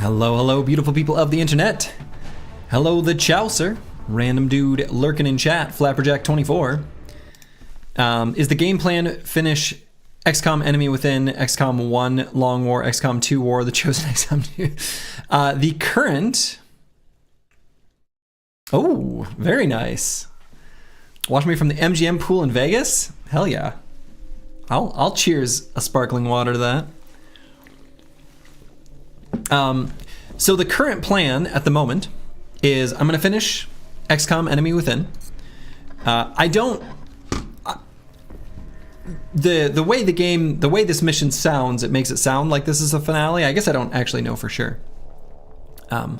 Hello, hello, beautiful people of the internet. Hello, the Chowser, random dude lurking in chat, Flapperjack24. Is the game plan finish XCOM Enemy Within, XCOM 1 Long War, XCOM 2 War, The Chosen XCOM 2? The current... Oh, very nice. Watch me from the MGM pool in Vegas? Hell yeah. I'll cheers a sparkling water to that. So the current plan at the moment is I'm going to finish XCOM Enemy Within. The way this mission sounds, it makes it sound like this is a finale. I guess I don't actually know for sure. Yeah,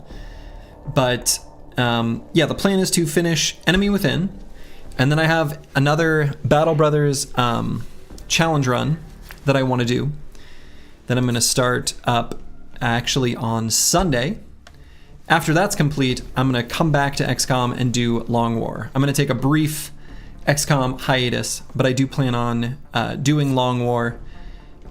the plan is to finish Enemy Within, and then I have another Battle Brothers challenge run that I want to do. Then I'm going to start up actually on Sunday. After that's complete, I'm going to come back to XCOM and do Long War. I'm going to take a brief XCOM hiatus, but I do plan on doing Long War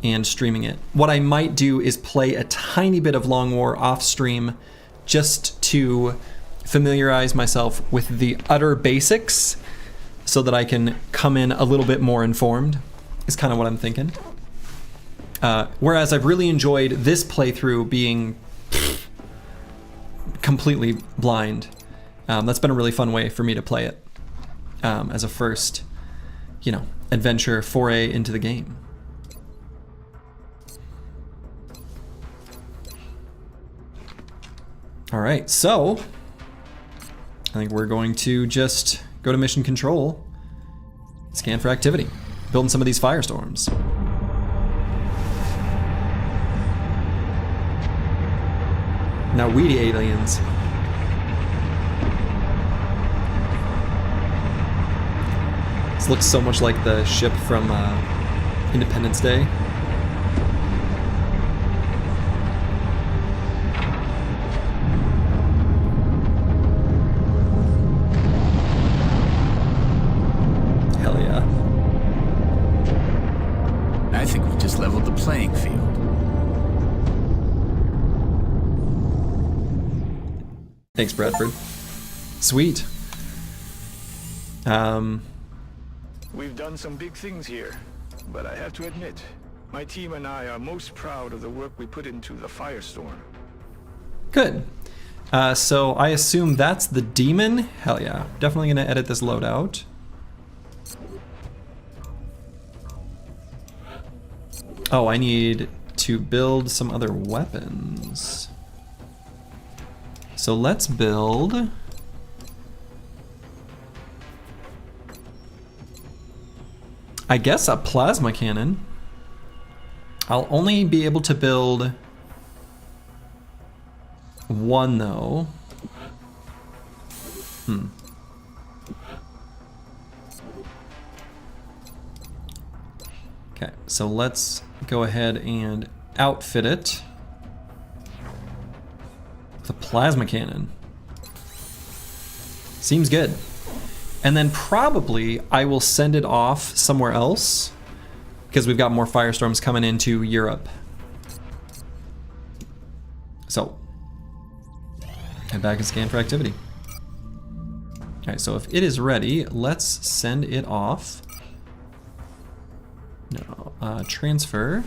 and streaming it. What I might do is play a tiny bit of Long War off stream just to familiarize myself with the utter basics so that I can come in a little bit more informed, is kind of what I'm thinking. Whereas I've really enjoyed this playthrough being completely blind. That's been a really fun way for me to play it as a first, adventure foray into the game. All right, so I think we're going to just go to mission control, scan for activity, building some of these firestorms. Now weedy aliens. This looks so much like the ship from Independence Day. Hell yeah. I think we just leveled the playing field. Thanks, Bradford. Sweet. We've done some big things here, but I have to admit, my team and I are most proud of the work we put into the Firestorm. Good. So I assume that's the demon? Hell yeah. Definitely gonna edit this loadout. Oh, I need to build some other weapons. So let's build... I guess a plasma cannon. I'll only be able to build one though. Okay, so let's go ahead and outfit it with a plasma cannon. Seems good. And then probably I will send it off somewhere else because we've got more firestorms coming into Europe. So, head back and scan for activity. Okay, so if it is ready, let's send it off. No, transfer.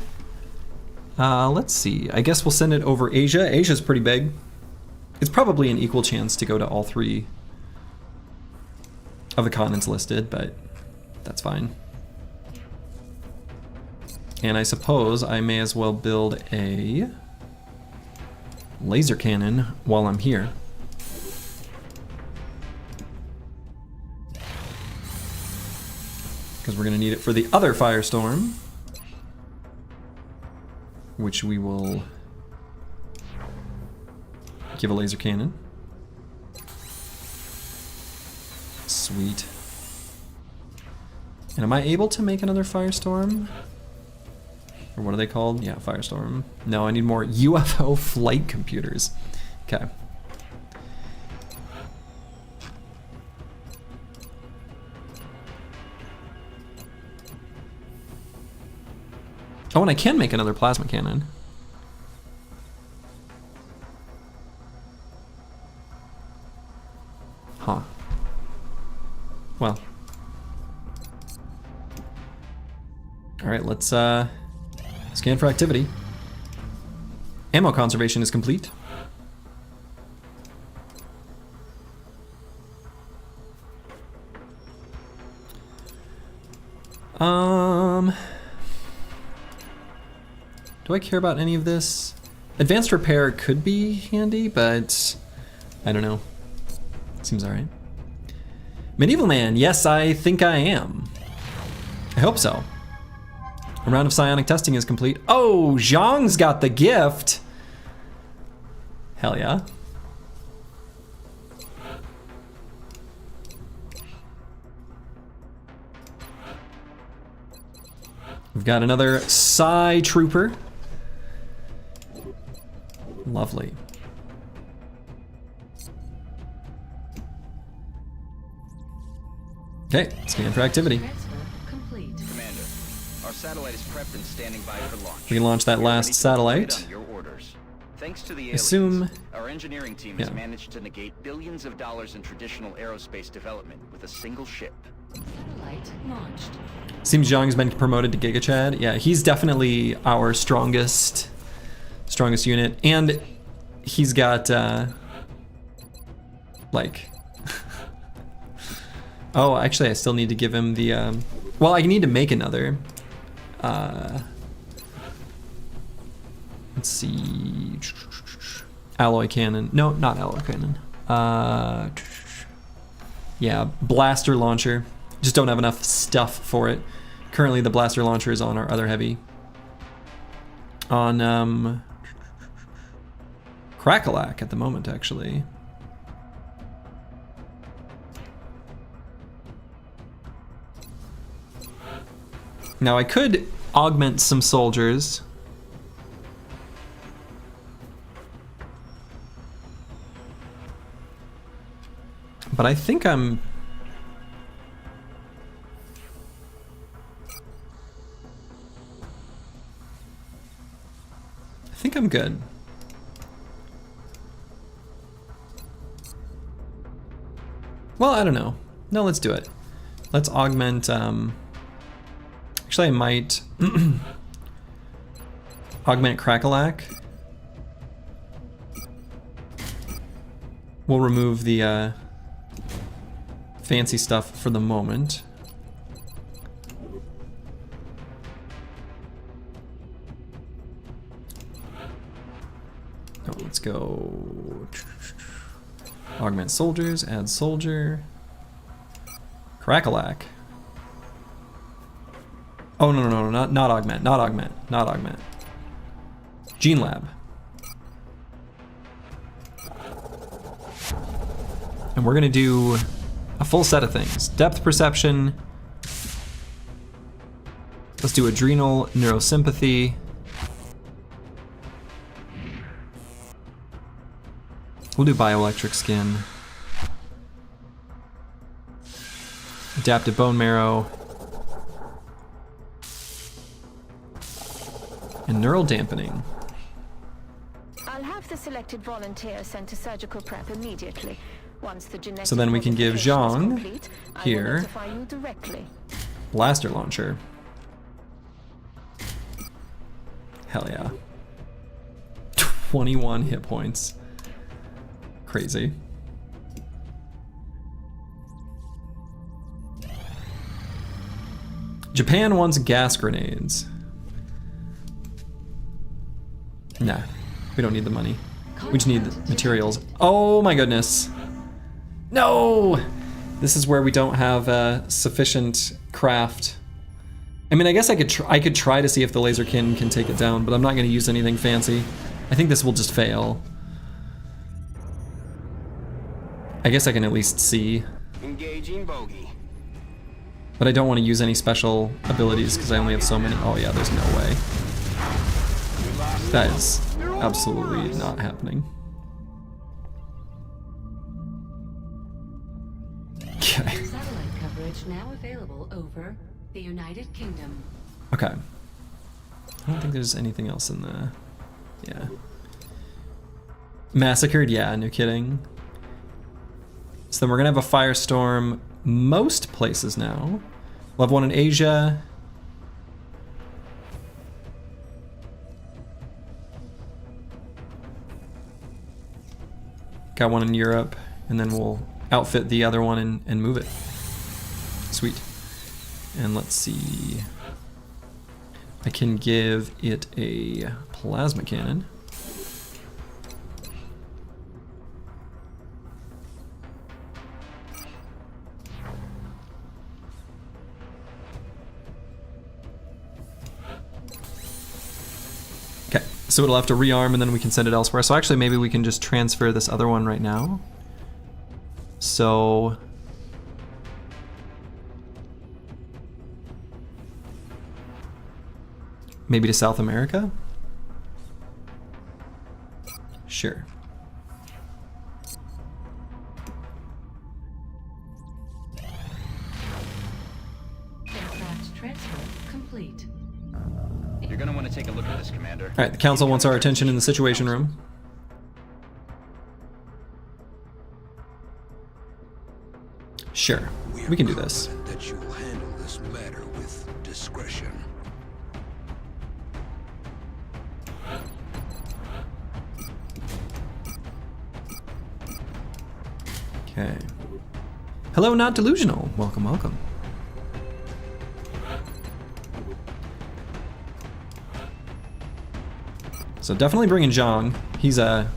Let's see, I guess we'll send it over Asia. Asia's pretty big. It's probably an equal chance to go to all three of the continents listed, but that's fine. And I suppose I may as well build a laser cannon while I'm here. Because we're gonna need it for the other firestorm, which we will give a laser cannon. Sweet. And am I able to make another firestorm? Or what are they called? Yeah, firestorm. No, I need more UFO flight computers. Okay. Oh, and I can make another plasma cannon. Huh. Well. Alright, let's scan for activity. Ammo conservation is complete. Do I care about any of this? Advanced repair could be handy, but I don't know. Seems alright. Medieval Man, yes, I think I am. I hope so. A round of psionic testing is complete. Oh, Zhang's got the gift. Hell yeah. We've got another Psi Trooper. Lovely. Okay, scan for activity. Commander, our satellite is prepped and standing by for launch. We can launch that We are ready last to satellite. deploy it on your orders. Thanks to the aliens, Assume- our engineering team yeah. has managed to negate billions of dollars in traditional aerospace development with a single ship. Satellite launched. Seems Zhang's been promoted to Giga Chad. Yeah, he's definitely our strongest unit, and he's got like. Oh, actually, I still need to give him the. Well, I need to make another. Let's see. Alloy cannon. No, not alloy cannon. Yeah, blaster launcher. Just don't have enough stuff for it. Currently, the blaster launcher is on our other heavy. On Crackalack at the moment, actually. Now I could augment some soldiers. But I think I'm... I think I'm good. Well, I don't know. No, let's do it. Let's augment, actually I might augment Crackalack. We'll remove the fancy stuff for the moment. Oh, let's go augment soldiers, add soldier, Crackalack. Oh no, not augment. Gene Lab. And we're gonna do a full set of things. Depth perception. Let's do adrenal neurosympathy. We'll do bioelectric skin. Adaptive bone marrow. And neural dampening. I'll have the selected volunteer sent to surgical prep immediately. Once the genetic So then we can give modification is Zhang complete, I will here notify you directly. blaster launcher. Hell yeah. 21 hit points. Crazy. Japan wants gas grenades. Nah, we don't need the money. We just need the materials. Oh my goodness. No! This is where we don't have sufficient craft. I mean, I guess I could try to see if the laserkin can take it down, but I'm not going to use anything fancy. I think this will just fail. I guess I can at least see. Engaging bogey. But I don't want to use any special abilities because I only have so many. Oh yeah, there's no way. That is absolutely not happening. Okay. Satellite coverage now available over the United Kingdom. Okay. I don't think there's anything else in the... Yeah. Massacred? Yeah, no kidding. So then we're gonna have a firestorm most places now. We'll have one in Asia. Got one in Europe, and then we'll outfit the other one and move it. Sweet. And let's see. I can give it a plasma cannon. Okay, so it'll have to rearm and then we can send it elsewhere. So actually maybe we can just transfer this other one right now. So maybe to South America? Sure. Aircraft transfer complete. You're gonna want to take a look at this, Commander. All right, the council wants our attention in the situation room. Sure, we can do this. That you will handle this matter with discretion. Okay. Hello, not delusional. Welcome, welcome. So definitely bring in Zhang. He's a...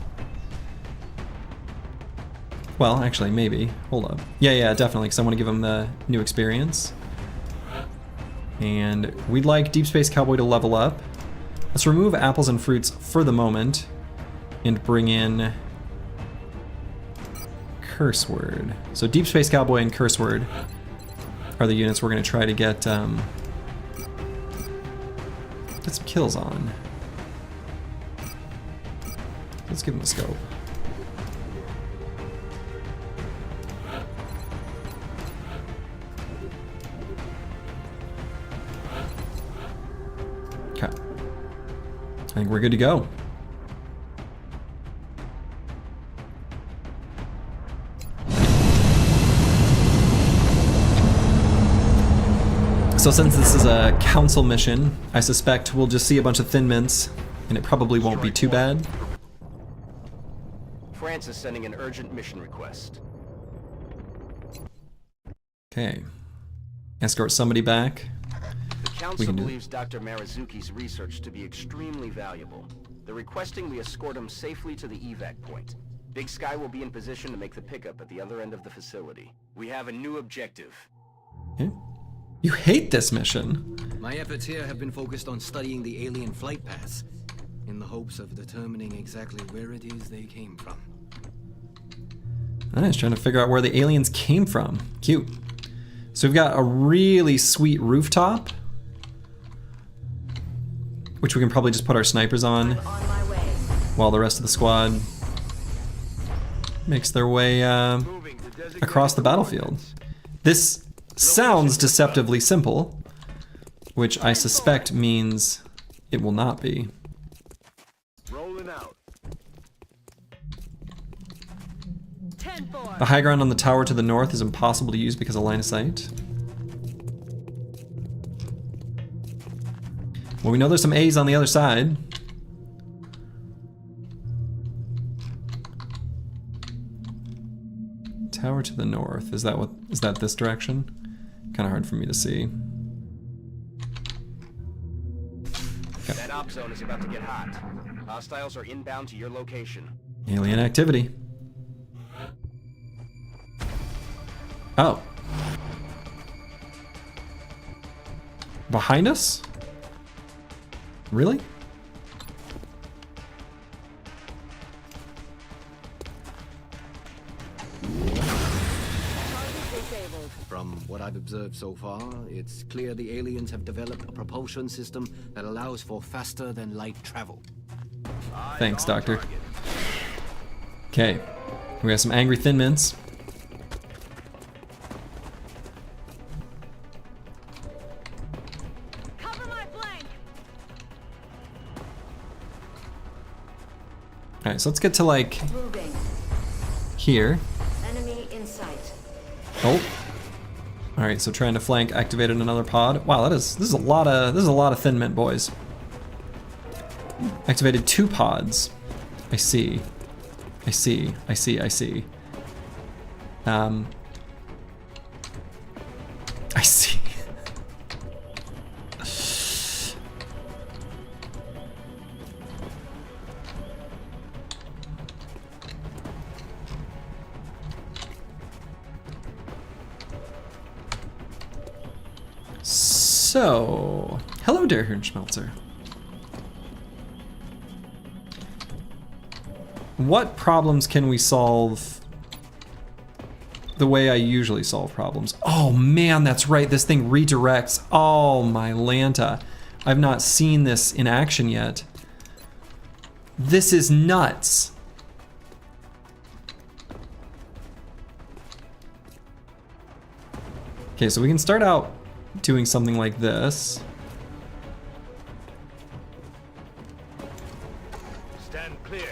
Well, actually, maybe. Hold up. Yeah, definitely, because I want to give him the new experience. And we'd like Deep Space Cowboy to level up. Let's remove apples and fruits for the moment and bring in Curse Word. So Deep Space Cowboy and Curse Word are the units we're going to try to get some kills on. Let's give him a scope. Okay. I think we're good to go. So since this is a council mission, I suspect we'll just see a bunch of thin mints, and it probably won't be too bad. France is sending an urgent mission request. Okay. Escort somebody back. The Council believes Dr. Marizuki's research to be extremely valuable. They're requesting we escort him safely to the evac point. Big Sky will be in position to make the pickup at the other end of the facility. We have a new objective. Okay. You hate this mission. My efforts here have been focused on studying the alien flight paths, in the hopes of determining exactly where it is they came from. I was trying to figure out where the aliens came from. Cute. So we've got a really sweet rooftop, which we can probably just put our snipers on while the rest of the squad makes their way across the battlefield. This sounds deceptively simple, which I suspect means it will not be. Rolling out. The high ground on the tower to the north is impossible to use because of line of sight. Well, we know there's some A's on the other side. Tower to the north. Is that this direction? Kind of hard for me to see. Okay. That op zone is about to get hot. Hostiles are inbound to your location. Alien activity. Oh. Behind us? Really? From what I've observed so far, it's clear the aliens have developed a propulsion system that allows for faster than light travel. Thanks, Doctor. Okay. We got some angry thin mints. Cover my flank. Alright, so let's get to like Moving. here. Enemy in sight. Oh. All right, so trying to flank, activated another pod. Wow, this is a lot of thin mint, boys. Activated 2 pods. I see. I see. I see. I see. I see. So, hello, dear Hirnschmelzer. What problems can we solve the way I usually solve problems? Oh man, that's right, this thing redirects. Oh my Lanta. I've not seen this in action yet. This is nuts. Okay, so we can start out doing something like this. Stand clear.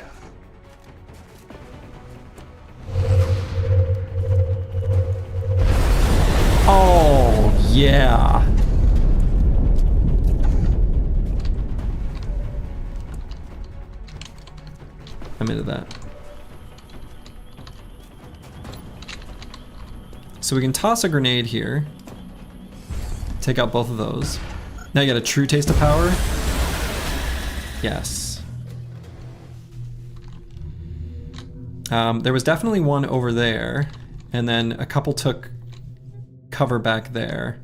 Oh, yeah. I'm into that. So we can toss a grenade here. Take out both of those. Now you get a true taste of power. Yes. There was definitely one over there, and then a couple took cover back there.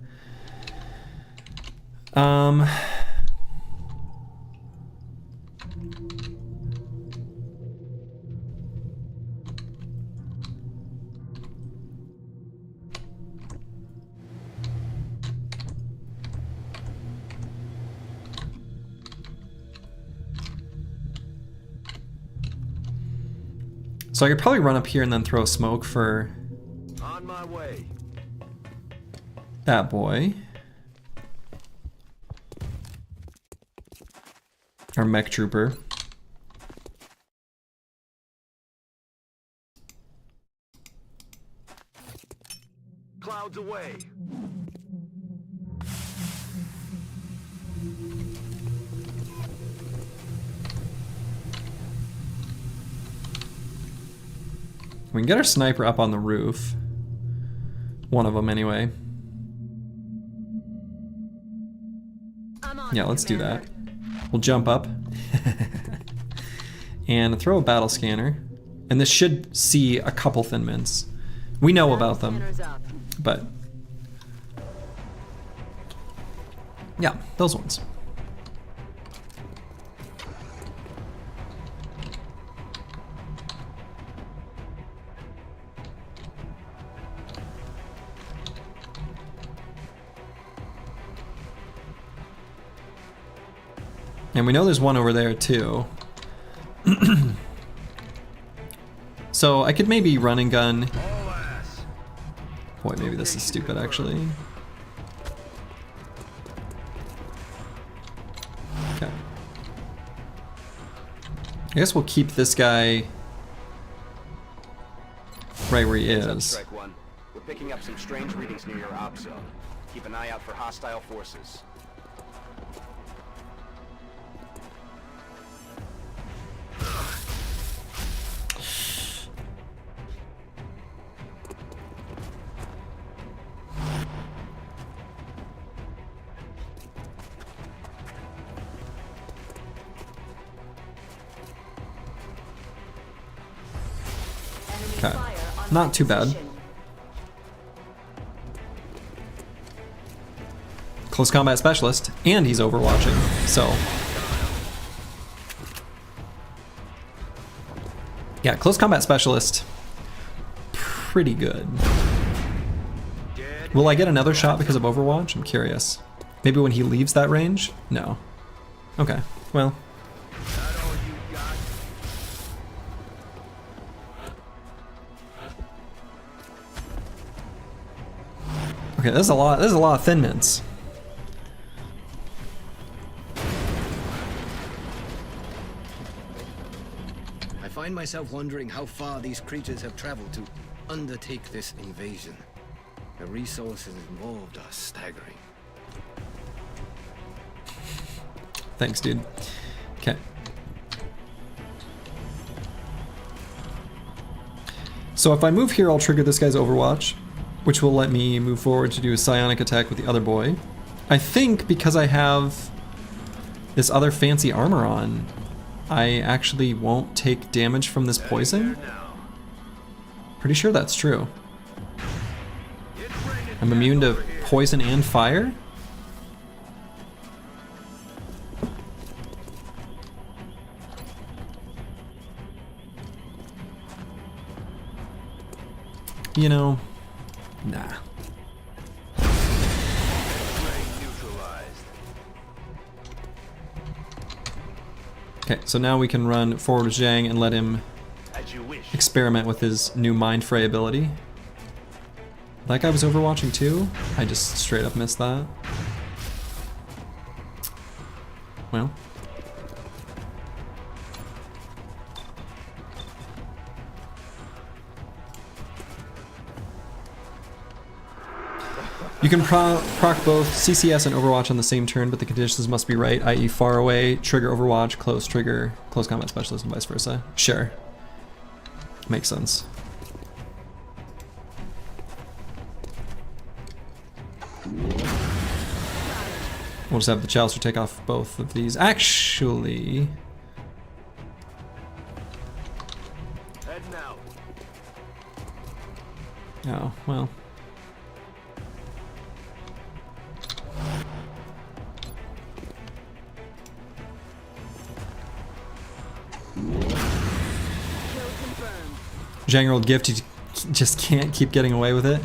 So I could probably run up here and then throw smoke for On my way. that boy. Our mech trooper. Clouds away. We can get our sniper up on the roof. One of them anyway. Yeah, let's do that. We'll jump up. And throw a battle scanner. And this should see a couple thin mints. We know about them. But yeah, those ones. And we know there's one over there too. So I could maybe run and gun. Boy, maybe this is stupid actually. Okay. I guess we'll keep this guy right where he is. Strike one. We're picking up some strange readings near your op zone. Keep an eye out for hostile forces. Okay, not too bad. Close combat specialist, and he's overwatching, so. Yeah, close combat specialist, pretty good. Will I get another shot because of Overwatch? I'm curious. Maybe when he leaves that range? No. Okay, well. Okay, there's a lot of thin mints. I find myself wondering how far these creatures have traveled to. undertake this invasion. The resources involved are staggering. Thanks, dude. Okay. So if I move here, I'll trigger this guy's Overwatch, which will let me move forward to do a psionic attack with the other boy. I think because I have this other fancy armor on, I actually won't take damage from this poison. Pretty sure that's true. I'm immune to poison and fire? You know, nah. Okay, so now we can run forward with Zhang and let him experiment with his new Mind Fray ability. That guy was overwatching too? I just straight up missed that. Well. You can proc both CCS and Overwatch on the same turn, but the conditions must be right, i.e. far away, trigger Overwatch, close trigger, close combat specialist, and vice versa. Sure. Makes sense. We'll just have the Chalicer take off both of these. Actually... Oh, well... Jangerald Gift, he just can't keep getting away with it.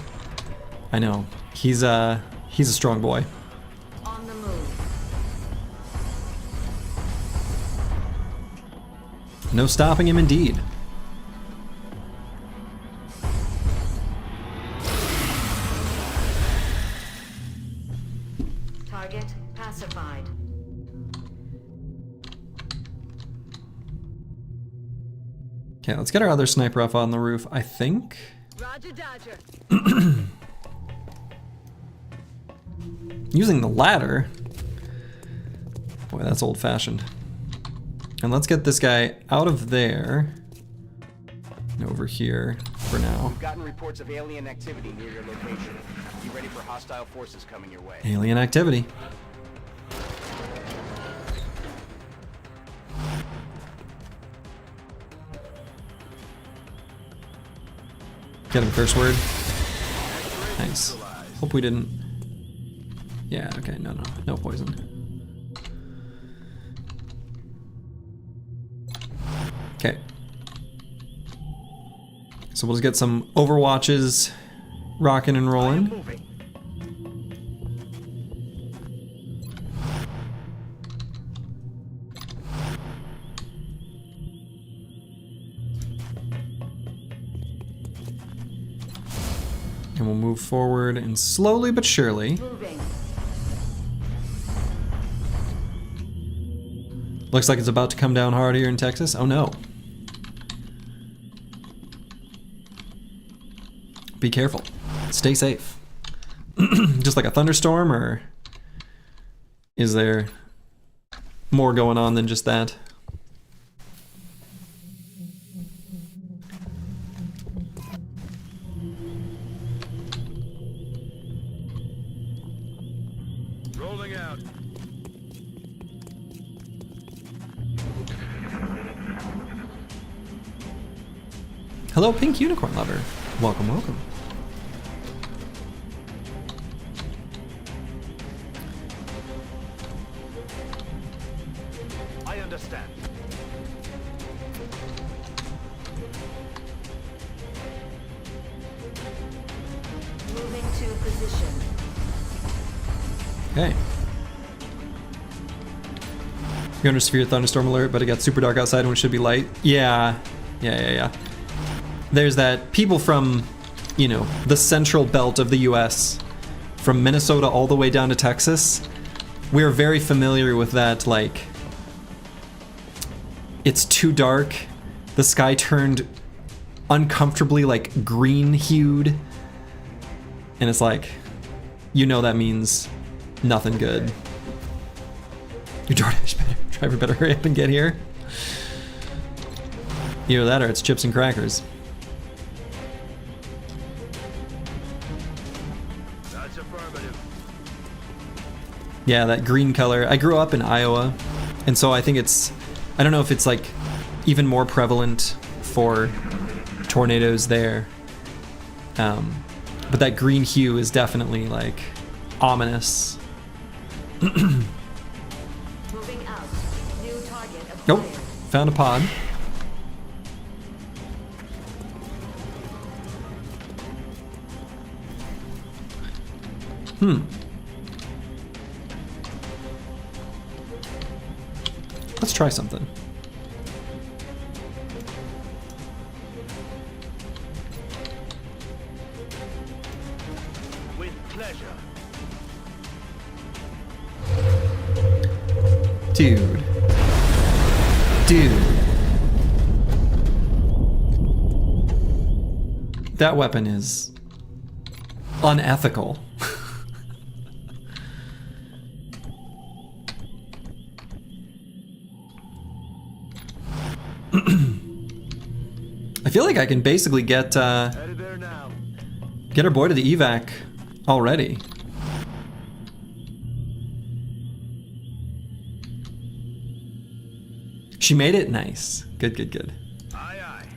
I know. He's a strong boy. On the move. No stopping him indeed. Target pacified. Okay, let's get our other sniper up on the roof, I think. Roger Dodger. Using the ladder? Boy, that's old-fashioned. And let's get this guy out of there and over here for now. We've gotten reports of alien activity near your location. Be ready for hostile forces coming your way. Alien activity. Get him curse word. Nice. Hope we didn't... Yeah, okay, no poison. Okay. So we'll just get some Overwatches rocking and rolling. And we'll move forward and slowly but surely. Moving. Looks like it's about to come down hard here in Texas. Oh no. Be careful. Stay safe. Just like a thunderstorm, or is there more going on than just that? Rolling out. Hello, Pink Unicorn Lover. Welcome, welcome. I understand. Moving to position. Okay. You're under severe thunderstorm alert, but it got super dark outside when it should be light. Yeah. There's that people from, you know, the central belt of the US, from Minnesota all the way down to Texas, we're very familiar with that, like, it's too dark, the sky turned uncomfortably like green hued, and it's like, you know, that means nothing good. Your DoorDash driver better hurry up and get here. Either that or it's chips and crackers. That's affirmative. Yeah, that green color. I grew up in Iowa, and so I think it's, I don't know if it's like even more prevalent for tornadoes there. But that green hue is definitely like ominous. Moving out. New target acquired. Nope, found a pod. Let's try something. With pleasure. Dude. Dude. That weapon is unethical. I feel like I can basically get Headed there now. get our boy to the evac already. She made it nice. Good, good, good. Aye, aye.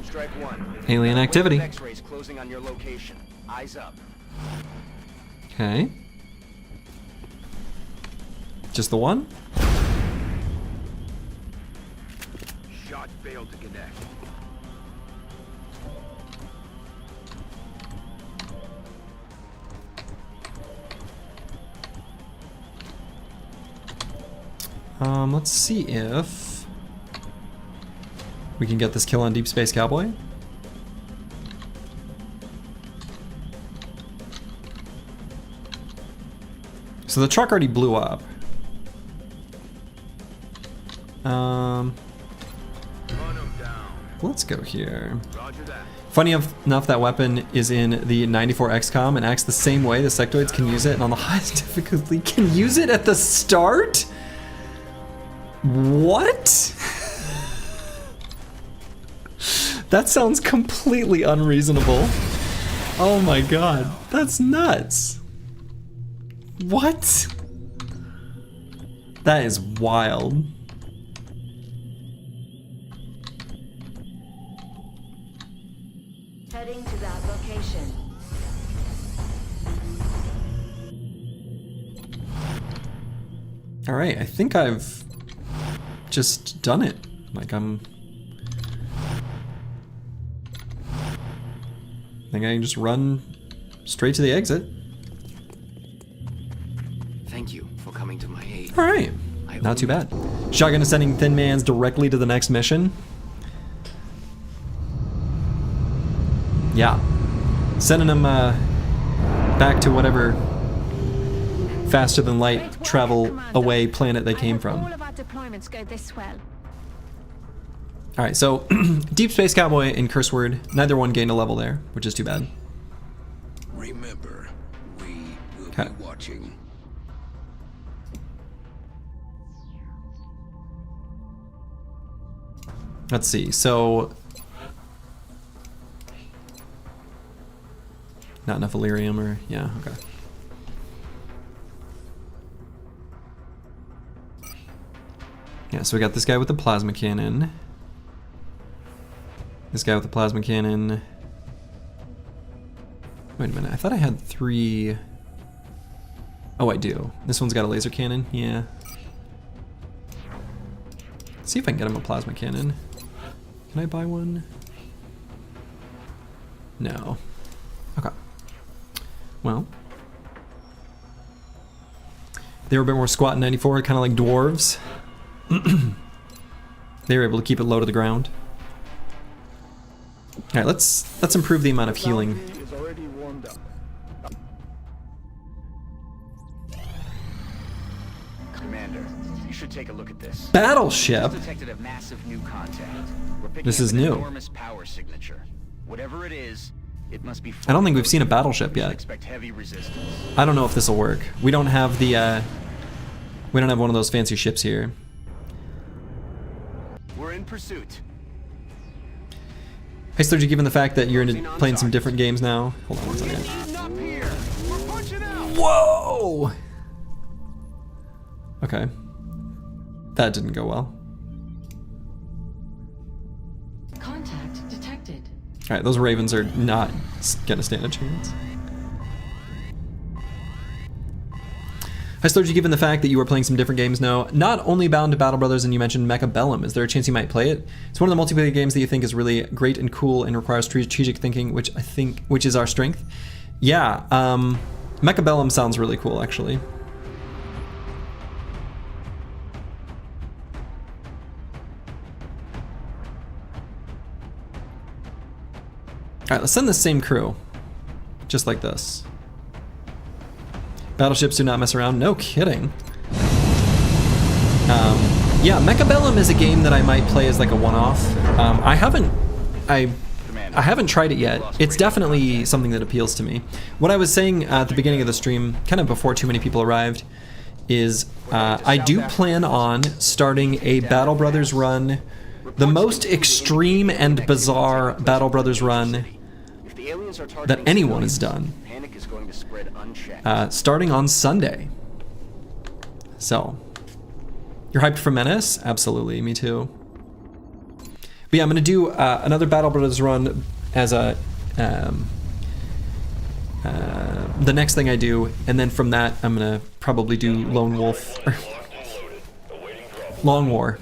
Strike one. Alien activity. X-rays closing on your location. Eyes up. Okay. Just the one? Shot failed to connect. Let's see if we can get this kill on Deep Space Cowboy. So the truck already blew up. Let's go here. Roger that. Funny enough, that weapon is in the 94 XCOM and acts the same way. The sectoids can use it, and on the highest difficulty can use it at the start? What? That sounds completely unreasonable. Oh my god, that's nuts. What? That is wild. Heading to that location. All right, I think I've just done it. Like I think I can just run straight to the exit. Thank you for coming to my aid. All right, not too bad. Shotgun is sending Thin Man's directly to the next mission. Yeah, sending them back to whatever faster than light travel away planet they came from. All of our deployments go this well. All right, so Deep Space Cowboy and Curse Word, neither one gained a level there, which is too bad. Remember, we will Okay. be watching. Let's see, so not enough Illyrium, or yeah, okay. Yeah, so we got this guy with the plasma cannon. This guy with the plasma cannon. Wait a minute, I thought I had 3. Oh, I do. This one's got a laser cannon, yeah. Let's see if I can get him a plasma cannon. Can I buy one? No. Okay. Well. They were a bit more squat in 94, kind of like dwarves. They were able to keep it low to the ground. All right, let's improve the amount of healing. Is already warmed up. Commander, you should take a look at this. Battleship. We've detected a massive new contact. We're picking This up is an new. enormous power signature. Whatever it is, it must be. I don't think we've seen a battleship We should yet. expect heavy resistance. I don't know if this will work. We don't have the. We don't have one of those fancy ships here. We're in pursuit. Hey, Sturgy, given the fact that you're into playing some different games now. Hold on one second. Eating up here. We're punching out. Whoa! Okay. That didn't go well. Contact detected. Alright, those ravens are not gonna stand a chance. Hi, Sturgy, given the fact that you are playing some different games now, not only bound to Battle Brothers and you mentioned Mecha Bellum, is there a chance you might play it? It's one of the multiplayer games that you think is really great and cool and requires strategic thinking, which is our strength. Yeah, Mecha Bellum sounds really cool, actually. Alright, let's send the same crew. Just like this. Battleships do not mess around. No kidding. Yeah, Mecha Bellum is a game that I might play as like a one-off. I haven't tried it yet. It's definitely something that appeals to me. What I was saying at the beginning of the stream, kind of before too many people arrived, is I do plan on starting a Battle Brothers run, the most extreme and bizarre Battle Brothers run that anyone has done. Starting on Sunday. So, you're hyped for Menace? Absolutely, me too. But yeah, I'm gonna do another Battle Brothers run as a the next thing I do, and then from that I'm gonna probably do Lone Wolf or Long War.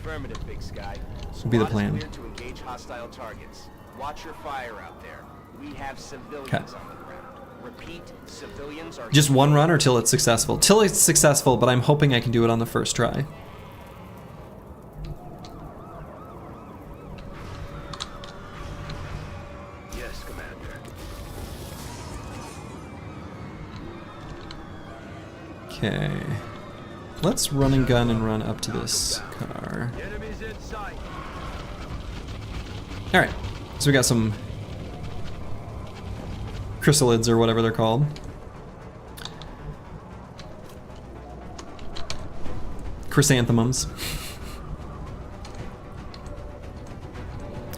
Would be the plan. To engage hostile targets. Watch your fire out there. We have civilians Okay. on the ground. Repeat, civilians are Just one run or till it's successful? Till it's successful, but I'm hoping I can do it on the first try. Yes, Commander. Okay. Let's run and gun and run up to this car. Enemies in sight. Alright, so we got some chrysalids or whatever they're called. Chrysanthemums.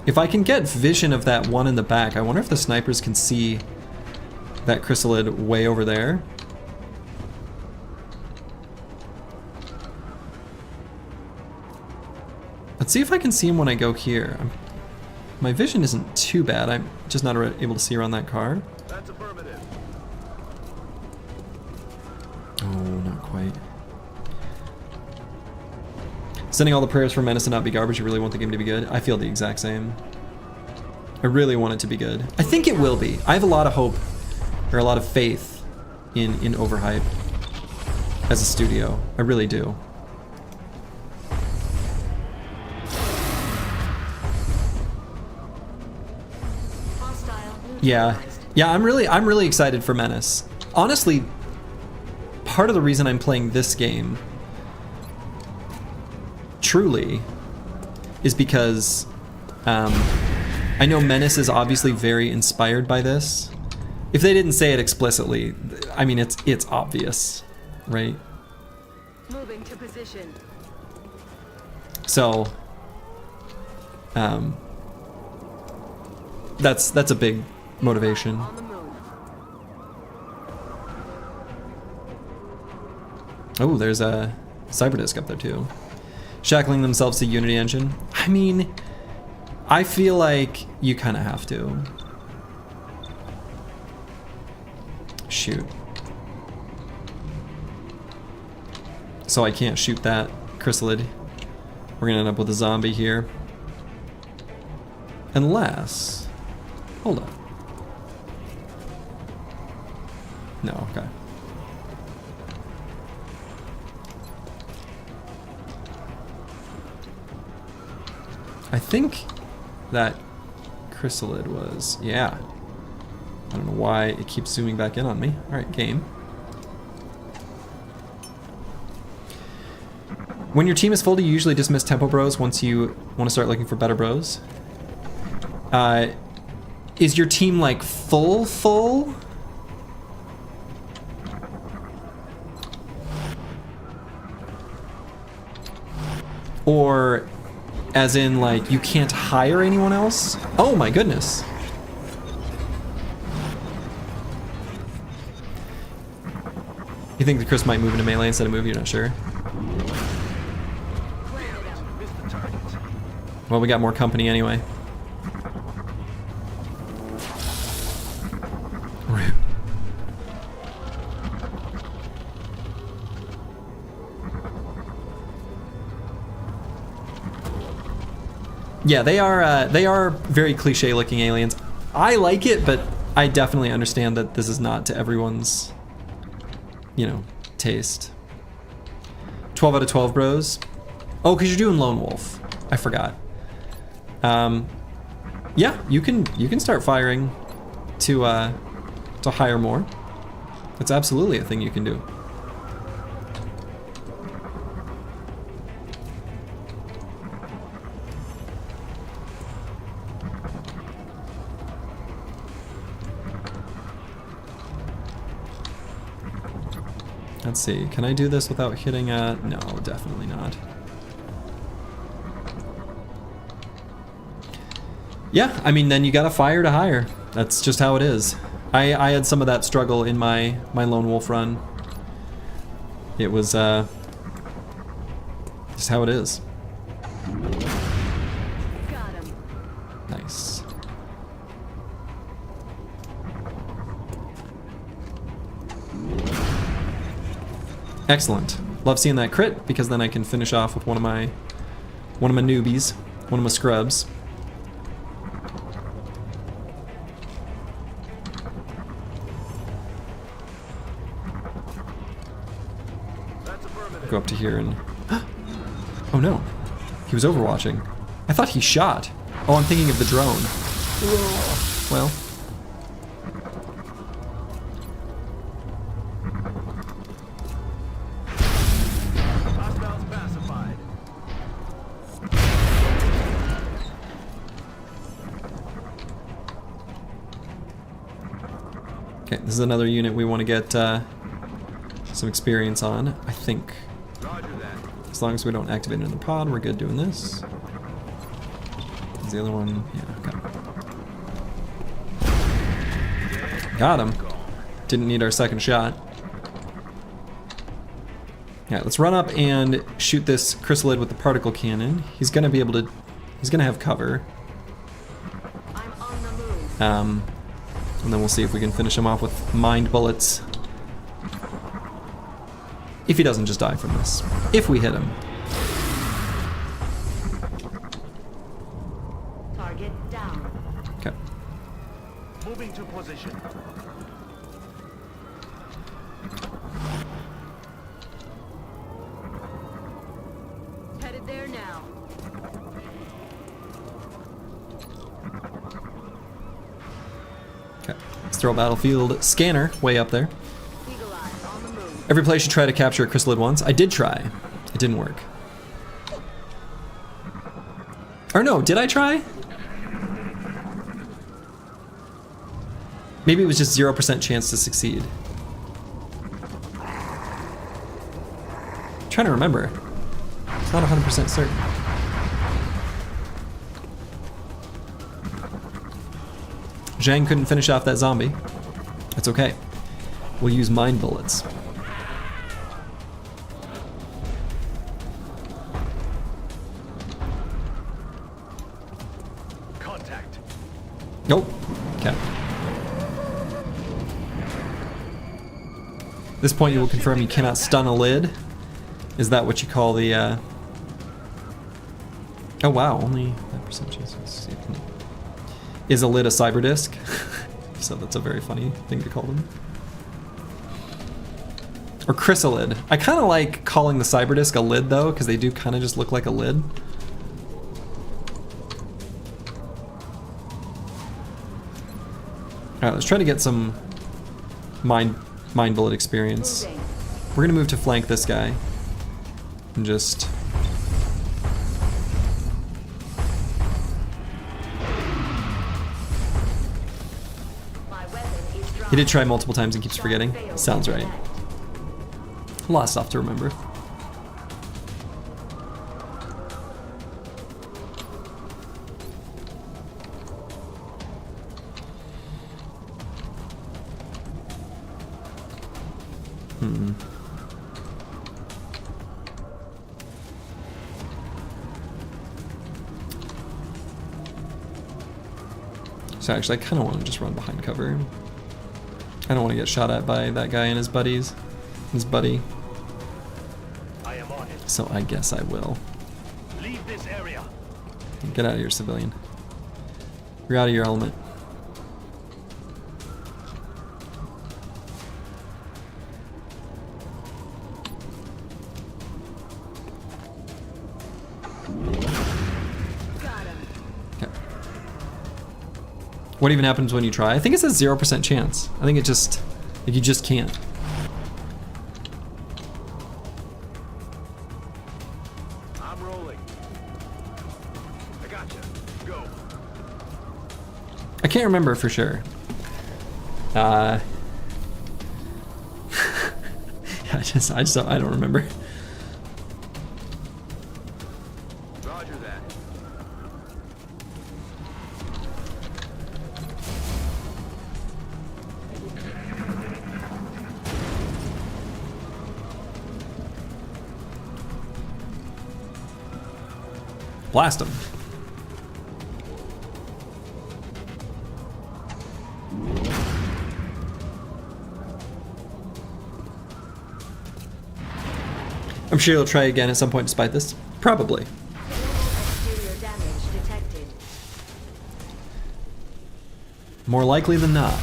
If I can get vision of that one in the back, I wonder if the snipers can see that chrysalid way over there. Let's see if I can see him when I go here. My vision isn't too bad. I'm just not able to see around that car. That's affirmative. Oh, not quite. Sending all the prayers for Menace to not be garbage. You really want the game to be good? I feel the exact same. I really want it to be good. I think it will be. I have a lot of hope, or a lot of faith in Overhype as a studio. I really do. Yeah, I'm really excited for Menace. Honestly, part of the reason I'm playing this game, truly, is because I know Menace is obviously very inspired by this. If they didn't say it explicitly, I mean it's obvious, right? Moving to position. So, that's a big motivation. On the move. Oh, there's a Cyberdisk up there too. Shackling themselves to Unity Engine. I mean, I feel like you kind of have to. Shoot. So I can't shoot that chrysalid. We're gonna end up with a zombie here. Unless... Hold on. No, okay. I think that chrysalid was, yeah. I don't know why it keeps zooming back in on me. All right, game. When your team is full, do you usually dismiss tempo bros once you want to start looking for better bros? Is your team like full? Or as in like you can't hire anyone else? Oh my goodness. You think that Chris might move into melee instead of move? You're not sure? Well, we got more company anyway. Yeah, they are very cliche-looking aliens. I like it, but I definitely understand that this is not to everyone's, you know, taste. 12 out of 12 bros. Oh, because you're doing Lone Wolf. I forgot. Yeah, you can start firing to hire more. That's absolutely a thing you can do. Let's see, can I do this without hitting a... No, definitely not. Yeah, I mean, then you gotta fire to hire. That's just how it is. I had some of that struggle in my Lone Wolf run. It was, just how it is. Got him. Nice. Excellent. Love seeing that crit because then I can finish off with one of my newbies, one of my scrubs. Go up to here and... Oh no, he was overwatching. I thought he shot. Oh, I'm thinking of the drone. Well. Okay, this is another unit we want to get some experience on, I think. As long as we don't activate another pod, we're good doing this. Is the other one? Yeah, okay. Got him. Didn't need our second shot. Yeah, let's run up and shoot this chrysalid with the particle cannon. He's gonna be able to... He's gonna have cover. I'm on the move. And then we'll see if we can finish him off with mind bullets. If he doesn't just die from this. If we hit him. Target down. Okay. Moving to position. Headed there now. Okay. Let's throw a battlefield scanner way up there. Eagle Eye on the move. Every player should try to capture a chrysalid once. I did try. It didn't work. Or no, did I try? Maybe it was just 0% chance to succeed. I'm trying to remember. It's not 100% certain. Zhang couldn't finish off that zombie. That's okay. We'll use mind bullets. Contact. Nope. Okay. At this point you will confirm you cannot stun a lid. Is that what you call the, Oh wow, only 5% chance to see. Is a lid a cyber disk? So that's a very funny thing to call them. Or chrysalid. I kind of like calling the cyber disk a lid though, because they do kind of just look like a lid. Alright, let's try to get some mind bullet experience. We're gonna move to flank this guy. And just... He did try multiple times and keeps forgetting. Sounds right. A lot of stuff to remember. So actually, I kind of want to just run behind cover. I don't want to get shot at by that guy and his buddies. His buddy. I am on it. So I guess I will. Leave this area. Get out of here, civilian. You're out of your element. What even happens when you try? I think it says 0% chance. I think it just, like, you just can't. I'm rolling. I gotcha. Go. I can't remember for sure. I don't remember. Roger that. Blast him. I'm sure he'll try again at some point despite this. Probably. Exterior damage detected. More likely than not.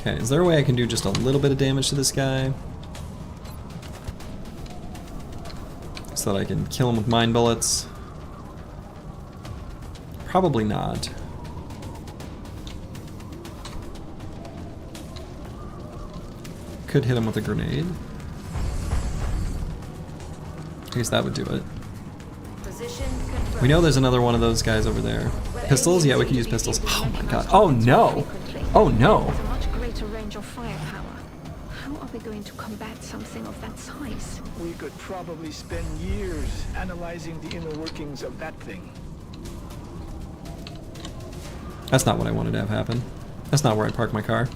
Okay, is there a way I can do just a little bit of damage to this guy? So that I can kill him with mine bullets? Probably not. Could hit him with a grenade. I guess that would do it. We know there's another one of those guys over there. Pistols? Yeah, we can use pistols. Oh my god. Oh no! Oh no! With a much greater range of firepower. How are we going to combat something of that size? We could probably spend years analyzing the inner workings of that thing. That's not what I wanted to have happen. That's not where I park my car.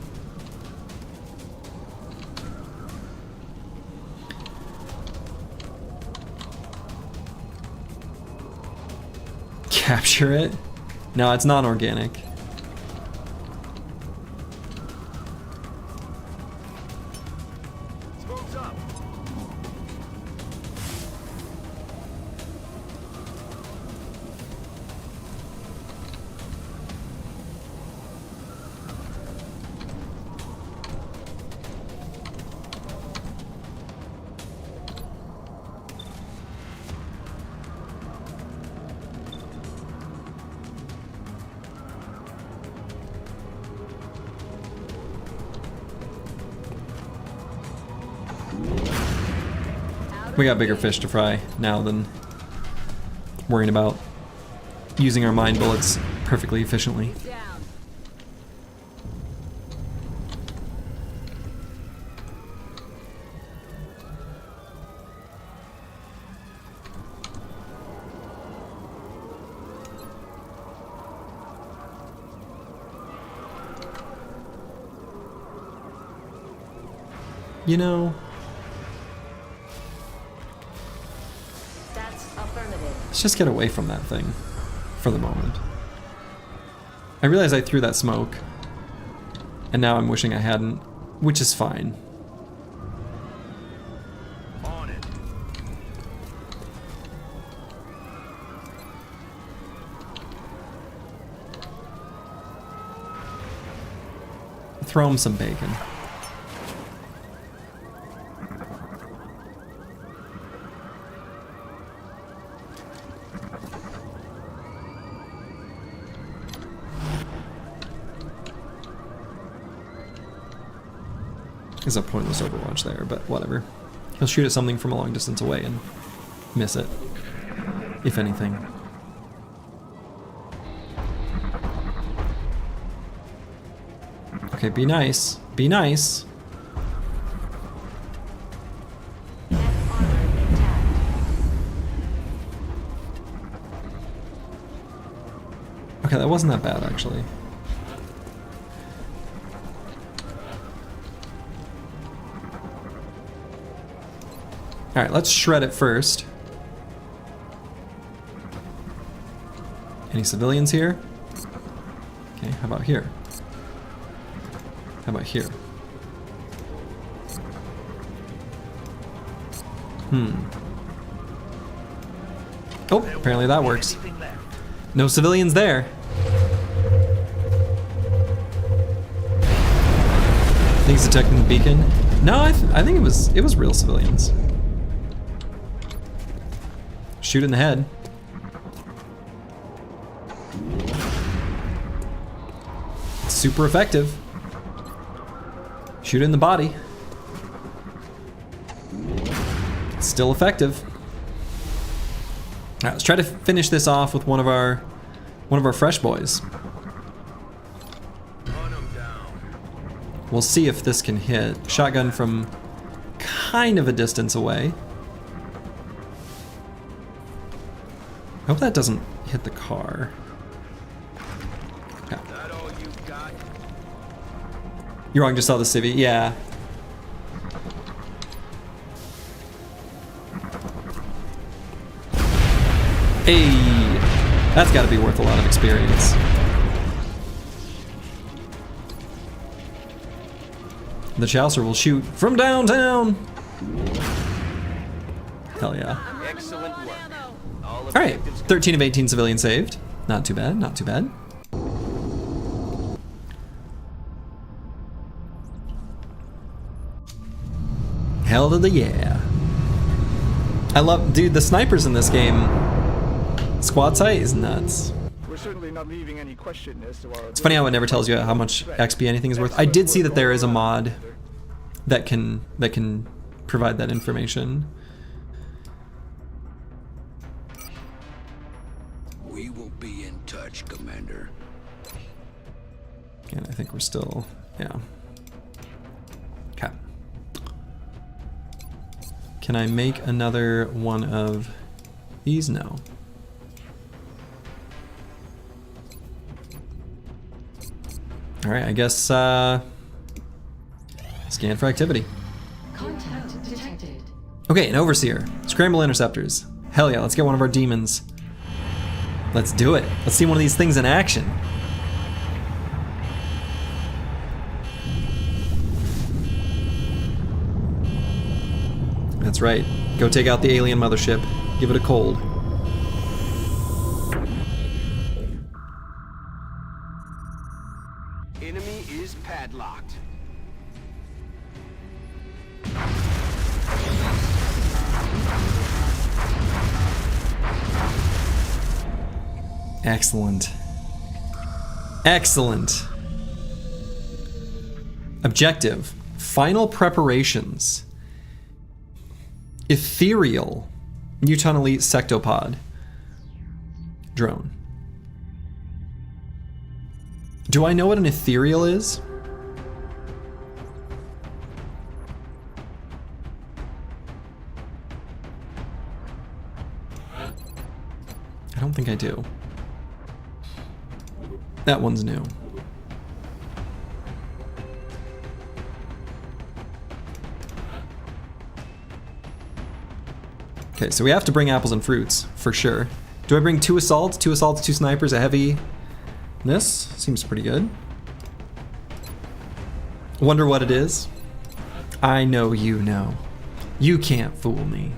Capture it? No, it's non-organic. Smoke's up. We got bigger fish to fry now than worrying about using our mine bullets perfectly efficiently. You know, let's just get away from that thing for the moment. I realize I threw that smoke, and now I'm wishing I hadn't, which is fine. On it. Throw him some bacon. Is a pointless Overwatch there, but whatever. He'll shoot at something from a long distance away and miss it, if anything. Okay, be nice. Be nice. Okay, that wasn't that bad, actually. Alright, let's shred it first. Any civilians here? Okay, how about here? How about here? Oh, apparently that works. No civilians there. I think he's detecting the beacon. No, I think it was real civilians. Shoot in the head. It's super effective. Shoot in the body. It's still effective. All right, let's try to finish this off with one of our fresh boys. We'll see if this can hit. Shotgun from kind of a distance away. I hope that doesn't hit the car. Okay. You're wrong, just saw the civvy. Yeah. Hey, that's got to be worth a lot of experience. The Chaucer will shoot from downtown. Hell yeah. Excellent work. All right, 13 of 18 civilians saved. Not too bad, not too bad. Hell to the yeah. I love, dude, the snipers in this game. Squad sight is nuts. We're certainly not leaving any question as to our... It's funny how it never tells you how much XP anything is worth. I did see that there is a mod that can provide that information. We will be in touch, Commander. And I think we're still, yeah. Okay. Can I make another one of these? No. All right, I guess scan for activity. Contact detected. Okay, an overseer. Scramble interceptors. Hell yeah, let's get one of our demons. Let's do it. Let's see one of these things in action. That's right. Go take out the alien mothership. Give it a cold. Enemy is padlocked. Excellent. Excellent. Objective. Final preparations. Ethereal. Newton Elite Sectopod. Drone. Do I know what an ethereal is? I don't think I do. That one's new. Okay, so we have to bring apples and fruits, for sure. Do I bring 2 assaults, 2 snipers, a heavy? This seems pretty good. Wonder what it is? I know you know. You can't fool me.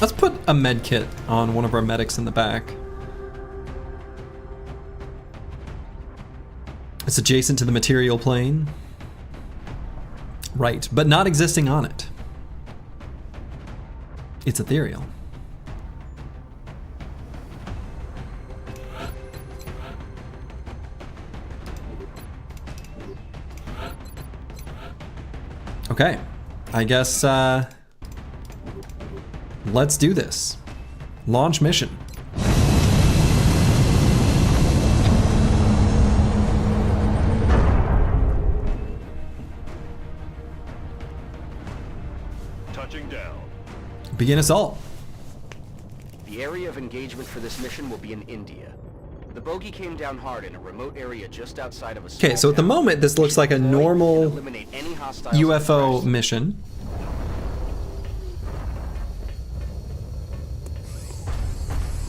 Let's put a med kit on one of our medics in the back. It's adjacent to the material plane. Right, but not existing on it. It's ethereal. Okay, I guess let's do this. Launch mission. Touching down. Begin assault. The area of engagement for this mission will be in India. The bogey came down hard in a remote area just outside of a small Okay, so at the town. moment this looks like a Deploy and normal eliminate any hostiles UFO first. mission.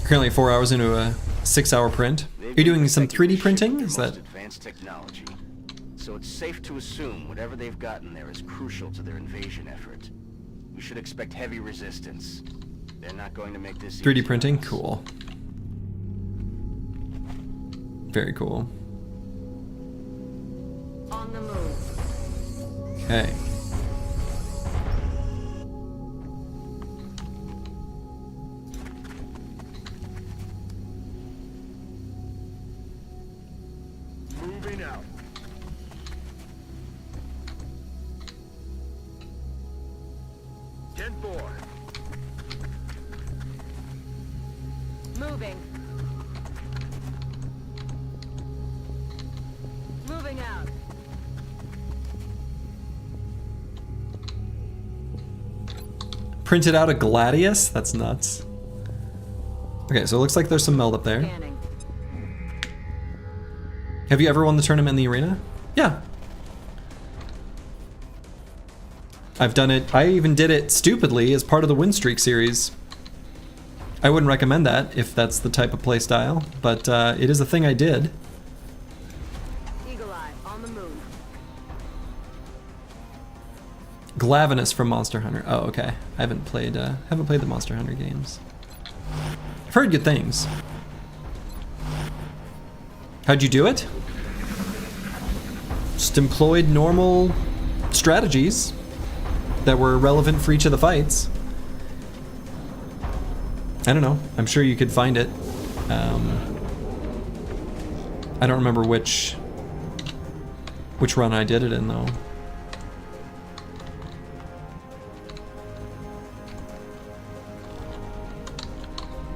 Currently 4 hours into a 6-hour print. Are you doing some 3D printing? Is that advanced technology? So it's safe to assume whatever they've gotten there is crucial to their invasion effort. We should expect heavy resistance. They're not going to make this 3D easy printing? on us. Cool. Very cool. On the move. Okay. Moving out. Ten four. Moving. Moving out. Printed out a Gladius? That's nuts. Okay, so it looks like there's some meld up there. Scanning. Have you ever won the tournament in the arena? Yeah. I've done it. I even did it stupidly as part of the win streak series. I wouldn't recommend that if that's the type of play style, but it is a thing I did. Eagle Eye, on the move. Glavinus from Monster Hunter. Oh, okay. I haven't played the Monster Hunter games. I've heard good things. How'd you do it? Just employed normal strategies that were relevant for each of the fights. I don't know. I'm sure you could find it. I don't remember which run I did it in though.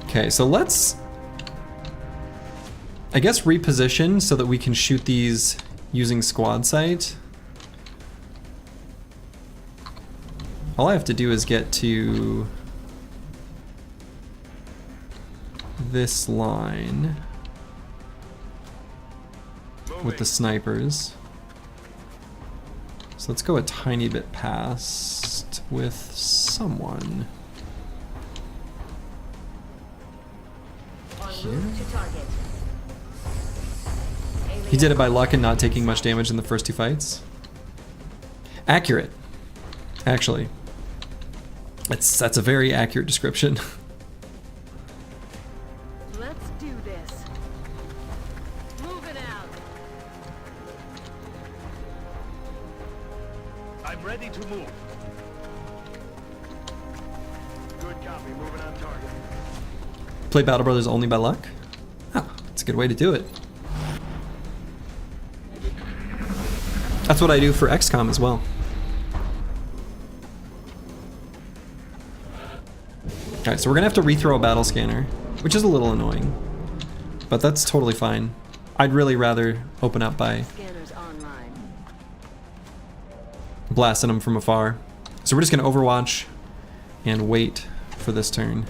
Okay, so let's, I guess, reposition so that we can shoot these using squad sight. All I have to do is get to this line with the snipers. So let's go a tiny bit past with someone. Here? He did it by luck and not taking much damage in the first 2 fights. Accurate, actually. That's a very accurate description. Let's do this. Moving out. I'm ready to move. Good copy. Moving on target. Play Battle Brothers only by luck? Oh, that's a good way to do it. That's what I do for XCOM as well. Alright, so we're gonna have to rethrow a battle scanner, which is a little annoying, but that's totally fine. I'd really rather open up by Scanners online. blasting them from afar. So we're just gonna overwatch and wait for this turn.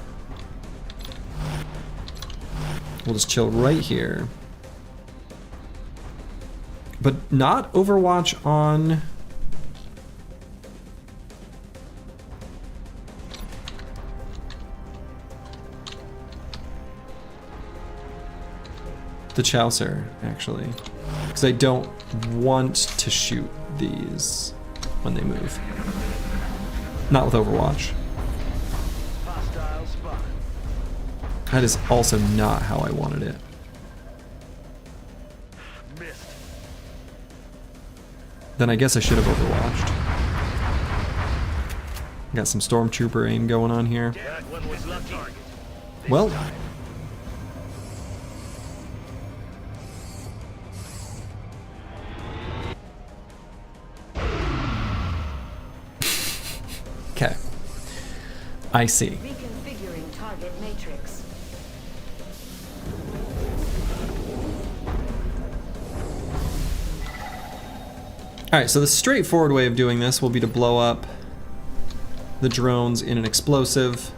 We'll just chill right here. But not overwatch on... the Chaucer, actually. Because I don't want to shoot these when they move. Not with Overwatch. Hostiles That is also not how I wanted it. Missed. Then I guess I should have overwatched. Got some stormtrooper aim going on here. That one was lucky. Well, okay. I see. Reconfiguring target matrix. Alright, so the straightforward way of doing this will be to blow up the drones in an explosive.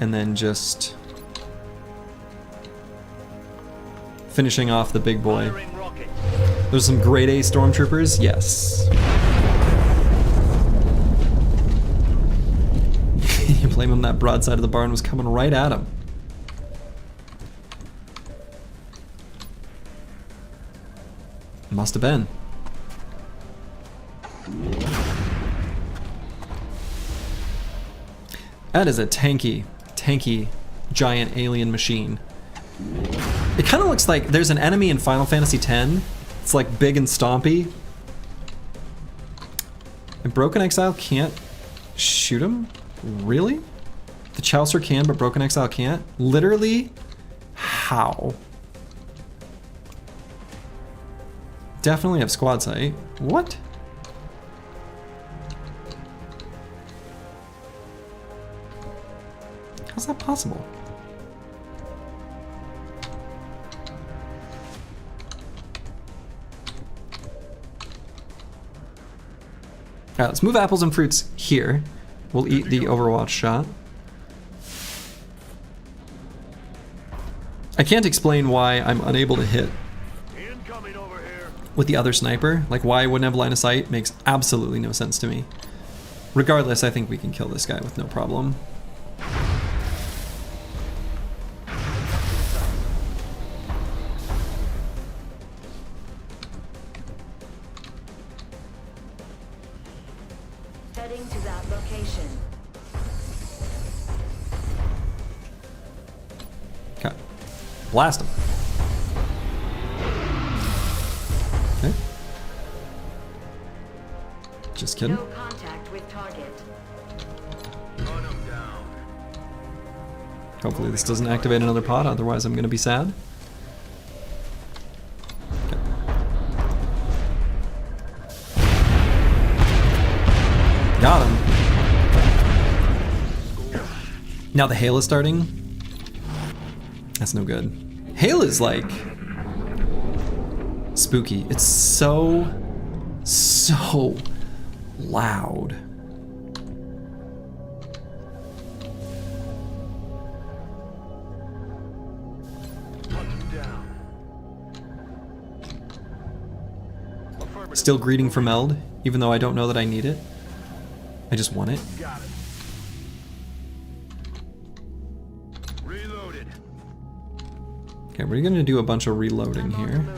And then just finishing off the big boy. Firing rocket. There's some grade A stormtroopers, yes. You blame him, that broadside of the barn was coming right at him. Must have been. That is a tanky giant alien machine. It kind of looks like there's an enemy in Final Fantasy X. It's like big and stompy. And Broken Exile can't shoot him? Really? The Chaucer can, but Broken Exile can't? Literally? How? Definitely have squad sight. What? How's that possible? Alright, let's move apples and fruits here. We'll eat the Overwatch shot. I can't explain why I'm unable to hit Incoming over here. with the other sniper. Like, why I wouldn't have line of sight makes absolutely no sense to me. Regardless, I think we can kill this guy with no problem. Heading to that location. Okay. Blast him. Okay. Just kidding. No contact with target. Run him down. Hopefully this doesn't activate another pod, otherwise I'm gonna be sad. Okay. Got him. Now the hail is starting. That's no good. Hail is like spooky. It's so loud. Hunt him down. Still greeting for Meld, even though I don't know that I need it. I just want it. Got it. Reloaded. Okay, we're gonna do a bunch of reloading I'm on the here. move.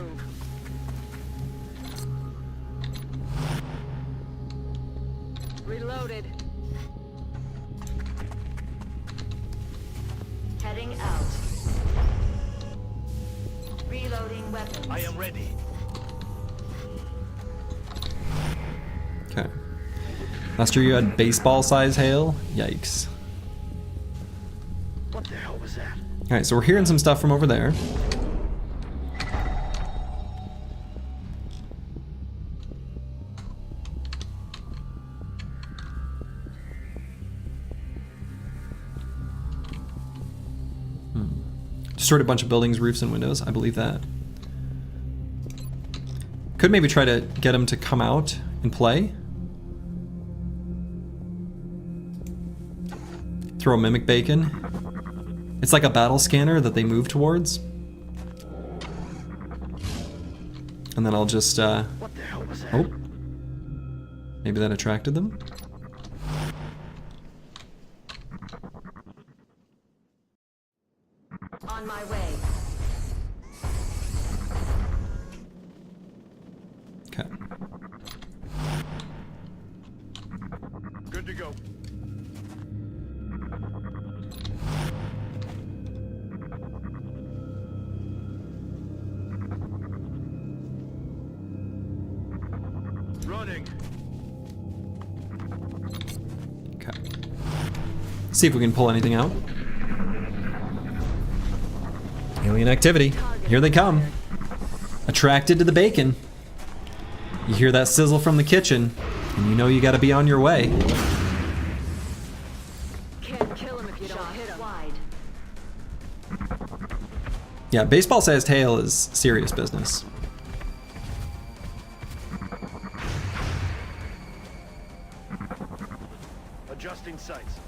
Reloaded. Heading out. Reloading weapons. I am ready. Okay. Last year you had baseball size hail? Yikes. What the hell was that? Alright, so we're hearing some stuff from over there. Destroyed a bunch of buildings, roofs, and windows. I believe that. Could maybe try to get him to come out and play. Throw a mimic bacon. It's like a battle scanner that they move towards. And then I'll just, What the hell was that? oh. Maybe that attracted them. On my way. Okay. Good to go. Running. Okay. See if we can pull anything out. Alien activity. Here they come. Attracted to the bacon. You hear that sizzle from the kitchen, and you know you gotta be on your way. Can't kill him if you don't hit him. Wide. Yeah, baseball-sized hail is serious business. Adjusting sights.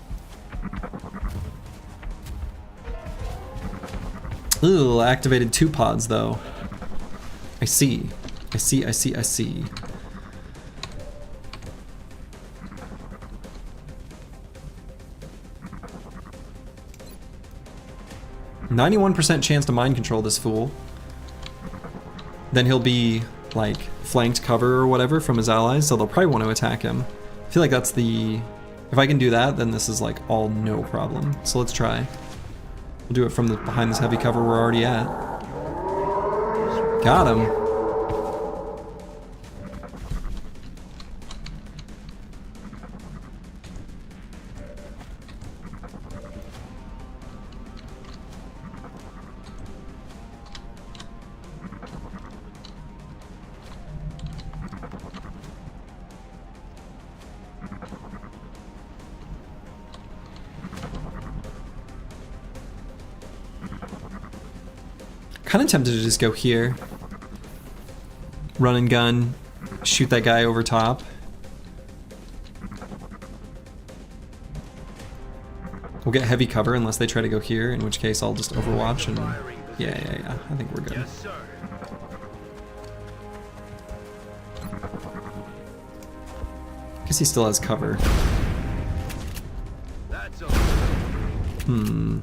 Ooh, activated 2 pods though. I see. I see, I see, I see. %91 chance to mind control this fool. Then he'll be like flanked cover or whatever from his allies, so they'll probably want to attack him. I feel like that's the... If I can do that, then this is like all no problem. So let's try. We'll do it from the behind this heavy cover we're already at. Got him. Kind of tempted to just go here, run and gun, shoot that guy over top. We'll get heavy cover unless they try to go here, in which case I'll just overwatch and yeah, I think we're good. Yes, sir. Guess he still has cover. That's okay. Hmm.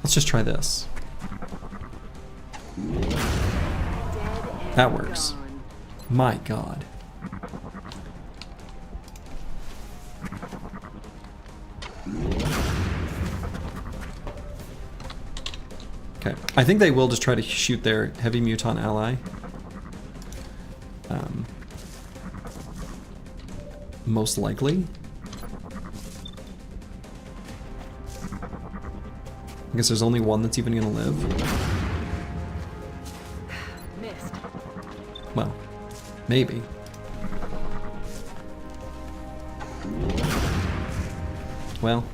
Let's just try this. That works. My God. Okay, I think they will just try to shoot their heavy muton ally. Most likely. I guess there's only one that's even gonna live. Missed. Well, maybe. Well.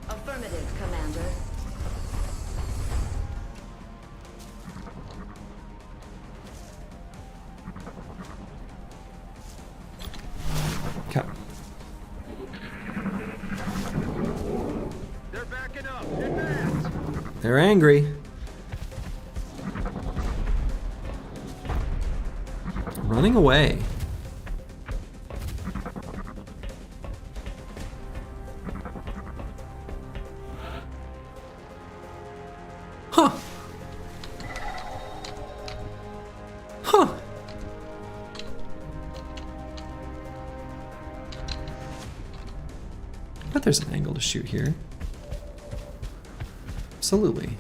Affirmative, Commander. Okay. They're backing up. Advance. They're angry. Running away. Huh. Huh. But there's an angle to shoot here. Absolutely.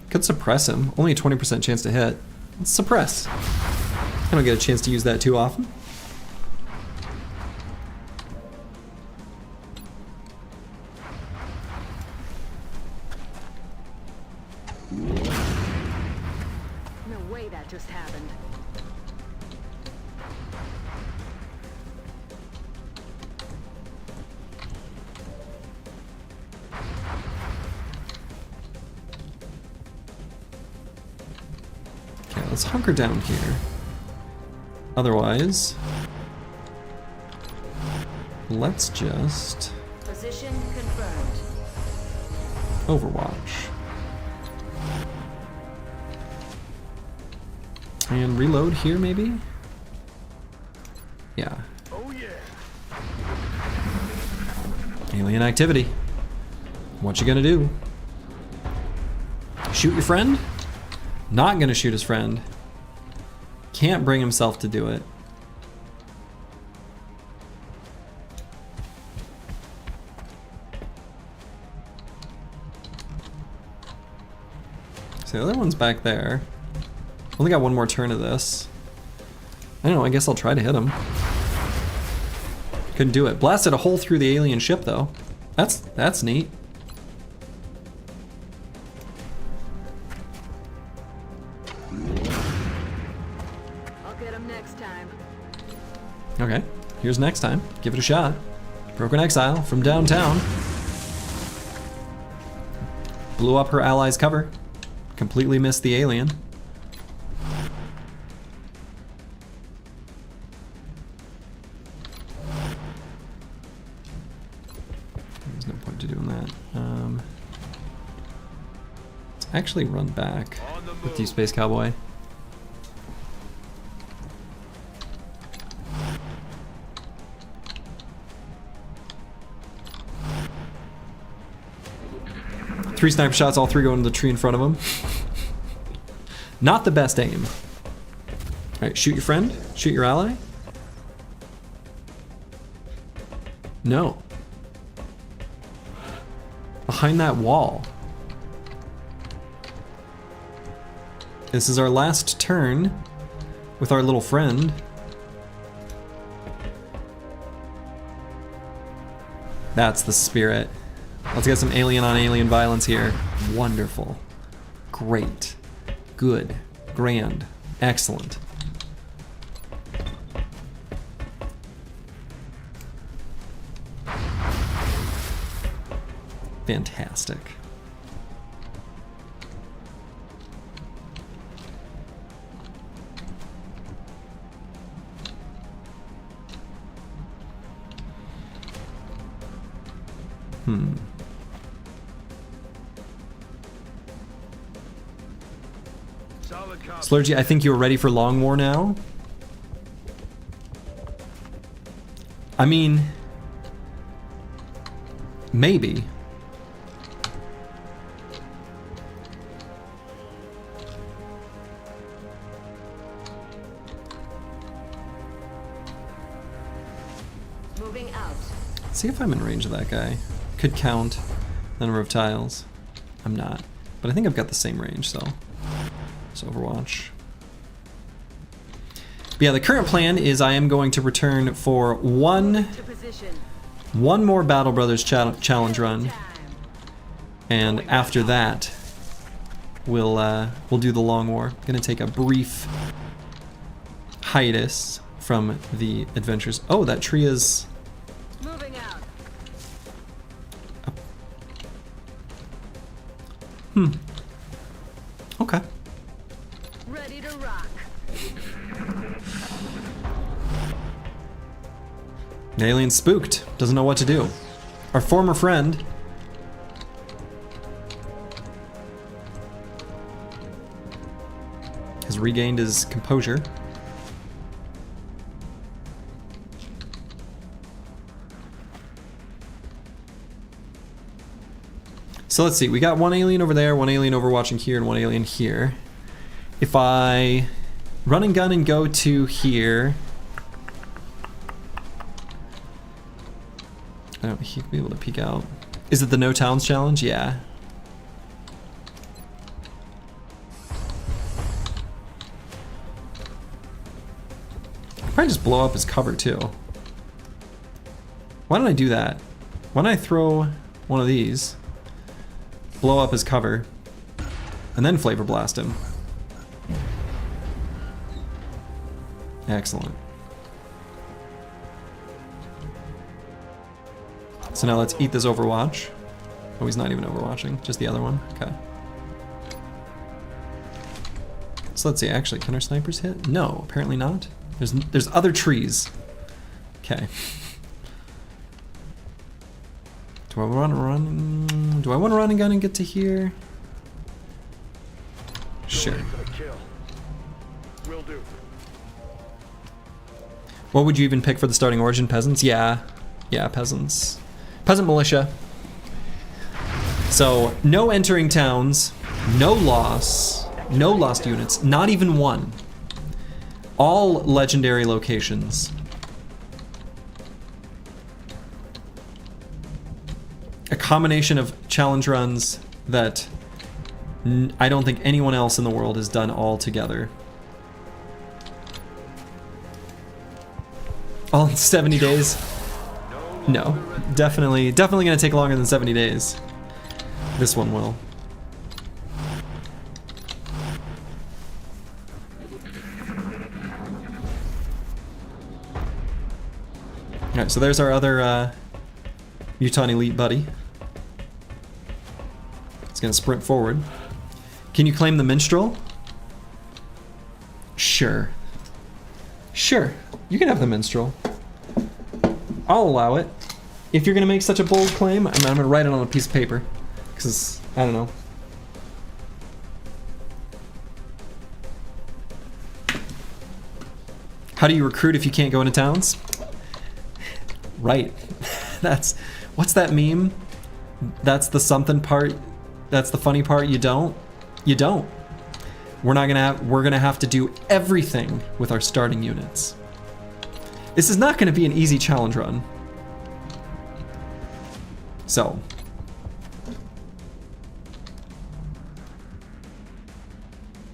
Could suppress him. Only a 20% chance to hit. Let's suppress. I don't get a chance to use that too often. No way that just happened. Okay, let's hunker down here. Otherwise, let's just Position confirmed. overwatch. And reload here, maybe? Yeah. Oh Alien activity. What you gonna do? Shoot your friend? Not gonna shoot his friend. Can't bring himself to do it. So the other one's back there. Only got one more turn of this. I don't know, I guess I'll try to hit him. Couldn't do it. Blasted a hole through the alien ship though. That's neat. I'll get him next time. Okay, here's next time. Give it a shot. Broken Exile from downtown. Blew up her allies' cover. Completely missed the alien. There's no point to doing that. Let's actually run back with you, Space Cowboy. Three sniper shots, all three go into the tree in front of him. Not the best aim. Alright, shoot your friend, shoot your ally. No. Behind that wall. This is our last turn with our little friend. That's the spirit. Let's get some alien on alien violence here. Wonderful. Great. Good. Grand. Excellent. Fantastic. Slurgy, I think you're ready for Long War now. I mean, maybe. Moving out. See if I'm in range of that guy. Could count the number of tiles. I'm not, but I think I've got the same range, so. It's Overwatch. But yeah, the current plan is I am going to return for one more Battle Brothers challenge run, and after that, we'll do the Long War. Gonna take a brief hiatus from the adventures. Oh, that tree is. Moving out. Okay. Ready to rock. The alien's spooked. Doesn't know what to do. Our former friend has regained his composure. So let's see, we got one alien over there, one alien overwatching here, and one alien here. If I run and gun and go to here, I don't think he could be able to peek out. Is it the No Towns challenge? Yeah. I'll probably just blow up his cover too. Why don't I do that? Why don't I throw one of these, blow up his cover, and then flavor blast him? Excellent. So now let's eat this Overwatch. Oh, he's not even overwatching, just the other one. Okay. So let's see, actually, can our snipers hit? No, apparently not. There's other trees. Okay. Do I want to run? Do I want to run and gun and get to here? Sure. Will do. What would you even pick for the starting origin? Peasants? Yeah, peasants. Peasant militia. So no entering towns, no loss, no lost units, not even one. All legendary locations. A combination of challenge runs that I don't think anyone else in the world has done all together. All in 70 days? No, definitely gonna take longer than 70 days. This one will. Alright, so there's our other Utah elite buddy. It's gonna sprint forward. Can you claim the minstrel? Sure. Sure, you can have the minstrel. I'll allow it. If you're gonna make such a bold claim, I'm gonna write it on a piece of paper. Because, I don't know. How do you recruit if you can't go into towns? Right. What's that meme? That's the something part, that's the funny part, you don't? You don't. We're gonna have to do everything with our starting units. This is not gonna be an easy challenge run. So.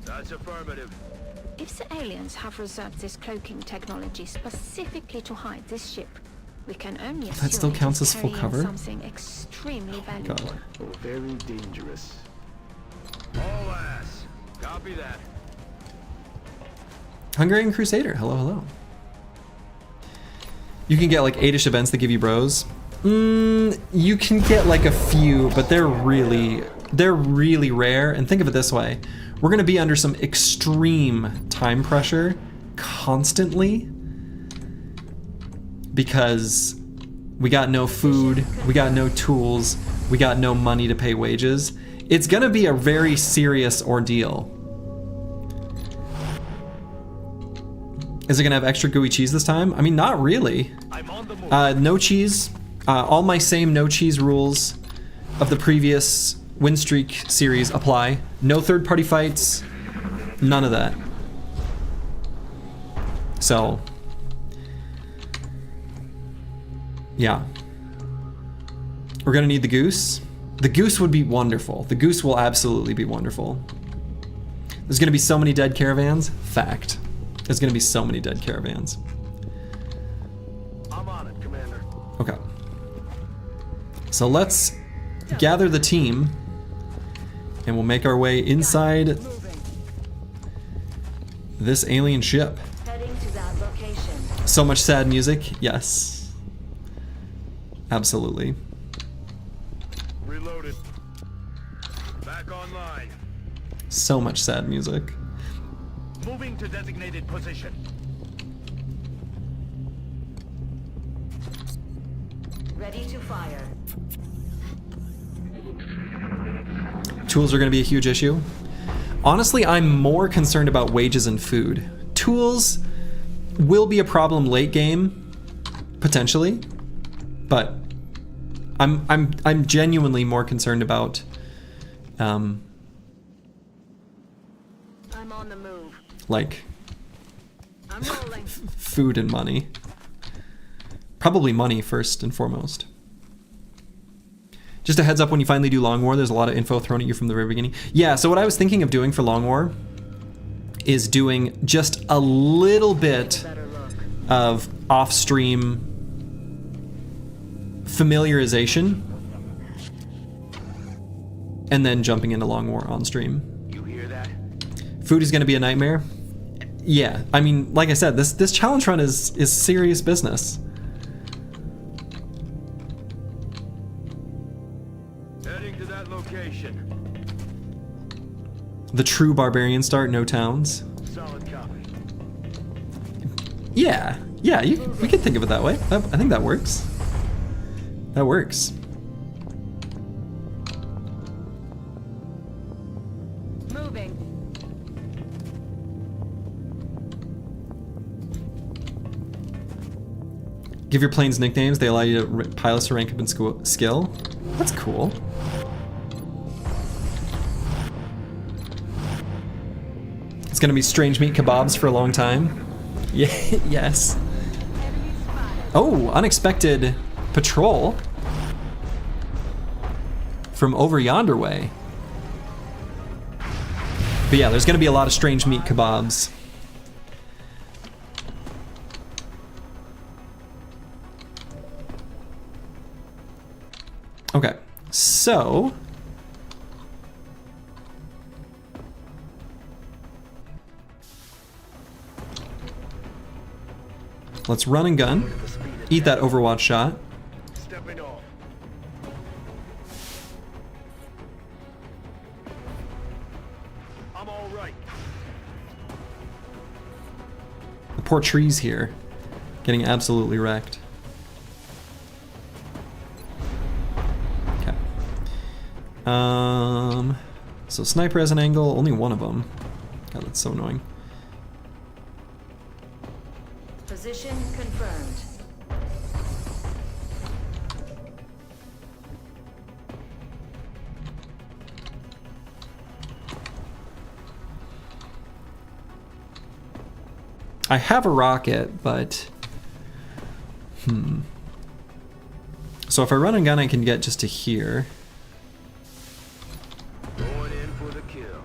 That's affirmative. If the aliens have reserved this cloaking technology specifically to hide this ship, we can only assume That still it counts is as full carrying cover? something extremely valuable. God. Very dangerous. All ass. Copy that. Hungarian Crusader, hello, hello. You can get like 8-ish events that give you bros. You can get like a few, but they're really rare. And think of it this way. We're gonna be under some extreme time pressure constantly because we got no food, we got no tools, we got no money to pay wages. It's gonna be a very serious ordeal. Is it gonna have extra gooey cheese this time? I mean, not really. No cheese. All my same no cheese rules of the previous win streak series apply. No third-party fights. None of that. So, yeah. We're gonna need the goose. The goose would be wonderful. The goose will absolutely be wonderful. There's gonna be so many dead caravans. Fact. There's gonna be so many dead caravans. I'm on it, Commander. Okay. So let's gather the team and we'll make our way inside this alien ship. Heading to that location. So much sad music. Yes. Absolutely. Reloaded. Back online. So much sad music. Moving to designated position. Ready to fire. Tools are going to be a huge issue. Honestly, I'm more concerned about wages and food. Tools will be a problem late game, potentially, but I'm genuinely more concerned about I'm on the move. like I'm rolling. food and money. Probably money first and foremost. Just a heads up, when you finally do Long War, there's a lot of info thrown at you from the very beginning. Yeah, so what I was thinking of doing for Long War is doing just a little bit of off-stream familiarization and then jumping into Long War on stream. You hear that? Food is going to be a nightmare. Yeah, I mean, like I said, this challenge run is serious business. Heading to that location. The true barbarian start, no towns. Solid copy. Yeah, we can think of it that way. I think that works. That works. Moving. Give your planes nicknames. They allow you to pilots to rank up in skill. That's cool. It's gonna be strange meat kebabs for a long time. Yeah, yes. Oh, unexpected patrol from over yonder way. But yeah, there's gonna be a lot of strange meat kebabs. Okay, so let's run and gun. Eat that Overwatch shot. Stepping off. I'm all right. The poor trees here, getting absolutely wrecked. Okay. So sniper has an angle, only one of them. God, that's so annoying. Position confirmed. I have a rocket, but so if I run and gun, I can get just to here, Going in for the kill.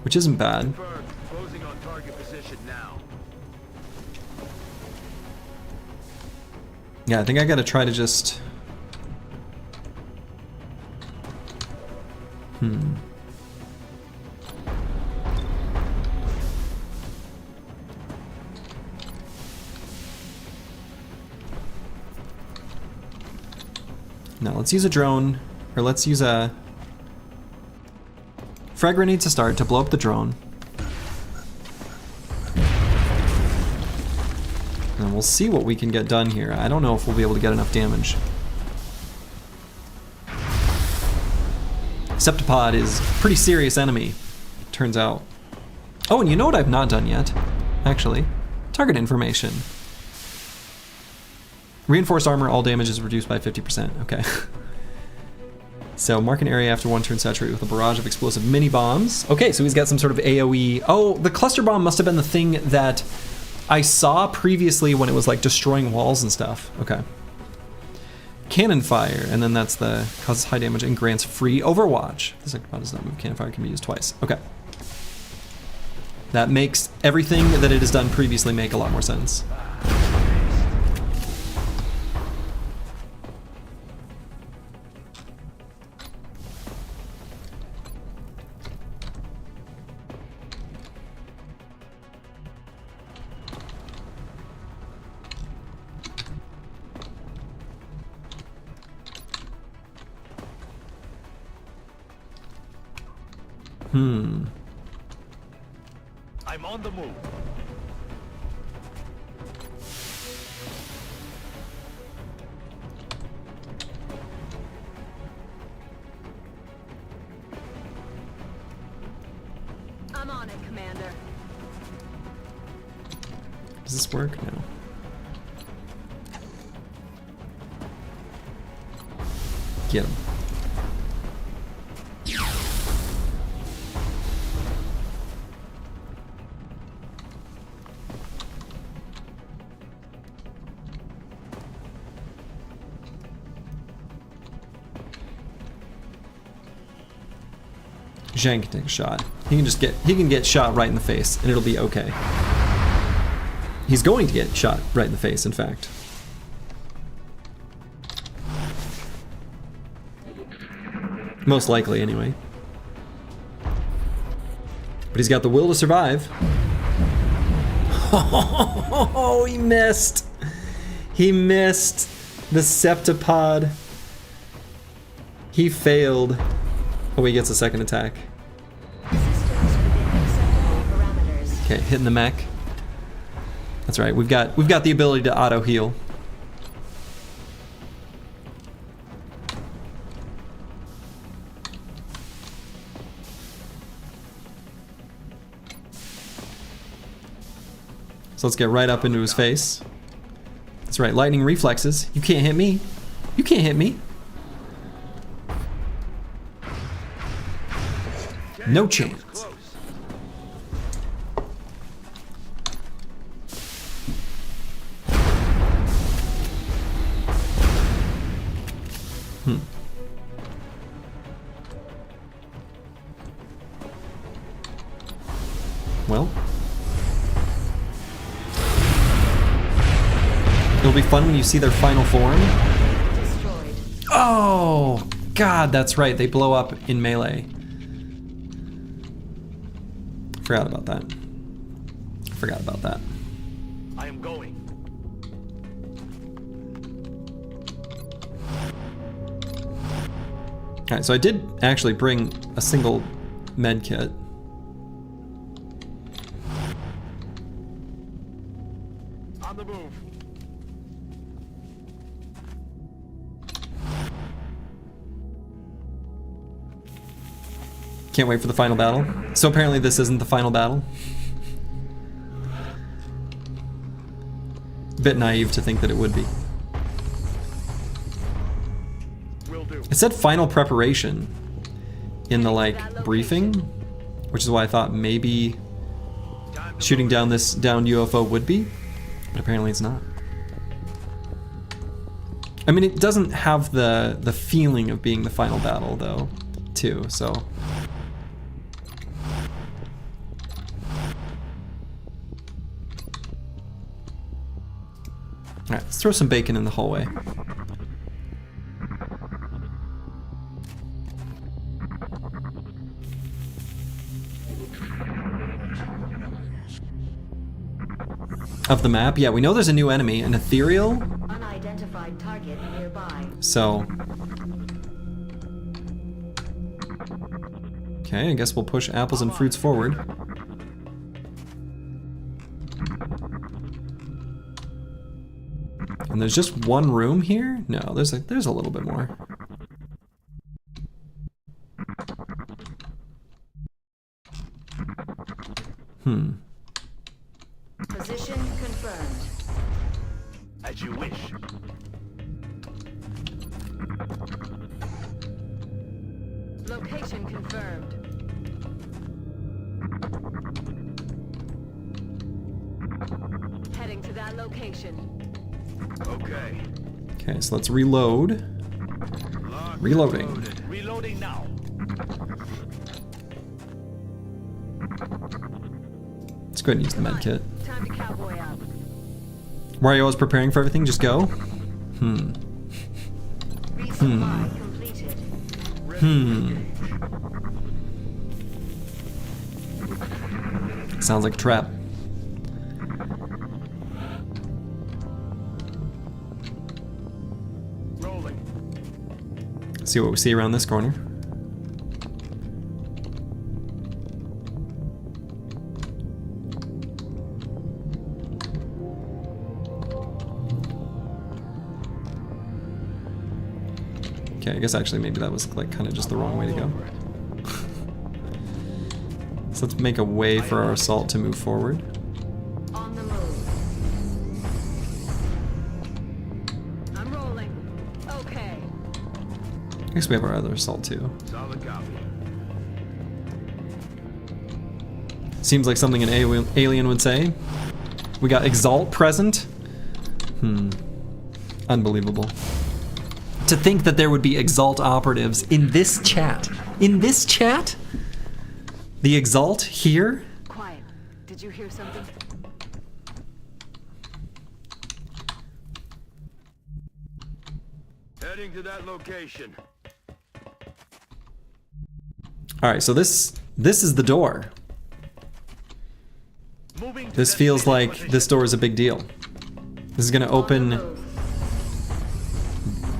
which isn't bad. Confirmed. Closing on target position now. Yeah, I think I gotta try to just Now let's use a drone, or let's use a frag grenade to start to blow up the drone. And we'll see what we can get done here. I don't know if we'll be able to get enough damage. Septipod is a pretty serious enemy, turns out. Oh, and you know what I've not done yet, actually? Target information. Reinforced armor, all damage is reduced by 50%. Okay. So mark an area after one turn saturated with a barrage of explosive mini bombs. Okay, so he's got some sort of AoE. Oh, the cluster bomb must have been the thing that I saw previously when it was like destroying walls and stuff. Okay. Cannon fire, and then that's the causes high damage and grants free Overwatch. The second pod does not move. Cannon fire can be used twice. Okay. That makes everything that it has done previously make a lot more sense. I'm on the move. I'm on it, Commander. Does this work? No. Get him. Zhang can take a shot. He can get shot right in the face and it'll be okay. He's going to get shot right in the face, in fact. Most likely, anyway. But he's got the will to survive. Oh, he missed. He missed the Septipod. He failed. Oh, he gets a second attack. Okay, hitting the mech. That's right. We've got the ability to auto heal. So let's get right up into his face. That's right, lightning reflexes. You can't hit me. You can't hit me. No chance. Well, it'll be fun when you see their final form. Destroyed. Oh, God, that's right. They blow up in melee. Forgot about that. Forgot about that. I am going. Alright, so I did actually bring a single med kit. On the move. Can't wait for the final battle. So apparently this isn't the final battle. Bit naive to think that it would be. Will do. It said final preparation in the like briefing, which is why I thought maybe shooting down this downed UFO would be, but apparently it's not. I mean, it doesn't have the feeling of being the final battle though, too, so. Alright, let's throw some bacon in the hallway. Of the map? Yeah, we know there's a new enemy, an ethereal. Unidentified target nearby. So. Okay, I guess we'll push apples and fruits forward. And there's just one room here? No, there's a little bit more. Position confirmed. As you wish. Location confirmed. Heading to that location. Okay. Okay, so let's reload. Reloading. Reloading now. Let's go ahead and use the med kit. Time to cowboy up. Wario was preparing for everything, just go. Resupply completed. Sounds like a trap. Rolling. See what we see around this corner. Okay, I guess actually maybe that was like kind of just the wrong way to go. So let's make a way for our assault to move forward. On the move. I'm rolling. Okay. I guess we have our other assault too. Solid copy. Seems like something an alien would say. We got Exalt present. Unbelievable. To think that there would be Exalt operatives in this chat. In this chat? The Exalt here? Quiet. Did you hear something? Heading to that location. Alright, so this is the door. Moving to This feels destination like position. this door is a big deal. This is gonna open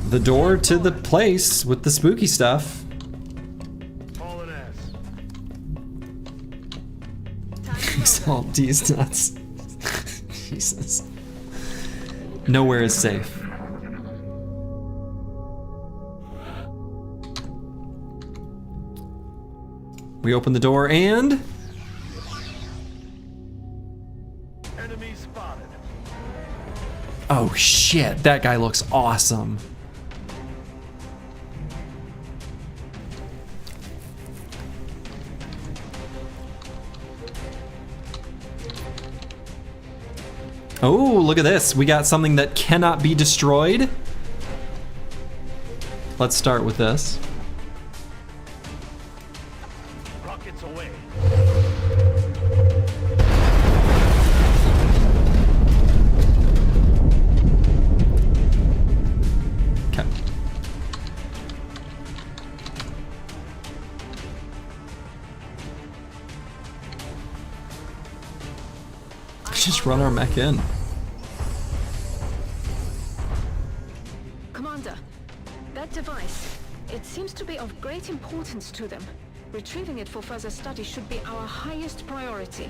the door to the place with the spooky stuff. Hauling ass. Exalt these nuts. Jesus. Nowhere is safe. We open the door and Enemy spotted. Oh shit, that guy looks awesome. Oh, look at this. We got something that cannot be destroyed. Let's start with this. Rockets away. Okay. Just run our mech in. Commander, that device, it seems to be of great importance to them. Retrieving it for further study should be our highest priority.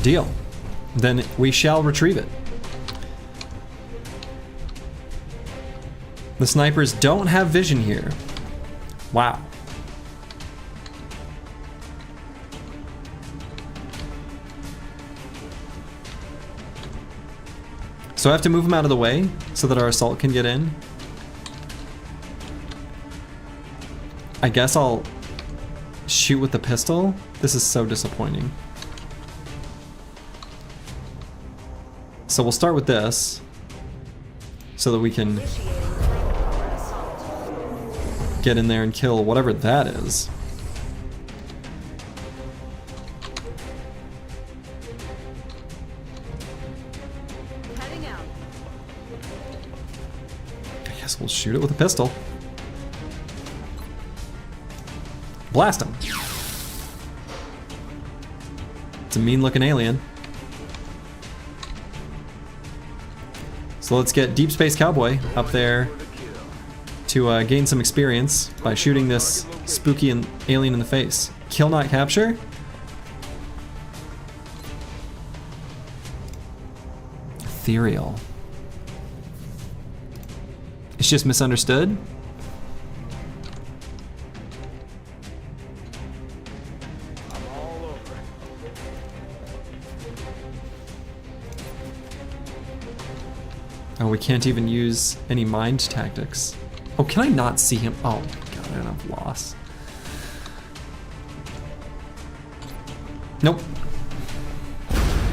Deal. Then we shall retrieve it. The snipers don't have vision here. Wow. So I have to move them out of the way so that our assault can get in. I guess I'll shoot with the pistol. This is so disappointing. So we'll start with this so that we can get in there and kill whatever that is. I guess we'll shoot it with a pistol. Blast him. It's a mean looking alien. So let's get Deep Space Cowboy up there to gain some experience by shooting this spooky alien in the face. Kill, not capture? Ethereal. It's just misunderstood? Oh, we can't even use any mind tactics. Oh, can I not see him? Oh my god, I don't have loss. Nope.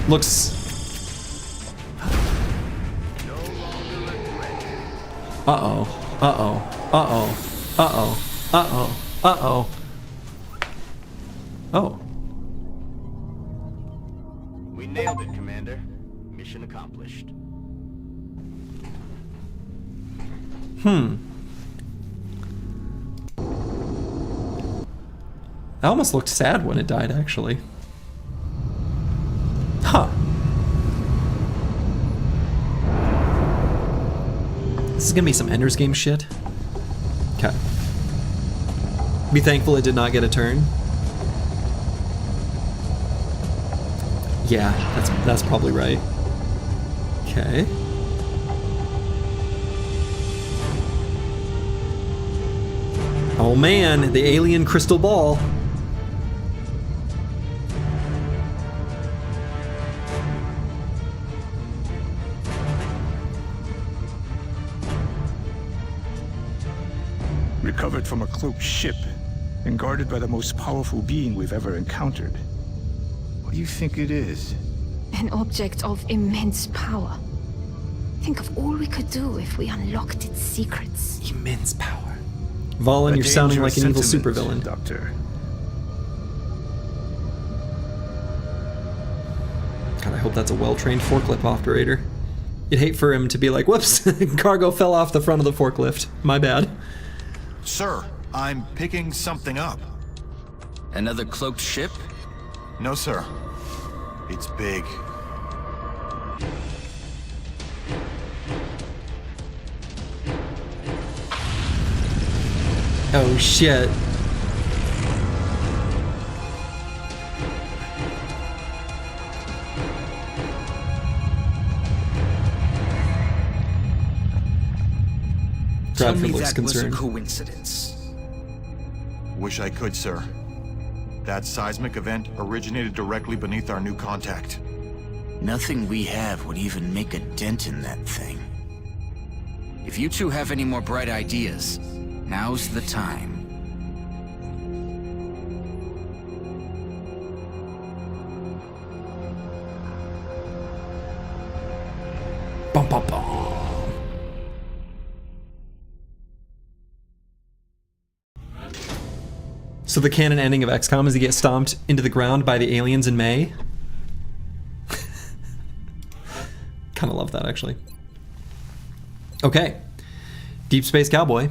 Looks... Uh-oh. Uh-oh. Uh-oh. Uh-oh. Uh-oh. Uh-oh. Oh. We nailed it, Commander. Mission accomplished. That almost looked sad when it died, actually. Huh. This is gonna be some Ender's Game shit. Okay. Be thankful it did not get a turn. Yeah, that's probably right. Okay. Oh man, the alien crystal ball. Recovered from a cloaked ship and guarded by the most powerful being we've ever encountered. What do you think it is? An object of immense power. Think of all we could do if we unlocked its secrets. Immense power. Valen, you're sounding like an evil supervillain. Doctor. God, I hope that's a well-trained forklift operator. You'd hate for him to be like, whoops, cargo fell off the front of the forklift. My bad. Sir, I'm picking something up. Another cloaked ship? No, sir. It's big. Oh shit. Tell me looks that was a concerned. coincidence. Wish I could, sir. That seismic event originated directly beneath our new contact. Nothing we have would even make a dent in that thing. If you two have any more bright ideas, now's the time. Bum, bum, bum. So the canon ending of XCOM is he gets stomped into the ground by the aliens in May. Kind of love that, actually. Okay. Deep Space Cowboy.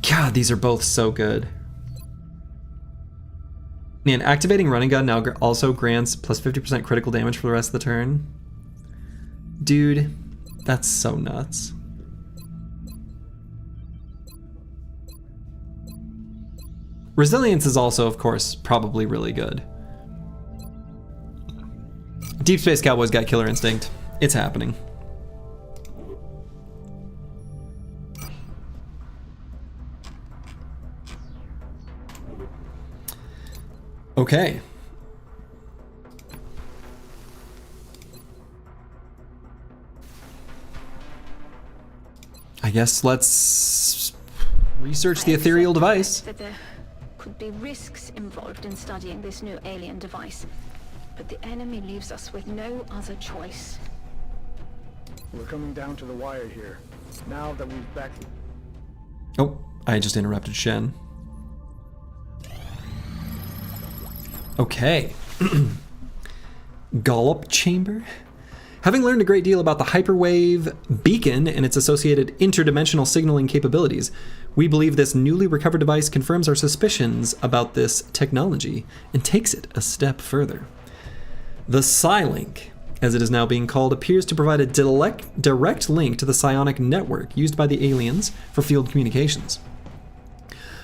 God, these are both so good. Man, activating running gun now also grants plus 50% critical damage for the rest of the turn. Dude, that's so nuts. Resilience is also, of course, probably really good. Deep Space Cowboy's got killer instinct. It's happening. Okay. I guess let's research the ethereal device. That there could be risks involved in studying this new alien device, but the enemy leaves us with no other choice. We're coming down to the wire here. Now that we've backed... Oh, I just interrupted Shen. Okay. Gollop chamber? Having learned a great deal about the hyperwave beacon and its associated interdimensional signaling capabilities, we believe this newly recovered device confirms our suspicions about this technology and takes it a step further. The Psilink, as it is now being called, appears to provide a direct link to the psionic network used by the aliens for field communications.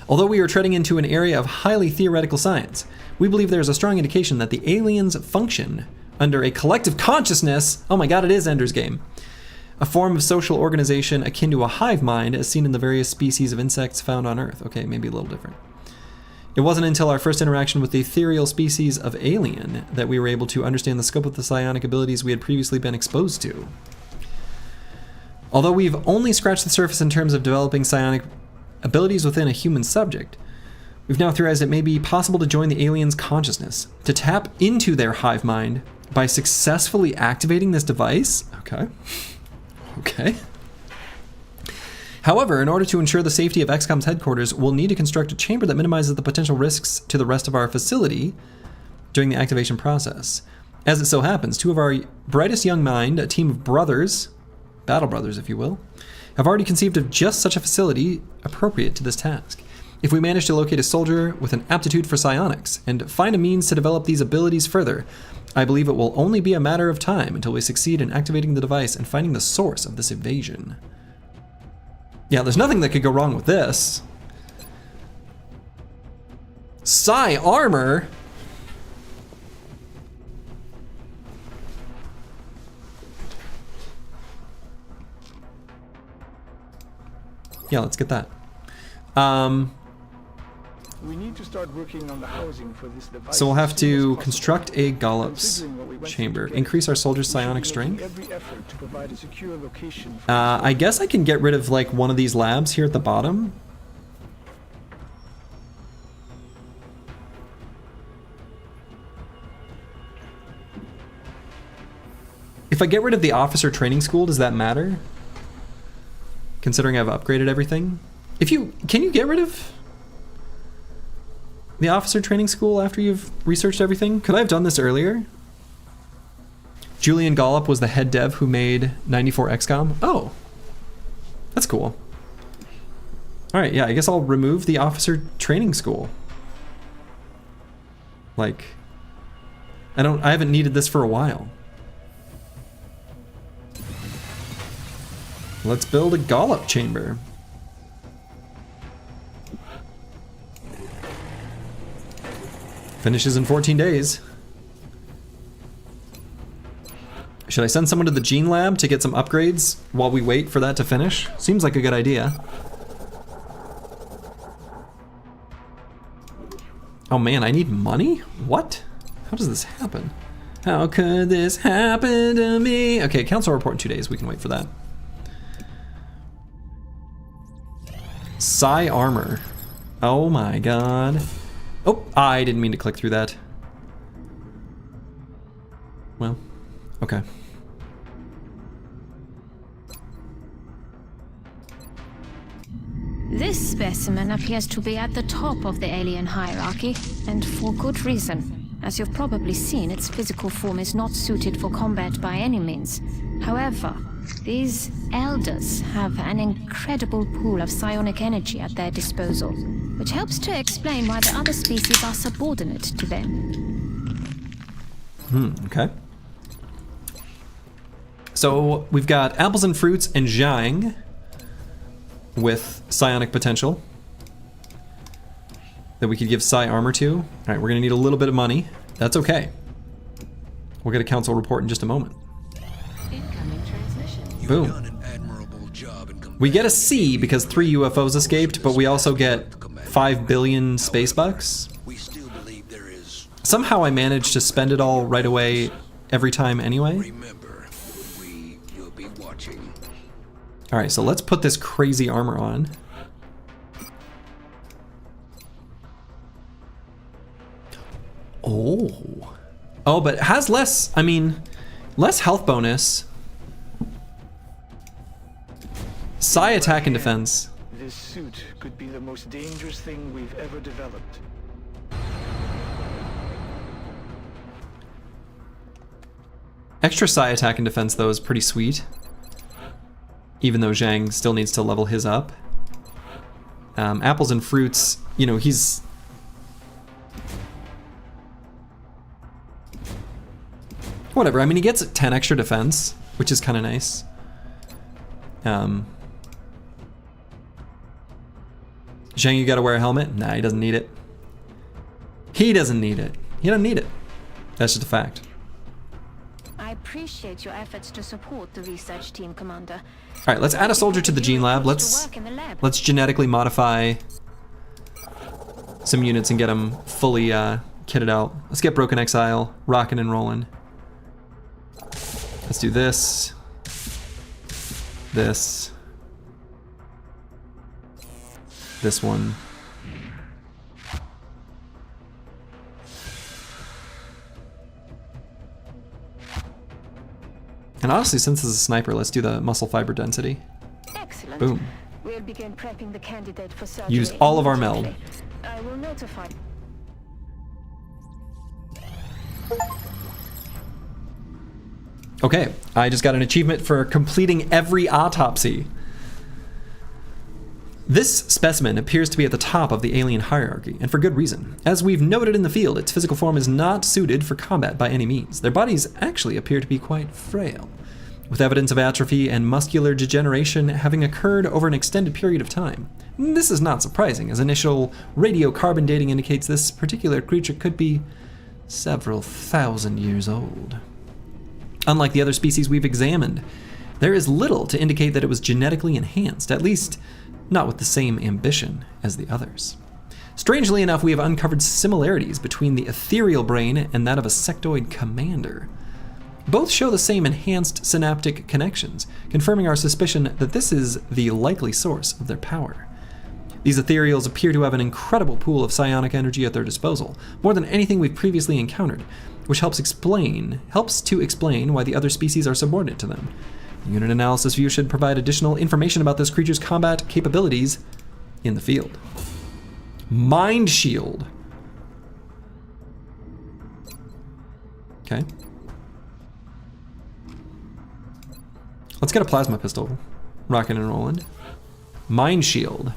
Although we are treading into an area of highly theoretical science, we believe there is a strong indication that the aliens function under a collective consciousness. Oh my god, it is Ender's Game. A form of social organization akin to a hive mind as seen in the various species of insects found on Earth. Okay, maybe a little different. It wasn't until our first interaction with the ethereal species of alien that we were able to understand the scope of the psionic abilities we had previously been exposed to. Although we've only scratched the surface in terms of developing psionic abilities within a human subject, we've now theorized it may be possible to join the aliens' consciousness, to tap into their hive mind by successfully activating this device. Okay. However, in order to ensure the safety of XCOM's headquarters, we'll need to construct a chamber that minimizes the potential risks to the rest of our facility during the activation process. As it so happens, two of our brightest young mind, a team of brothers, battle brothers if you will, have already conceived of just such a facility appropriate to this task. If we manage to locate a soldier with an aptitude for psionics and find a means to develop these abilities further, I believe it will only be a matter of time until we succeed in activating the device and finding the source of this evasion. Yeah, there's nothing that could go wrong with this. Psi armor? Yeah, let's get that. We need to start working on the housing for this device. So we'll have to construct a Gollop's chamber, increase our soldiers' psionic strength. I guess I can get rid of like one of these labs here at the bottom. If I get rid of the officer training school, does that matter? Considering I've upgraded everything. Can you get rid of the officer training school after you've researched everything? Could I have done this earlier? Julian Gollop was the head dev who made 94 XCOM. Oh, that's cool. All right, yeah, I guess I'll remove the officer training school. Like, I haven't needed this for a while. Let's build a Gollop chamber. Finishes in 14 days. Should I send someone to the Gene Lab to get some upgrades while we wait for that to finish? Seems like a good idea. Oh man, I need money? What? How does this happen? How could this happen to me? Okay, council report in 2 days. We can wait for that. Psi armor. Oh my god. Oh, I didn't mean to click through that. Well, okay. This specimen appears to be at the top of the alien hierarchy, and for good reason. As you've probably seen, its physical form is not suited for combat by any means. However, these elders have an incredible pool of psionic energy at their disposal, which helps to explain why the other species are subordinate to them. Okay. So we've got apples and fruits and Zhang with psionic potential that we could give psi armor to. All right, we're gonna need a little bit of money. That's okay. We'll get a council report in just a moment. Incoming transmission. Boom. Done an admirable job in We get a C because 3 UFOs escaped, but we also get 5 billion space bucks. We still believe there is. Somehow I managed to spend it all right away every time anyway. Remember, you'll be watching. All right, so let's put this crazy armor on. Oh, but it has less, I mean, less health bonus. Psi attack and defense. This suit could be the most dangerous thing we've ever developed. Extra psi attack and defense, though, is pretty sweet. Even though Zhang still needs to level his up. Apples and fruits, you know, he's... Whatever, I mean, he gets 10 extra defense, which is kind of nice. Zhang, you gotta wear a helmet? Nah, he doesn't need it. He doesn't need it. He doesn't need it. That's just a fact. I appreciate your efforts to support the research team, Commander. All right, let's add a soldier to the gene lab. Let's genetically modify some units and get them fully kitted out. Let's get Broken Exile rocking and rolling. Let's do this. This one. And honestly, since this is a sniper, let's do the muscle fiber density. Excellent. Boom. We'll begin prepping the candidate for surgery. Use all of our meld. immediately. I will notify. Okay, I just got an achievement for completing every autopsy. This specimen appears to be at the top of the alien hierarchy, and for good reason. As we've noted in the field, its physical form is not suited for combat by any means. Their bodies actually appear to be quite frail, with evidence of atrophy and muscular degeneration having occurred over an extended period of time. This is not surprising, as initial radiocarbon dating indicates this particular creature could be several thousand years old. Unlike the other species we've examined, there is little to indicate that it was genetically enhanced, at least not with the same ambition as the others. Strangely enough, we have uncovered similarities between the ethereal brain and that of a sectoid commander. Both show the same enhanced synaptic connections, confirming our suspicion that this is the likely source of their power. These ethereals appear to have an incredible pool of psionic energy at their disposal, more than anything we've previously encountered, which helps to explain why the other species are subordinate to them. The unit analysis view should provide additional information about this creature's combat capabilities in the field. Mind shield. Okay. Let's get a plasma pistol. Rockin' and rollin'. Mind shield.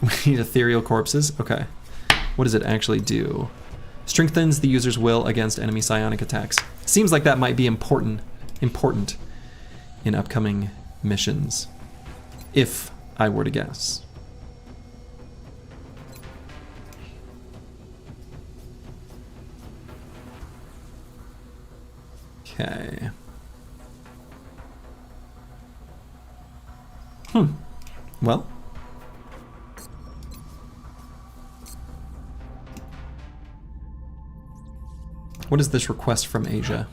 We need ethereal corpses. Okay. What does it actually do? Strengthens the user's will against enemy psionic attacks. Seems like that might be important in upcoming missions, if I were to guess. Okay. Well. What is this request from Asia?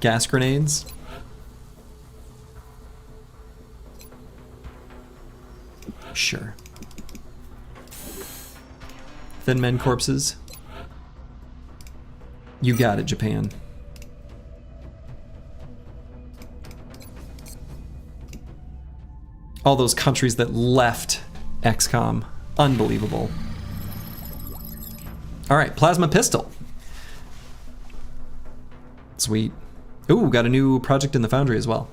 Gas grenades? Sure. Thin men corpses? You got it, Japan. All those countries that left XCOM. Unbelievable. Alright, plasma pistol. Sweet. Ooh, got a new project in the Foundry as well.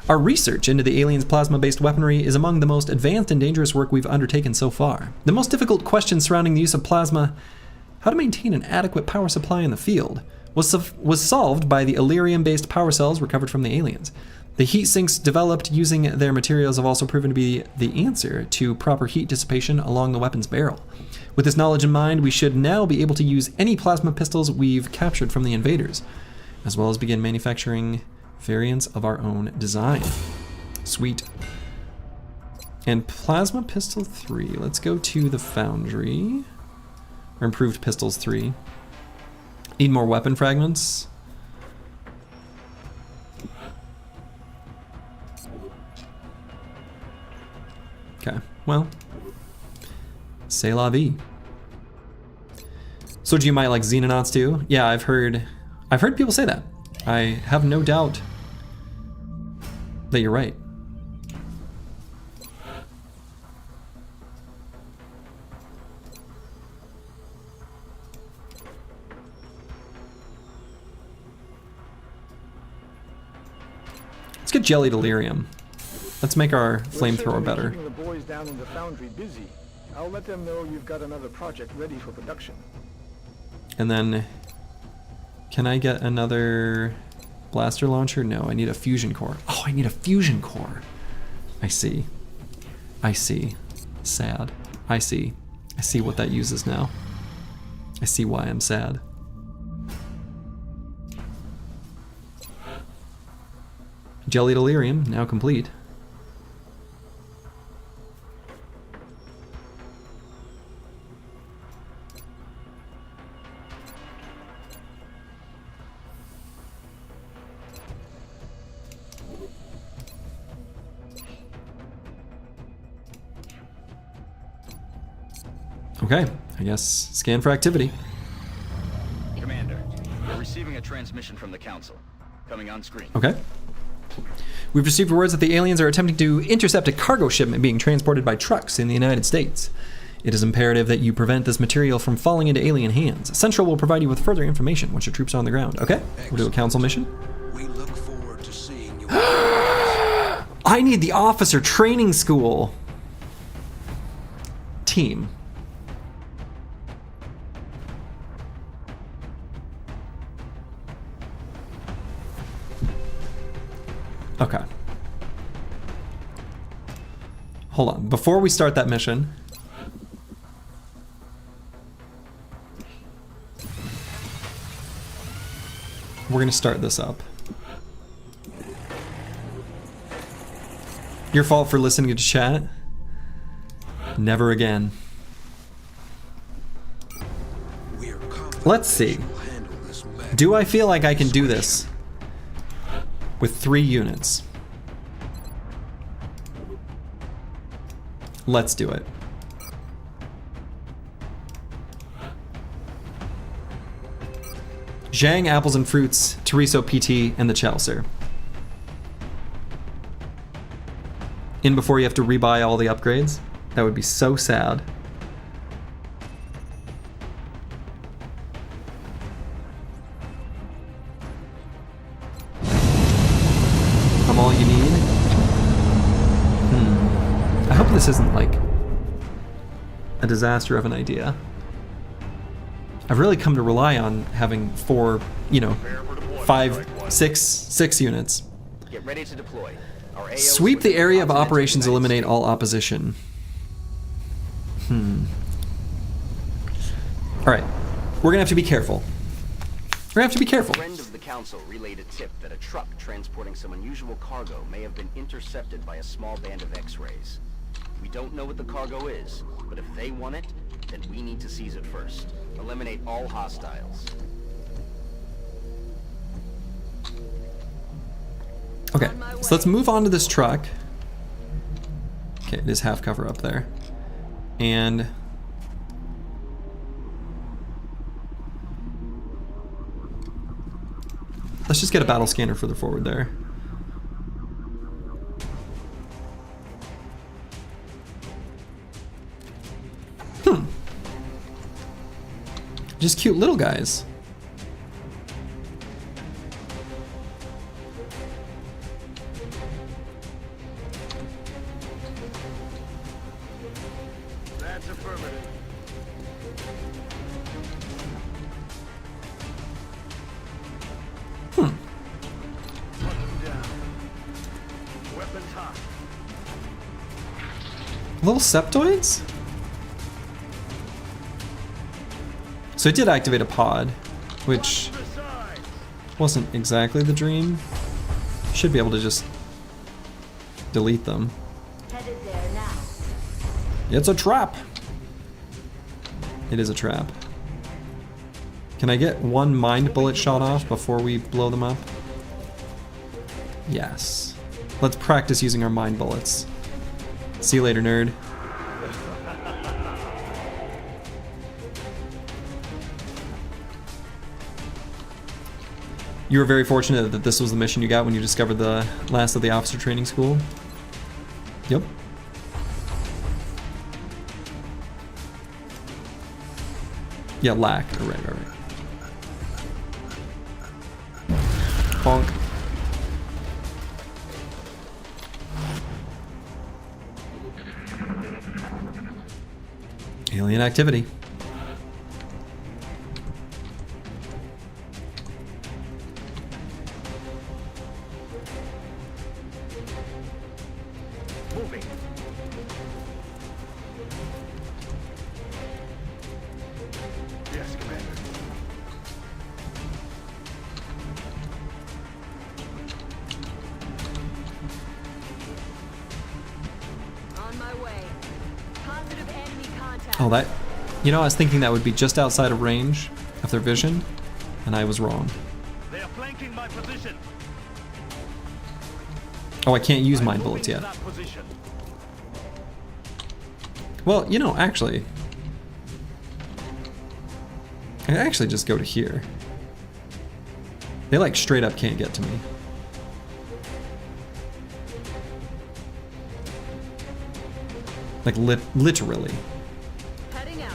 Our research into the aliens' plasma-based weaponry is among the most advanced and dangerous work we've undertaken so far. The most difficult question surrounding the use of plasma, how to maintain an adequate power supply in the field, was solved by the Illyrium-based power cells recovered from the aliens. The heat sinks developed using their materials have also proven to be the answer to proper heat dissipation along the weapon's barrel. With this knowledge in mind, we should now be able to use any plasma pistols we've captured from the invaders, as well as begin manufacturing variants of our own design. Sweet. And Plasma Pistol 3. Let's go to the Foundry. Or Improved Pistols 3. Need more weapon fragments. Okay, well. C'est la vie. So do you might like Xenonauts too? Yeah, I've heard people say that. I have no doubt that you're right. Let's get Jelly Delirium. Let's make our flamethrower better. Keeping the boys down in the Foundry busy. I'll let them know you've got another project ready for production. And then, can I get another blaster launcher? No, I need a fusion core. Oh, I need a fusion core. I see. I see. Sad. I see. I see what that uses now. I see why I'm sad. Jelly Delirium, now complete. Okay, I guess scan for activity. Commander, we're receiving a transmission from the Council. Coming on screen. Okay. We've received reports that the aliens are attempting to intercept a cargo shipment being transported by trucks in the United States. It is imperative that you prevent this material from falling into alien hands. Central will provide you with further information once your troops are on the ground. Okay, we'll do a council mission. We look forward to seeing you. I need the officer training school team. Okay. Hold on. Before we start that mission, we're going to start this up. Your fault for listening to chat? Never again. Let's see. Do I feel like I can do this with 3 units? Let's do it. Zhang, apples and fruits, Teriso PT, and the Chaucer. In before you have to rebuy all the upgrades? That would be so sad. I'm all you need? I hope this isn't like a disaster of an idea. I've really come to rely on having 4, you know, 5, 6 units. Get ready to deploy. Our AOs Sweep the area of operations, eliminate all opposition. Alright, we're gonna have to be careful. We're gonna have to be careful. A friend of the Council relayed a tip that a truck transporting some unusual cargo may have been intercepted by a small band of X-rays. We don't know what the cargo is, but if they want it, then we need to seize it first. Eliminate all hostiles. Okay, so let's move on to this truck. Okay, it is half cover up there. And let's just get a battle scanner further forward there. Just cute little guys. That's affirmative. Put them down. Weapons hot. Little septoids? So it did activate a pod, which wasn't exactly the dream. Should be able to just delete them. Headed there now. It's a trap! It is a trap. Can I get one mind bullet shot off before we blow them up? Yes. Let's practice using our mind bullets. See you later, nerd. You were very fortunate that this was the mission you got when you discovered the last of the officer training school. Yep. Yeah, lack. Right. Bonk. Alien activity. Moving. Yes, Commander. On my way. Positive enemy contact. Oh, that... You know, I was thinking that would be just outside of range of their vision, and I was wrong. They are flanking my position. Oh, I can't use mind bullets yet. Well, you know, actually... I actually just go to here. They, like, straight up can't get to me. Like, literally. Heading out.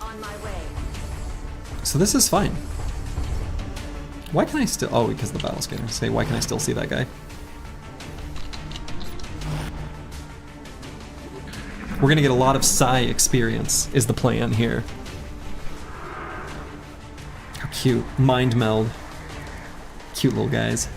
On my way. So this is fine. Why can I still... Oh, because of the battle scanner. Say, why can I still see that guy? We're gonna get a lot of psi experience, is the plan here. How cute. Mind meld. Cute little guys.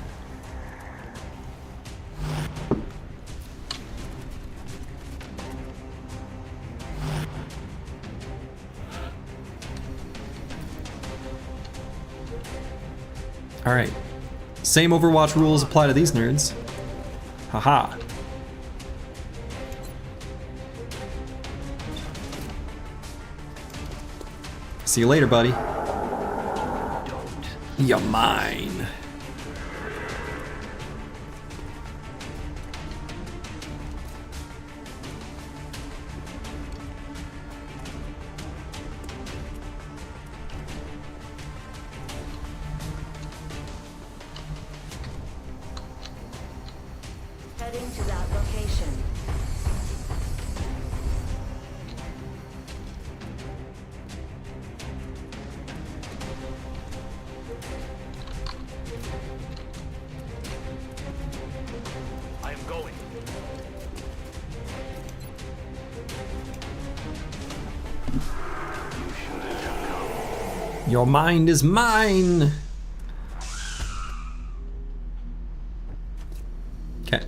Alright. Same Overwatch rules apply to these nerds. Haha. See you later, buddy. You're mine. Heading to that location. I am going. You shouldn't have come. Your mind is mine. Okay.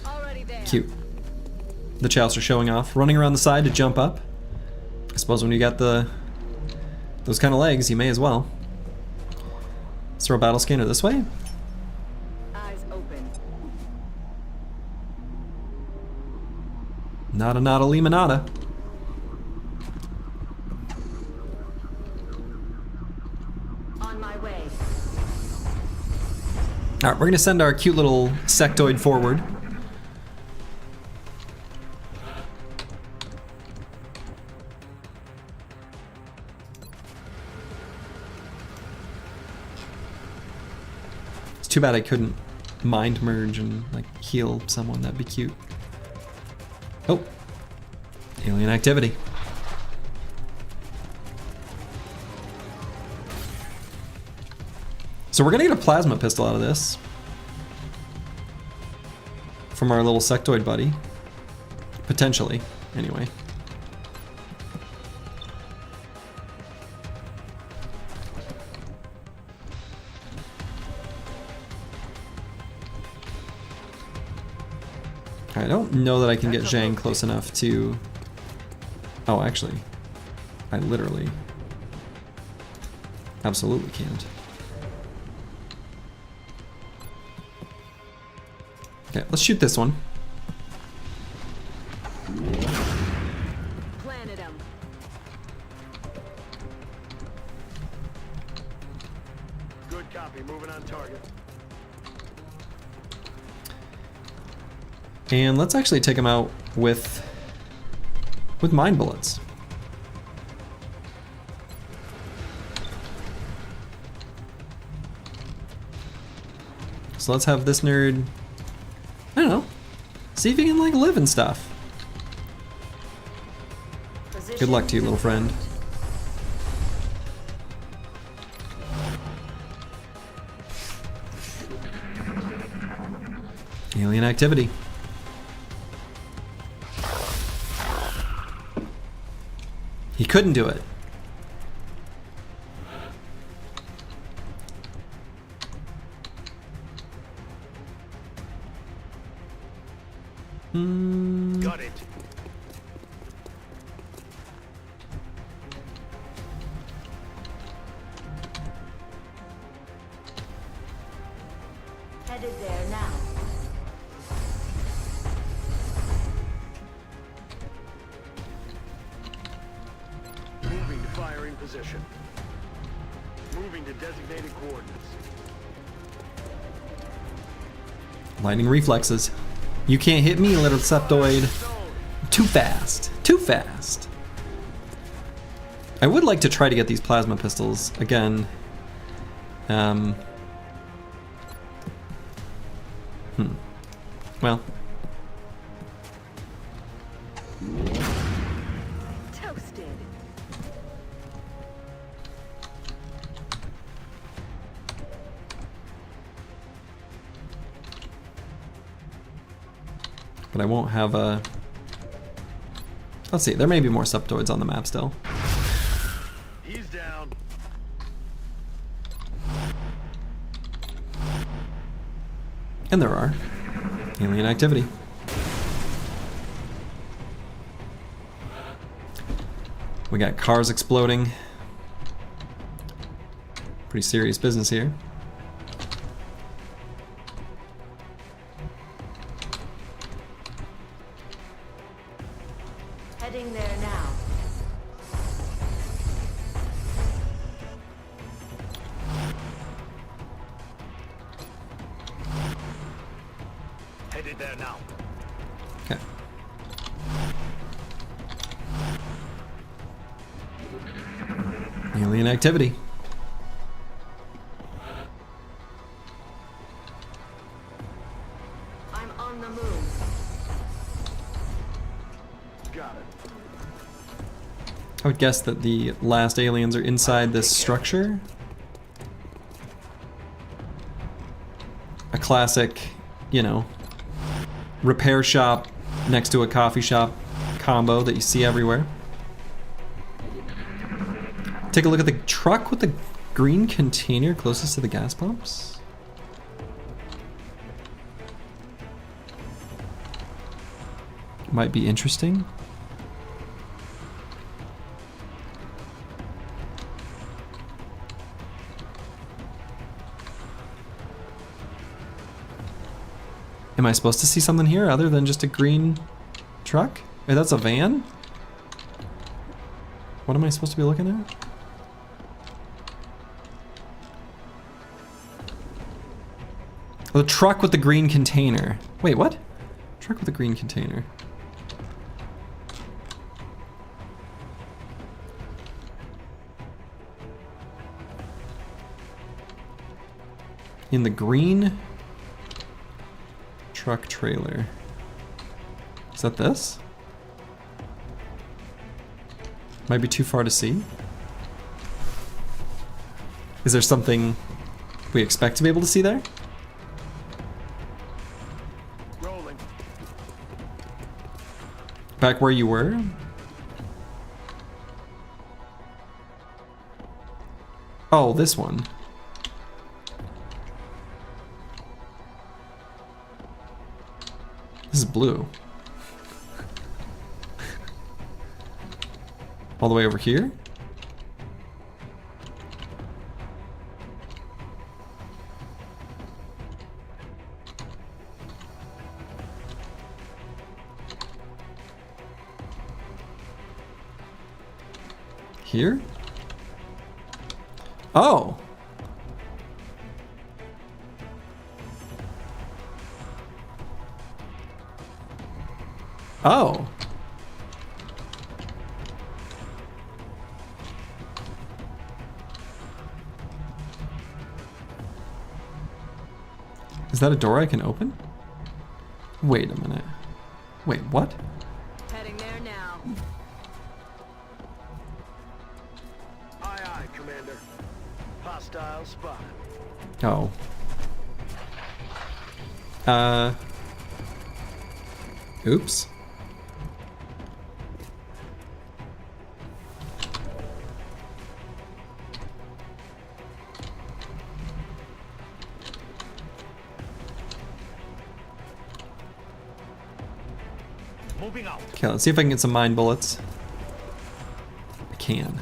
Already there. Cute. The chouts are showing off, running around the side to jump up. I suppose when you got those kind of legs, you may as well. Let's throw a battle scanner this way. Eyes open. Nada nada limonada. On my way. Alright, we're gonna send our cute little sectoid forward. It's too bad I couldn't mind merge and like heal someone. That'd be cute. Oh, alien activity. So we're gonna get a plasma pistol out of this from our little sectoid buddy. Potentially, anyway. I don't know that I can get Zhang close enough to... Oh, actually, I literally absolutely can't. Okay, let's shoot this one. Planted him. Good copy. Moving on target. And let's actually take him out with mine bullets. So let's have this nerd, I don't know, see if he can like live and stuff. Good luck to you, little friend. Alien activity. He couldn't do it. Got it. Headed there now. Moving to firing position. Moving to designated coordinates. Lightning reflexes. You can't hit me, little septoid. Too fast. Too fast. I would like to try to get these plasma pistols again. Well. Toasted. But I won't have a... Let's see, there may be more septoids on the map still. He's down. And there are. Alien activity. We got cars exploding. Pretty serious business here. Heading there now. Headed there now. Okay. Alien activity. I'm on the move. Got it. I would guess that the last aliens are inside this structure. A classic, you know, repair shop next to a coffee shop combo that you see everywhere. Take a look at the truck with the green container closest to the gas pumps. Might be interesting. Am I supposed to see something here other than just a green truck? Wait, that's a van? What am I supposed to be looking at? The truck with the green container. Wait, what? Truck with the green container. In the green truck trailer. Is that this? Might be too far to see. Is there something we expect to be able to see there? Rolling. Back where you were? Oh, this one. This is blue. All the way over here? Here? Oh! Oh! Is that a door I can open? Wait a minute. Wait, what? Heading there now. Aye, aye, Commander. Hostile spotted. Oh. Oops. Moving out. Okay, let's see if I can get some mine bullets. I can.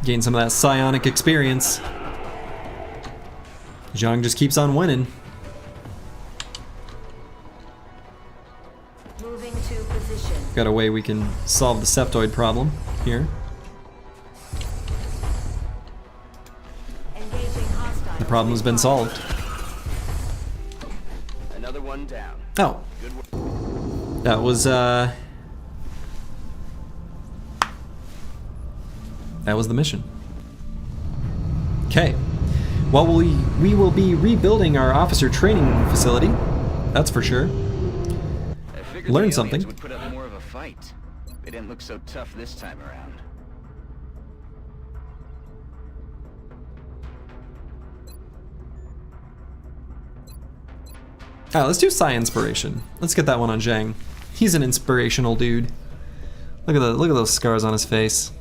Gain some of that psionic experience. Zhang just keeps on winning. Moving to position. Got a way we can solve the septoid problem here. Engaging hostile. The problem has been solved. Another one down. Oh. Good work. That was the mission. Okay. Well, we will be rebuilding our officer training facility. That's for sure. I figured Learn the something. aliens would put up more of a fight. They didn't look so tough this time around. Alright, let's do Psi Inspiration. Let's get that one on Zhang. He's an inspirational dude. Look at those scars on his face.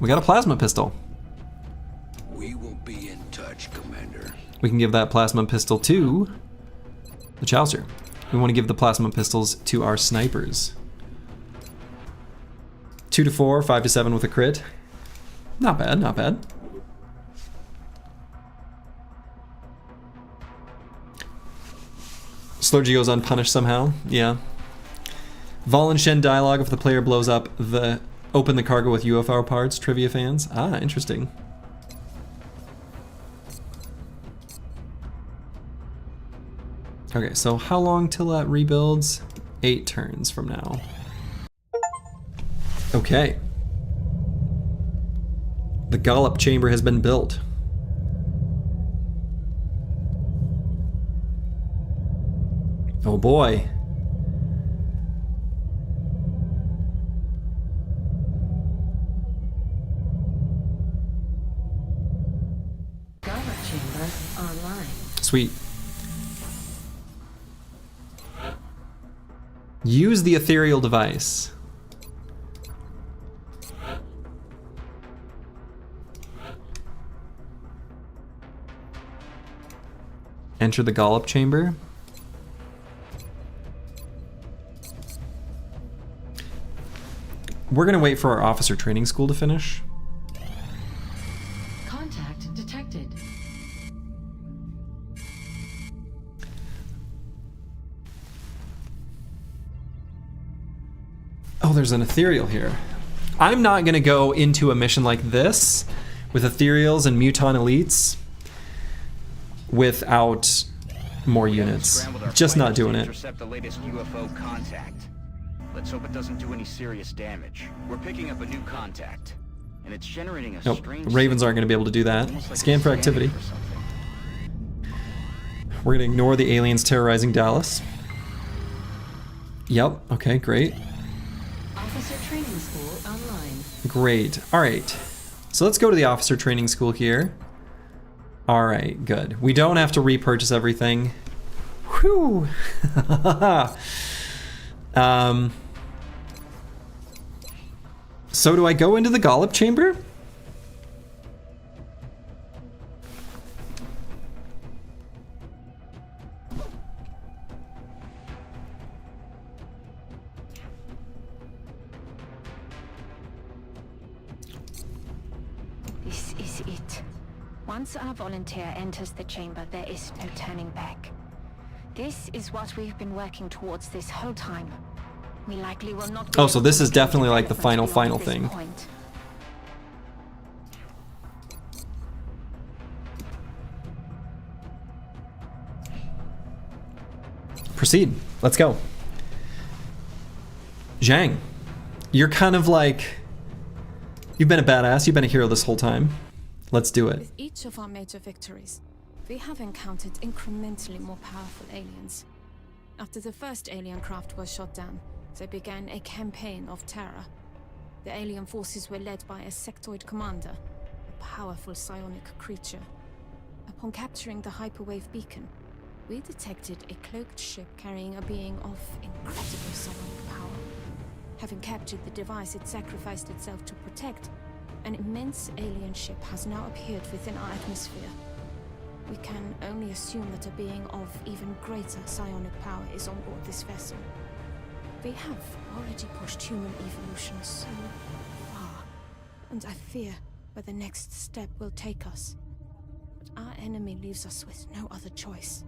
We got a plasma pistol. We will be in touch, Commander. We can give that plasma pistol to the Chaucer. We want to give the plasma pistols to our snipers. 2 to 4, 5 to 7 with a crit. Not bad, not bad. Slurgy goes unpunished somehow, yeah. Vol and Shen dialogue if the player blows up the open the cargo with UFO parts, trivia fans. Ah, interesting. Okay, so how long till that rebuilds? 8 turns from now. Okay. The Gollop chamber has been built. Oh boy. Gollop chamber online. Sweet. Use the ethereal device. Enter the Gollop chamber. We're gonna wait for our officer training school to finish. Contact detected. Oh, there's an ethereal here. I'm not going to go into a mission like this with ethereals and muton elites without more units. Just not doing it. Intercept the latest UFO contact. Let's hope it doesn't do any serious damage. We're picking up a new contact, and it's generating a Nope, strange Ravens aren't going to be able to do that. like Scan for activity. We're going to ignore the aliens terrorizing Dallas. Yep, okay, great. Officer training school online. Great. All right. So let's go to the officer training school here. All right, good. We don't have to repurchase everything. Whew. So do I go into the Gollop chamber? This is it. Once our volunteer enters the chamber, there is no turning back. This is what we've been working towards this whole time. We likely will not be Oh, so this is able to definitely like the development final beyond this thing. point. Proceed. Let's go. Zhang, you're kind of like... You've been a badass. You've been a hero this whole time. Let's do it. With each of our major victories, we have encountered incrementally more powerful aliens. After the first alien craft was shot down, they began a campaign of terror. The alien forces were led by a sectoid commander, a powerful psionic creature. Upon capturing the hyperwave beacon, we detected a cloaked ship carrying a being of incredible psionic power. Having captured the device it sacrificed itself to protect, an immense alien ship has now appeared within our atmosphere. We can only assume that a being of even greater psionic power is on board this vessel. We have already pushed human evolution so far, and I fear where the next step will take us. But our enemy leaves us with no other choice.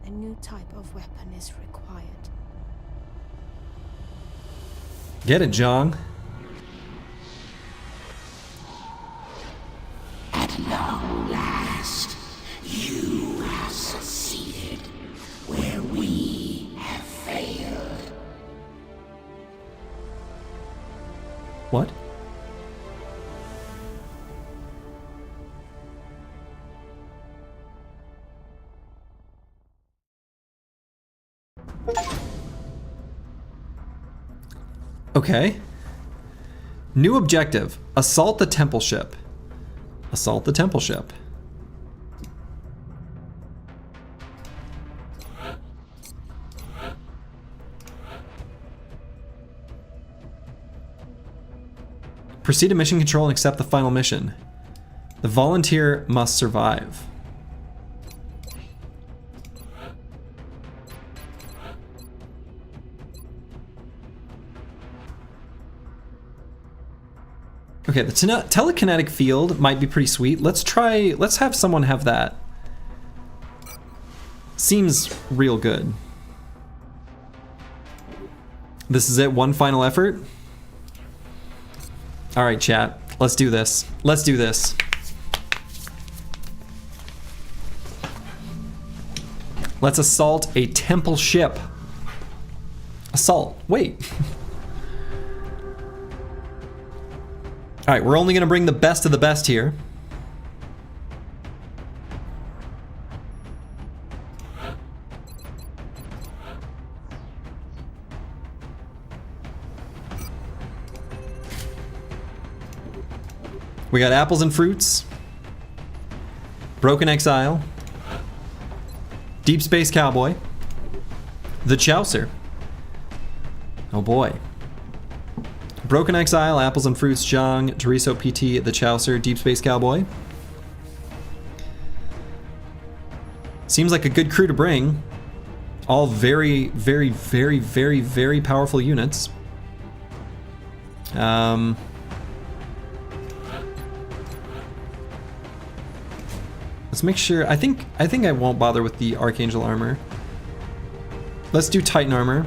A new type of weapon is required. Get it, Zhang. At long last, you have succeeded where we have failed. What? Okay. New objective. Assault the temple ship. Assault the temple ship. Proceed to mission control and accept the final mission. The volunteer must survive. Okay, the telekinetic field might be pretty sweet. Let's have someone have that. Seems real good. This is it, one final effort? All right, chat, let's do this. Let's do this. Let's assault a temple ship. Assault, wait. All right, we're only gonna bring the best of the best here. We got apples and fruits, Broken Exile, Deep Space Cowboy, the Chaucer. Oh boy. Broken Exile, Apples and Fruits, Zhang, Teriso PT, the Chaucer, Deep Space Cowboy. Seems like a good crew to bring. All very, very, very, very, very powerful units. Let's make sure. I think I won't bother with the Archangel armor. Let's do Titan armor.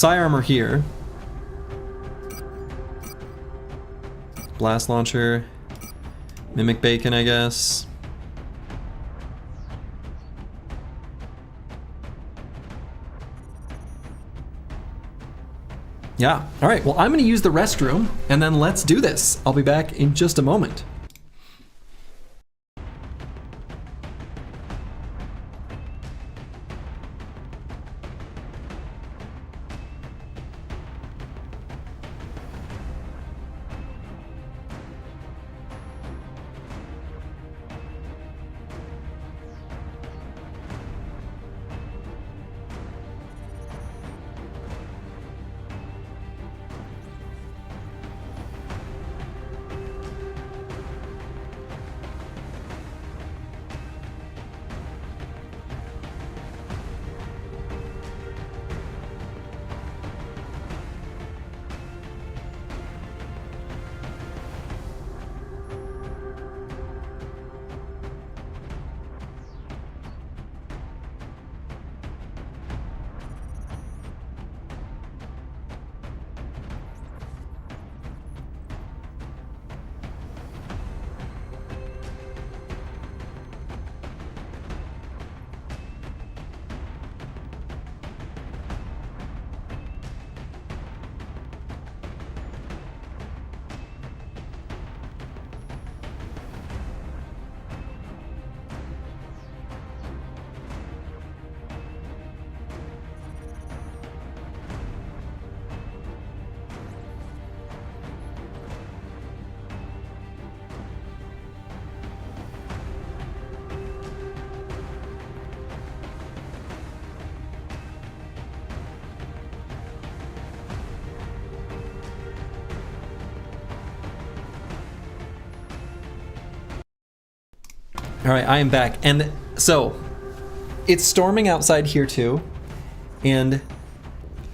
psi armor here. Blast launcher. Mimic bacon, I guess. Yeah, all right, well, I'm gonna use the restroom and then let's do this. I'll be back in just a moment. All right, I am back. And so it's storming outside here too. And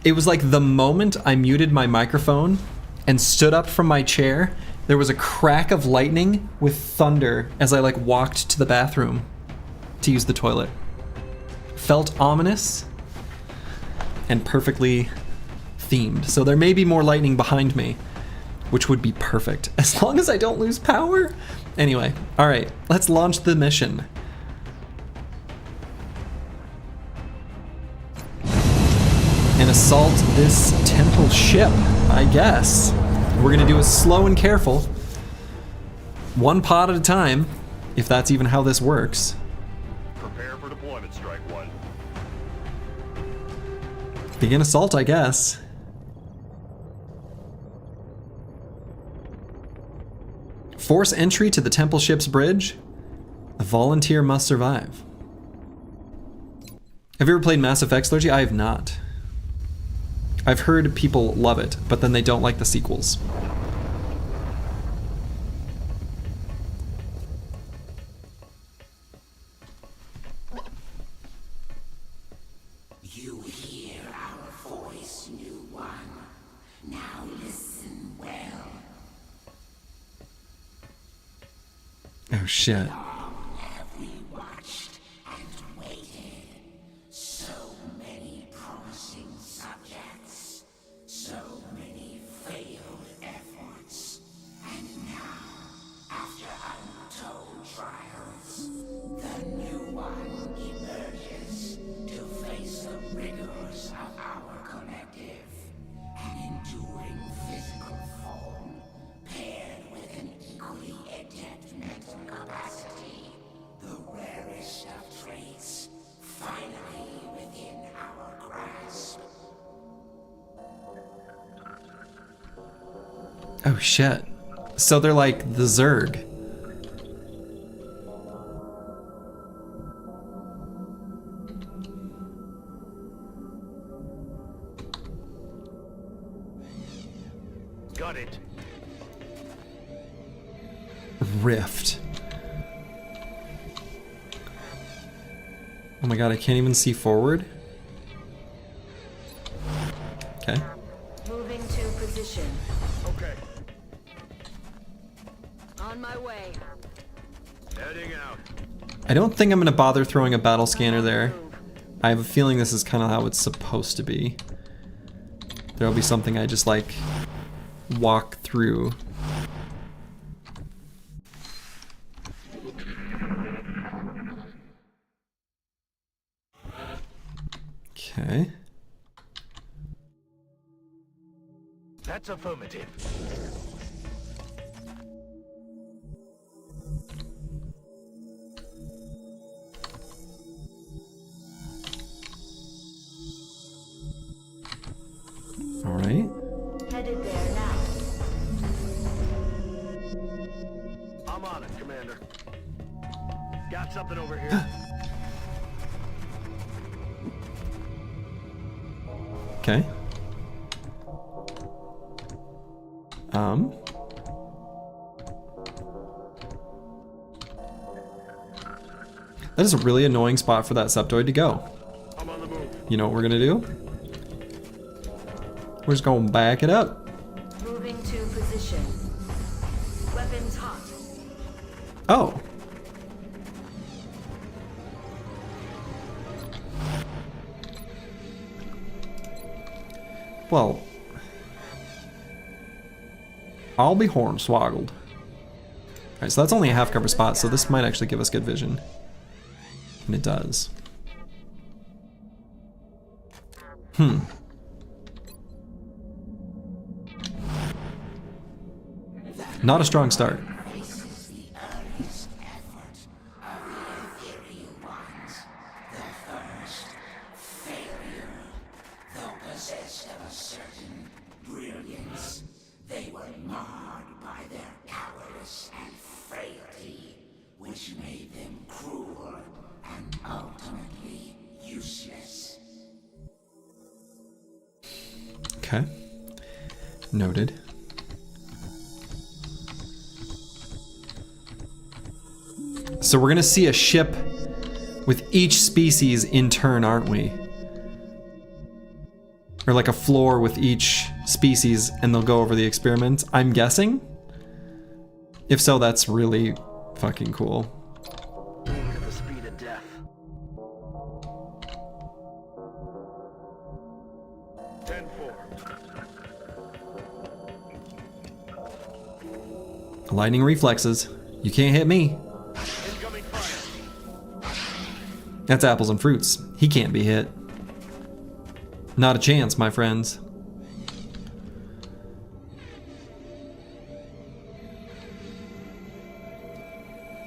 it was like the moment I muted my microphone and stood up from my chair, there was a crack of lightning with thunder as I like walked to the bathroom to use the toilet. Felt ominous and perfectly themed. So there may be more lightning behind me, which would be perfect as long as I don't lose power. Anyway, all right, let's launch the mission. And assault this temple ship, I guess. We're gonna do it slow and careful. One pod at a time, if that's even how this works. Prepare for deployment, Strike One. Begin assault, I guess. Force entry to the temple ship's bridge. A volunteer must survive. Have you ever played Mass Effect, Slurgy? I have not. I've heard people love it, but then they don't like the sequels. You hear our voice, new one. Now listen well. Oh shit. Long have we watched and waited. So many promising subjects, so many failed efforts, and now, after untold trials, the new one emerges to face the rigors of our collective. An enduring physical form, paired with an equally adept mental capacity. The rarest of traits, finally within our grasp. Oh shit. So they're like the Zerg. Got it. Rift. Oh my god, I can't even see forward. Okay. Moving to position. Okay. On my way. Heading out. I don't think I'm gonna bother throwing a battle scanner there. I have a feeling this is kind of how it's supposed to be. there'll be something I just like walk through. Okay. That's affirmative. All right. Headed there now. I'm on it, Commander. Got something over here. Okay. That is a really annoying spot for that septoid to go. I'm on the move. You know what we're gonna do? We're just gonna back it up. Moving to position. Weapons hot. Oh. Well, I'll be hornswoggled. Alright, so that's only a half cover spot, so this might actually give us good vision. And it does. Not a strong start. Which made them cruel and ultimately useless. Okay. Noted. So we're gonna see a ship with each species in turn, aren't we? Or like a floor with each species and they'll go over the experiments, I'm guessing? If so, that's really fucking cool. Look at the speed of death. 10-4. Lightning reflexes. You can't hit me. Incoming fire. That's apples and fruits. He can't be hit. Not a chance, my friends.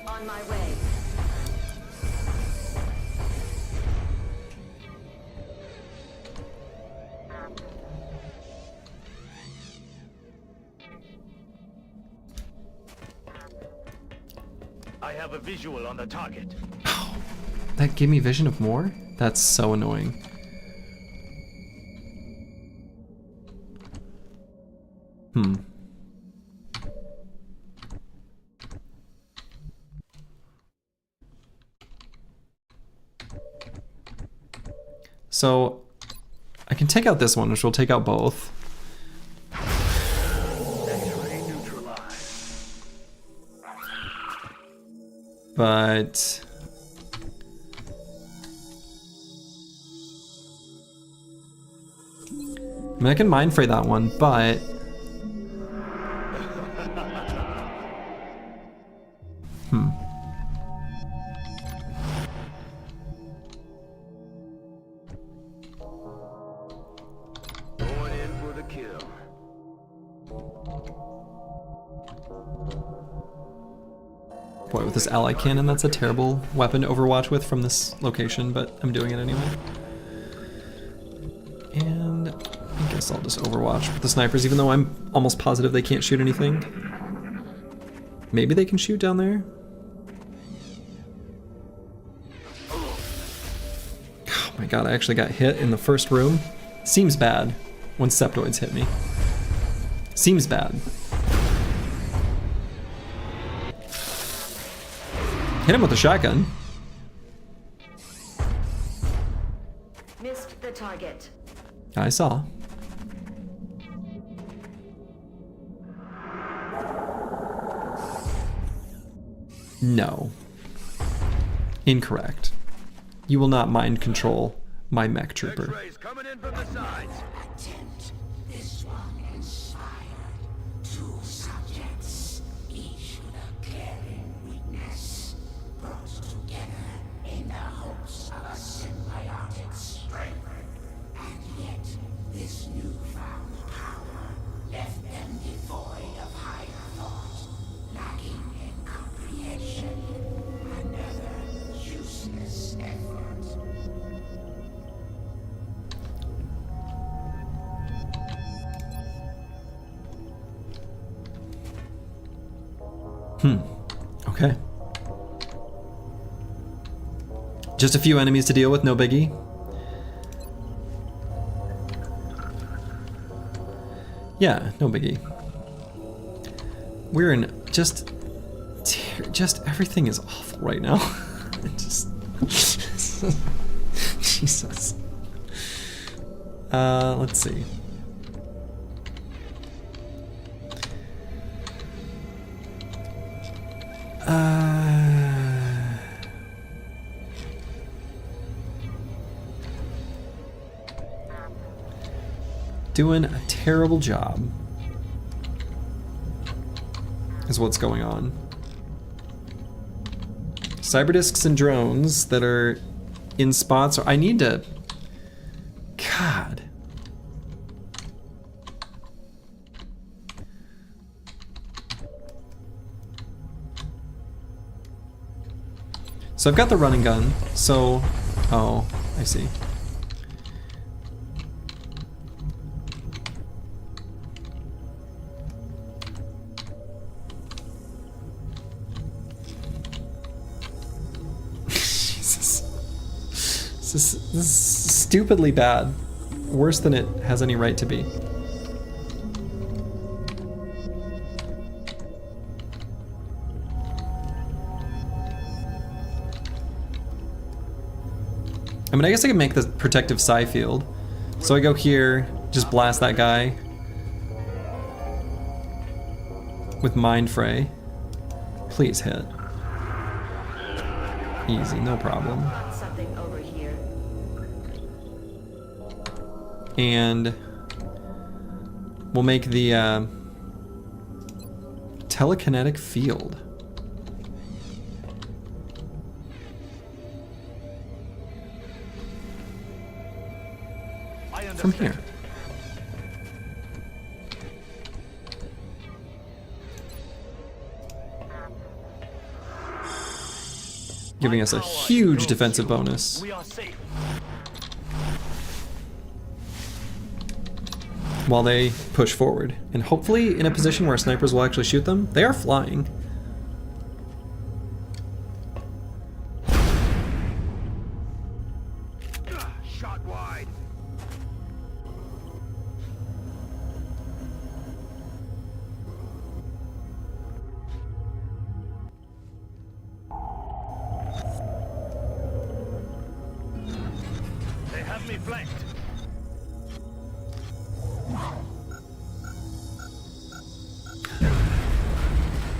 On my way. I have a visual on the target. That gave me vision of more? That's so annoying. So I can take out this one, which will take out both. X-ray neutralized. But I mean, I can mind fray that one, but Going in for the kill. boy, with this ally cannon, that's a terrible weapon to overwatch with from this location, but I'm doing it anyway. And I guess I'll just overwatch with the snipers, even though I'm almost positive they can't shoot anything. Maybe they can shoot down there? Oh my god, I actually got hit in the first room. Seems bad when septoids hit me. Seems bad. Hit him with a shotgun. Missed the target. I saw. No. Incorrect. You will not mind control my mech trooper. X-rays coming in from the sides. Attempt Okay. Just a few enemies to deal with, no biggie. Yeah, no biggie. We're in just everything is awful right now. Just Jesus. Let's see. Doing a terrible job is what's going on. Cyberdiscs and drones that are in spots. I need to... God. So I've got the running gun, so... Oh, I see. This is stupidly bad. Worse than it has any right to be. I mean, I guess I can make the protective psi field. So I go here, just blast that guy with Mind Fray. Please hit. Easy, no problem. Something over here. And we'll make the telekinetic field. From here. Giving us a huge defensive bonus. While they push forward. And hopefully in a position where snipers will actually shoot them. They are flying. Shot wide. They have me flanked.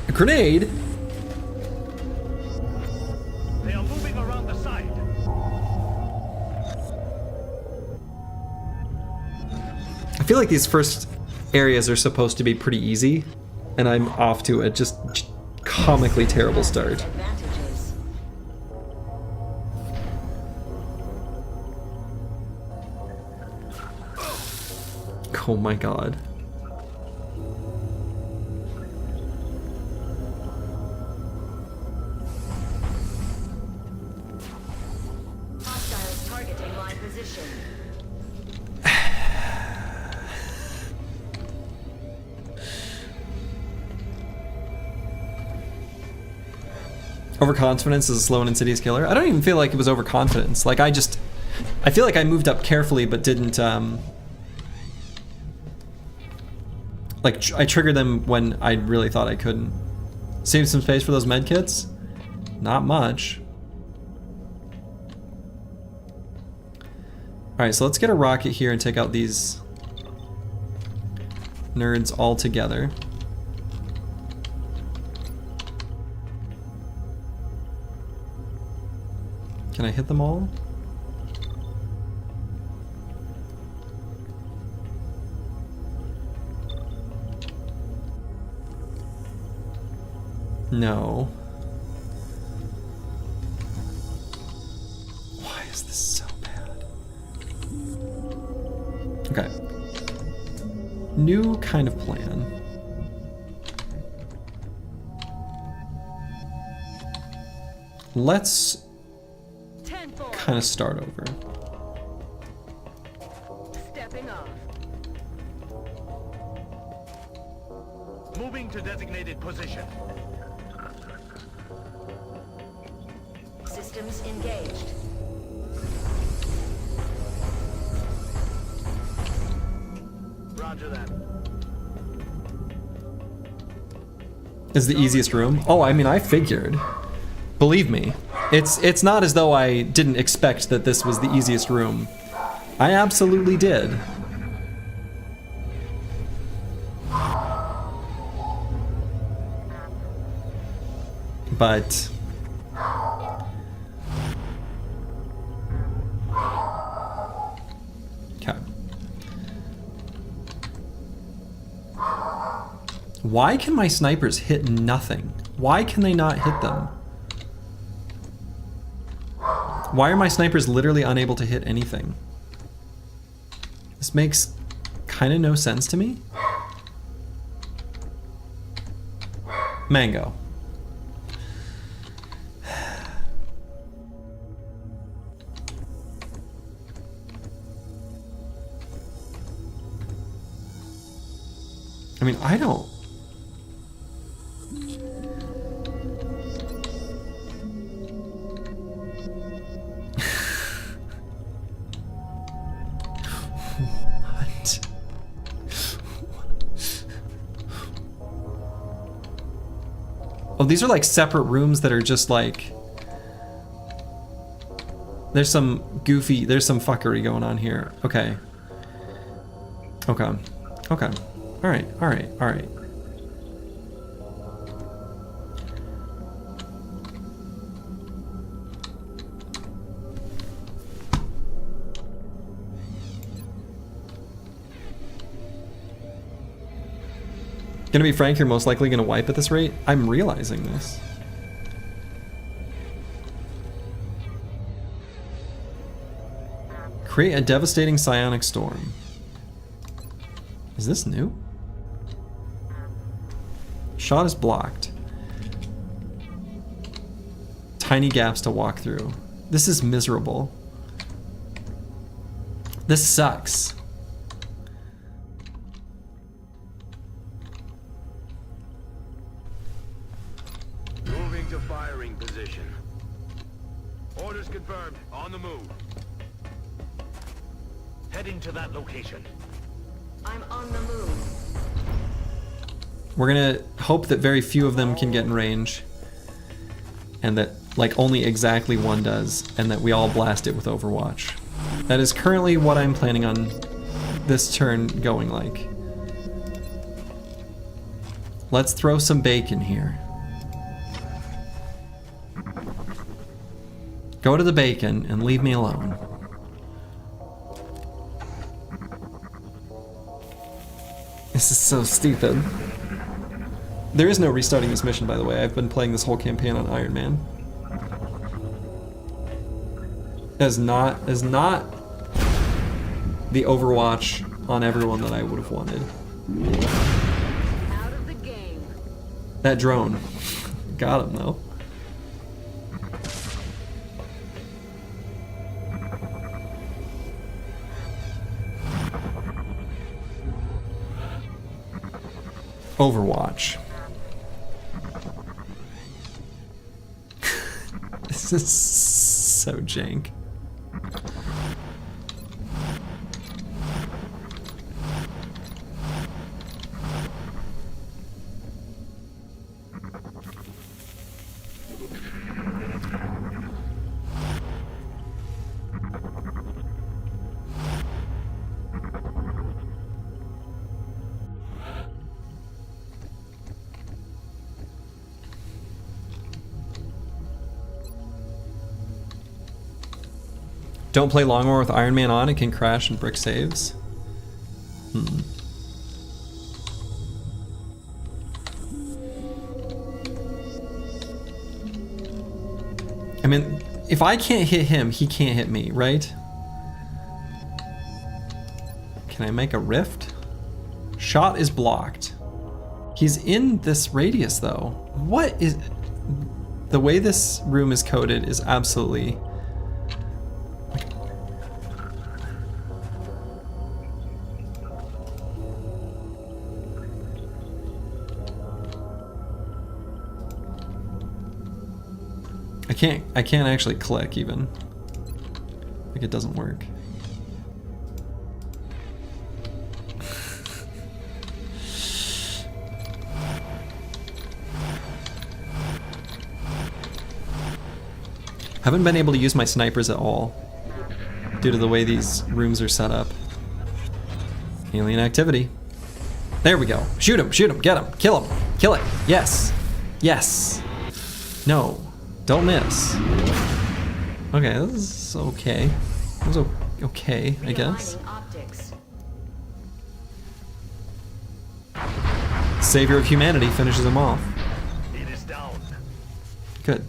A grenade? They are moving around the side. I feel like these first areas are supposed to be pretty easy, and I'm off to a just comically terrible start. Oh my god. Hostiles targeting my position. Overconfidence is a slow and insidious killer. I don't even feel like it was overconfidence. Like I feel like I moved up carefully but didn't like I triggered them when I really thought I couldn't. Save some space for those med kits? Not much. Alright, so let's get a rocket here and take out these nerds all together. Can I hit them all? No. Why is this so bad? Okay. New kind of plan. Let's kind of start over. Stepping off. Moving to designated position. systems engaged. Roger that. Is the easiest room? Oh, I mean, I figured. Believe me, it's not as though I didn't expect that this was the easiest room. I absolutely did. But okay. Why can my snipers hit nothing? Why can they not hit them? Why are my snipers literally unable to hit anything? This makes kind of no sense to me. Mango. I mean, I don't... What? Oh, these are like separate rooms that are just like... There's some fuckery going on here. Okay. Okay. Okay. Alright, alright, alright. Gonna be frank, you're most likely gonna wipe at this rate. I'm realizing this. Create a devastating psionic storm. Is this new? Shot is blocked. Tiny gaps to walk through. This is miserable. This sucks. Moving to firing position. Orders confirmed. On the move. Heading to that location. I'm on the move. We're gonna hope that very few of them can get in range. And that, like, only exactly one does. And that we all blast it with Overwatch. That is currently what I'm planning on this turn going like. Let's throw some bacon here. Go to the bacon and leave me alone. This is so stupid. There is no restarting this mission, by the way. I've been playing this whole campaign on Iron Man. As not the Overwatch on everyone that I would have wanted. Out of the game. That drone. Got him though. Overwatch. This is so jank. Don't play Long War with Iron Man on, it can crash and brick saves. I mean, if I can't hit him, he can't hit me, right? Can I make a rift? Shot is blocked. He's in this radius though. What is... The way this room is coded is absolutely... I I can't actually click even. Like it doesn't work. Haven't been able to use my snipers at all due to the way these rooms are set up. Alien activity. There we go. Shoot him, get him, kill him, kill it. Yes, yes. No, don't miss. Okay, this is okay. This was okay, I guess. Savior of humanity finishes him off. It is down. Good.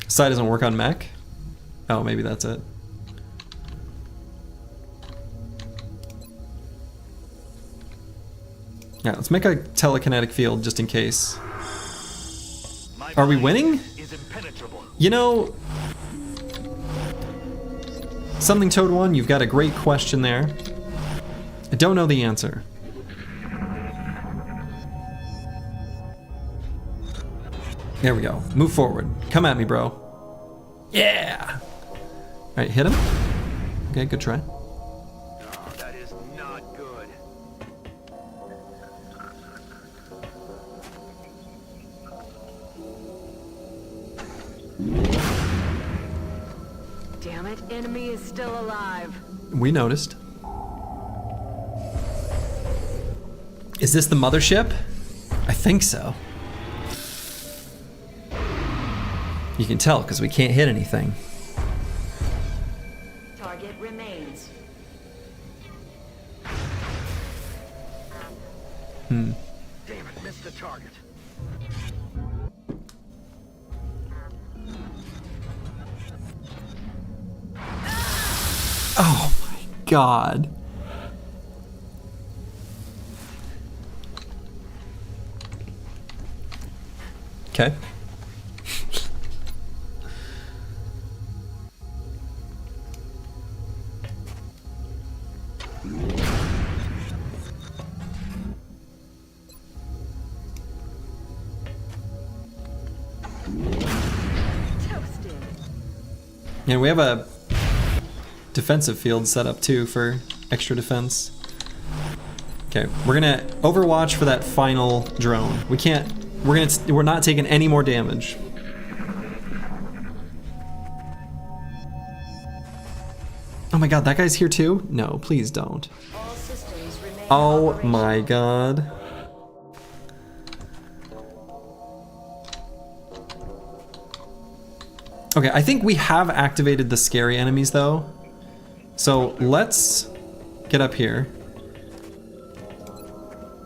Psi doesn't work on mech? Oh, maybe that's it. Yeah, let's make a telekinetic field just in case. Are we winning? You know, something Toad 1, you've got a great question there. I don't know the answer. There we go. Move forward. Come at me, bro. Yeah! Alright, hit him. Okay, good try. Oh, that is not good. Damn it, enemy is still alive. We noticed. Is this the mothership? I think so. You can tell because we can't hit anything. Target remains. Damn it, missed the target. Oh my god. Okay. And we have a defensive field set up too for extra defense. Okay, we're gonna overwatch for that final drone. We can't. We're not taking any more damage. Oh my god, that guy's here too? No, please don't. Oh my god. Okay, I think we have activated the scary enemies though. So let's get up here.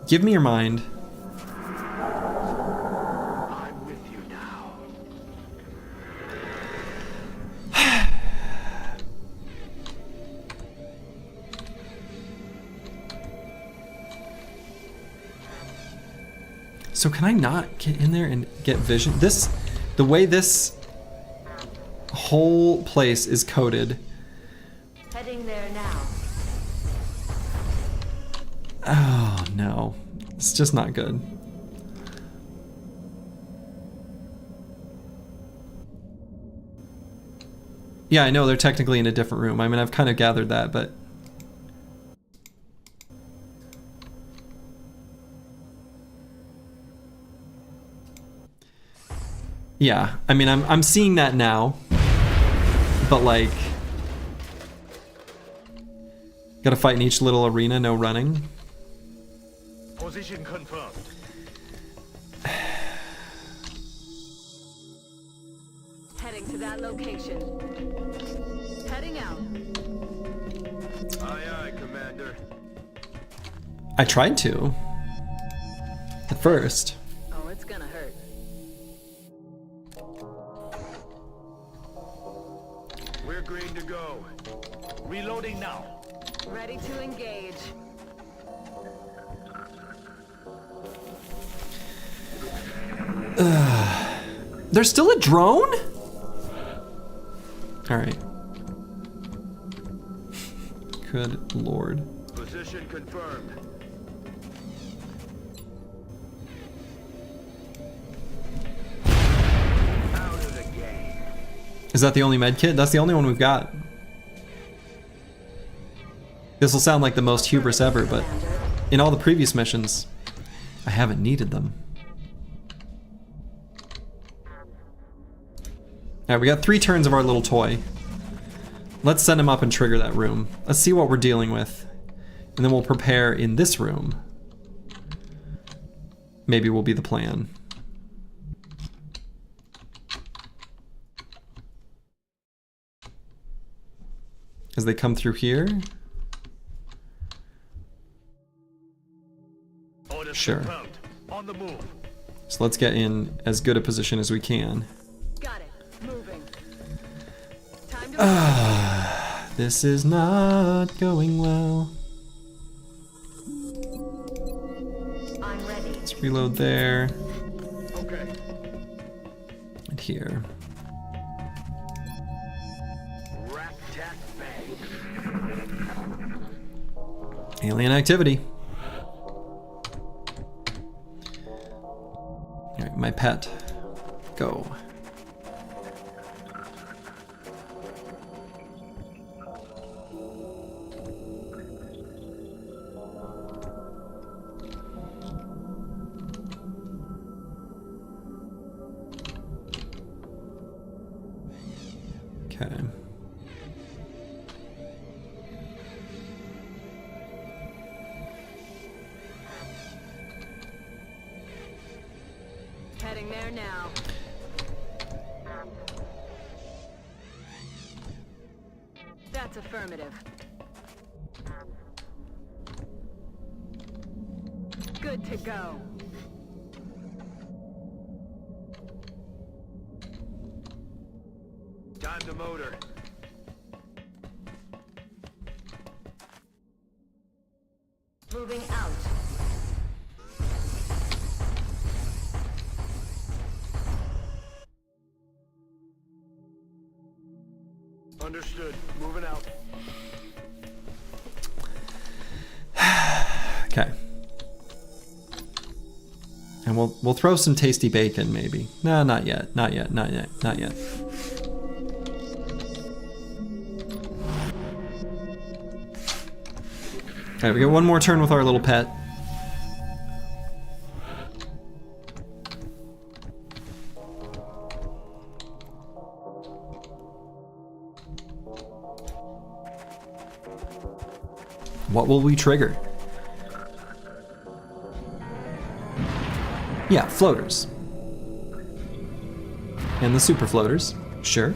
Give me your mind. I'm with you now. So can I not get in there and get vision? The way this whole place is coded. Heading there now. Oh no, it's just not good. Yeah, I know they're technically in a different room. I mean, I've kind of gathered that, but yeah, I mean, I'm seeing that now, but like, gotta fight in each little arena, no running. Position confirmed. Heading to that location. Heading out. Aye, aye, Commander. I tried to at first. Oh, it's gonna hurt. We're green to go. Reloading now. Ready to engage. There's still a drone? Alright. Good lord. Position confirmed. Is that the only med kit? That's the only one we've got. This will sound like the most hubris ever, but in all the previous missions, I haven't needed them. Alright, we got 3 turns of our little toy. Let's send him up and trigger that room. Let's see what we're dealing with. And then we'll prepare in this room. Maybe will be the plan. As they come through here. Sure. On the move. So let's get in as good a position as we can. Got it. Moving. Time to This is not going well. I'm ready. Let's reload there. Okay. And here. Rat tat bang. Alien activity. Alright, my pet. Go. Okay. Heading there now. That's affirmative. Good to go. Time to motor. Moving out. Understood. Moving out. Okay. And we'll throw some tasty bacon maybe. No, not yet. Not yet. Not yet. Not yet. Okay, we got one more turn with our little pet. What will we trigger? Yeah, floaters. And the super floaters. Sure.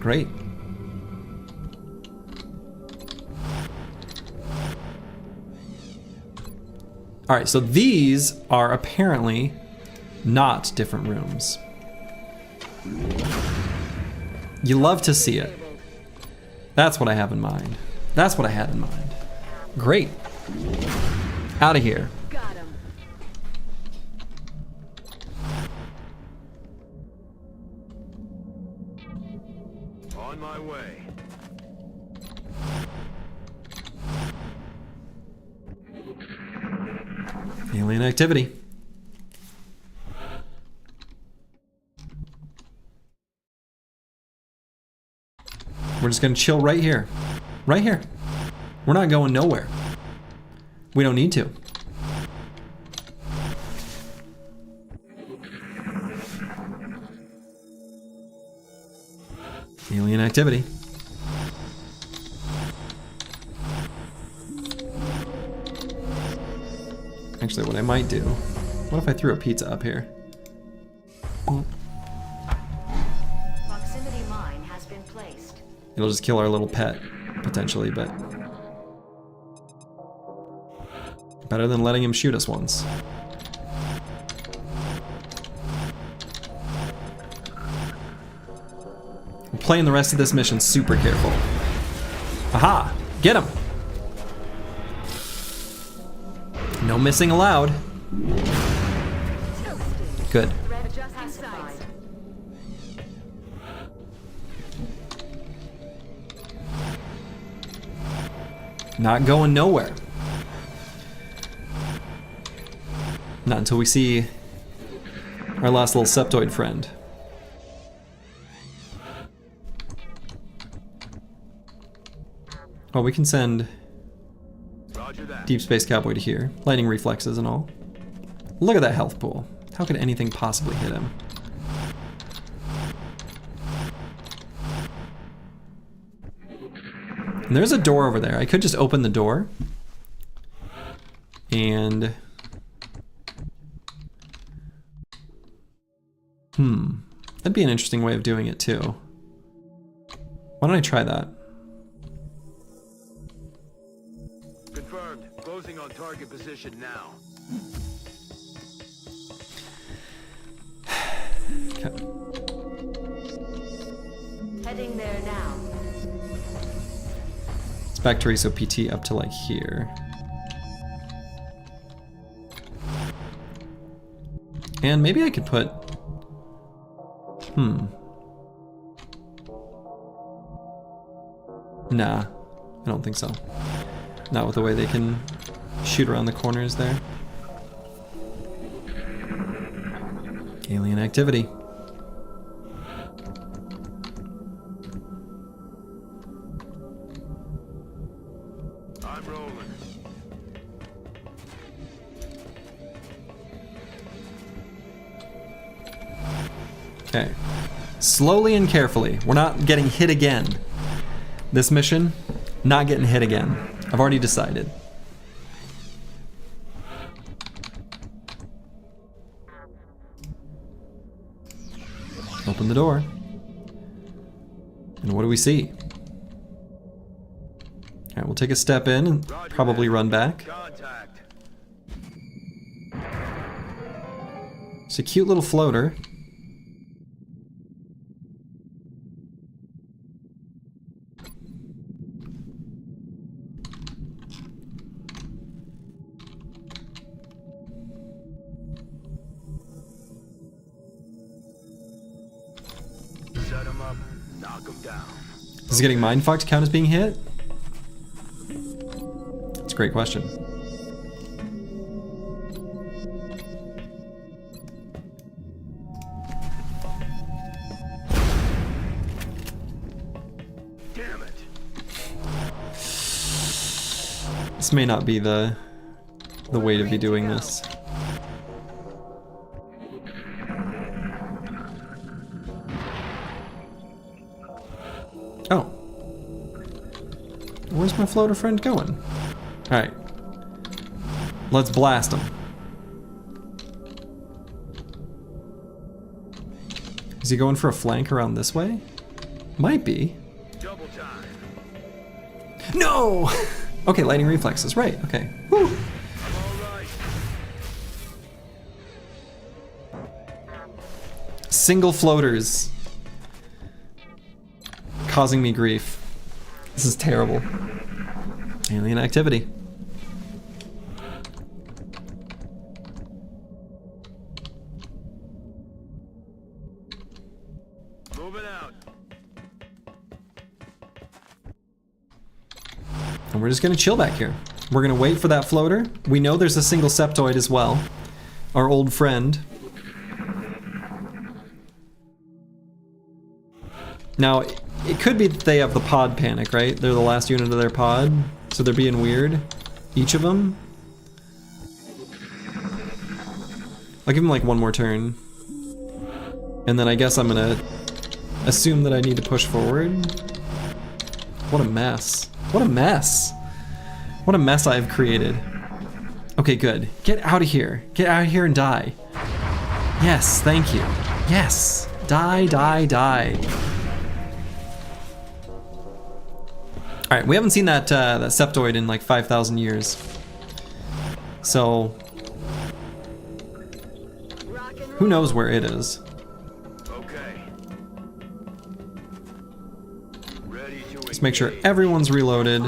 Great. Alright, so these are apparently not different rooms. You love to see it. That's what I have in mind. That's what I had in mind. Great. Out of here. Got him. On my way. Alien activity. We're just gonna chill right here. Right here. We're not going nowhere. We don't need to. Alien activity. Actually, what I might do, what if I threw a pizza up here? Proximity mine has been placed. It'll just kill our little pet, potentially, but better than letting him shoot us once. We're playing the rest of this mission super careful. Aha! Get him! No missing allowed. Good. Not going nowhere. Not until we see our last little septoid friend. Well, we can send Roger that. Deep Space Cowboy to here. Lightning reflexes and all. Look at that health pool. How could anything possibly hit him? And there's a door over there. I could just open the door. And... That'd be an interesting way of doing it too. Why don't I try that? Confirmed. Closing on target position now. Okay. Heading there now. It's back to Riso PT up to like here. And maybe I could put... Nah, I don't think so. Not with the way they can shoot around the corners there. Alien activity. I'm rolling. Okay. Slowly and carefully. We're not getting hit again. This mission, not getting hit again. I've already decided. Open the door. And what do we see? Alright, we'll take a step in and probably run back. It's a cute little floater. Set him up, knock him down. Does getting mindfucked count as being hit? That's a great question. Damn it. This may not be the way to be doing this. Oh. Where's my floater friend going? Alright. Let's blast him. Is he going for a flank around this way? Might be. Double time. No! Okay, lightning reflexes, right, okay. Woo! I'm all right. Single floaters. Causing me grief. This is terrible. Alien activity. Moving out. And we're just gonna chill back here. We're gonna wait for that floater. We know there's a single septoid as well. Our old friend. Now, it could be that they have the pod panic, right? They're the last unit of their pod, so they're being weird. Each of them. I'll give them like one more turn. And then I guess I'm gonna assume that I need to push forward. What a mess. What a mess. What a mess I've created. Okay, good. Get out of here. Get out of here and die. Yes, thank you. Yes. Die, die, die. Alright, we haven't seen that septoid in like 5,000 years. So... who knows where it is? Okay. Ready to Let's make sure everyone's reloaded.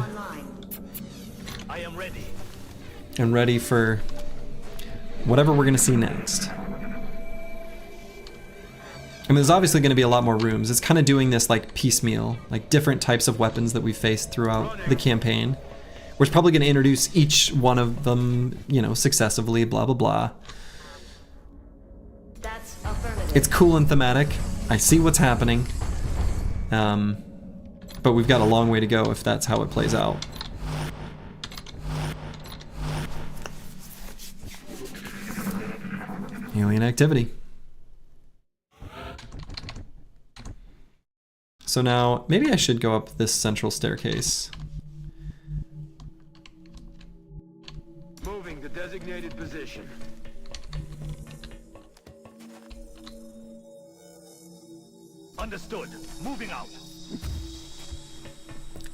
I am ready. And ready for whatever we're gonna see next. I mean, there's obviously going to be a lot more rooms. It's kind of doing this like piecemeal, like different types of weapons that we've faced throughout the campaign. We're probably going to introduce each one of them, you know, successively, blah, blah, blah. That's affirmative. It's cool and thematic. I see what's happening. But we've got a long way to go if that's how it plays out. Alien activity. So now, maybe I should go up this central staircase. Moving to designated position. Understood. Moving out.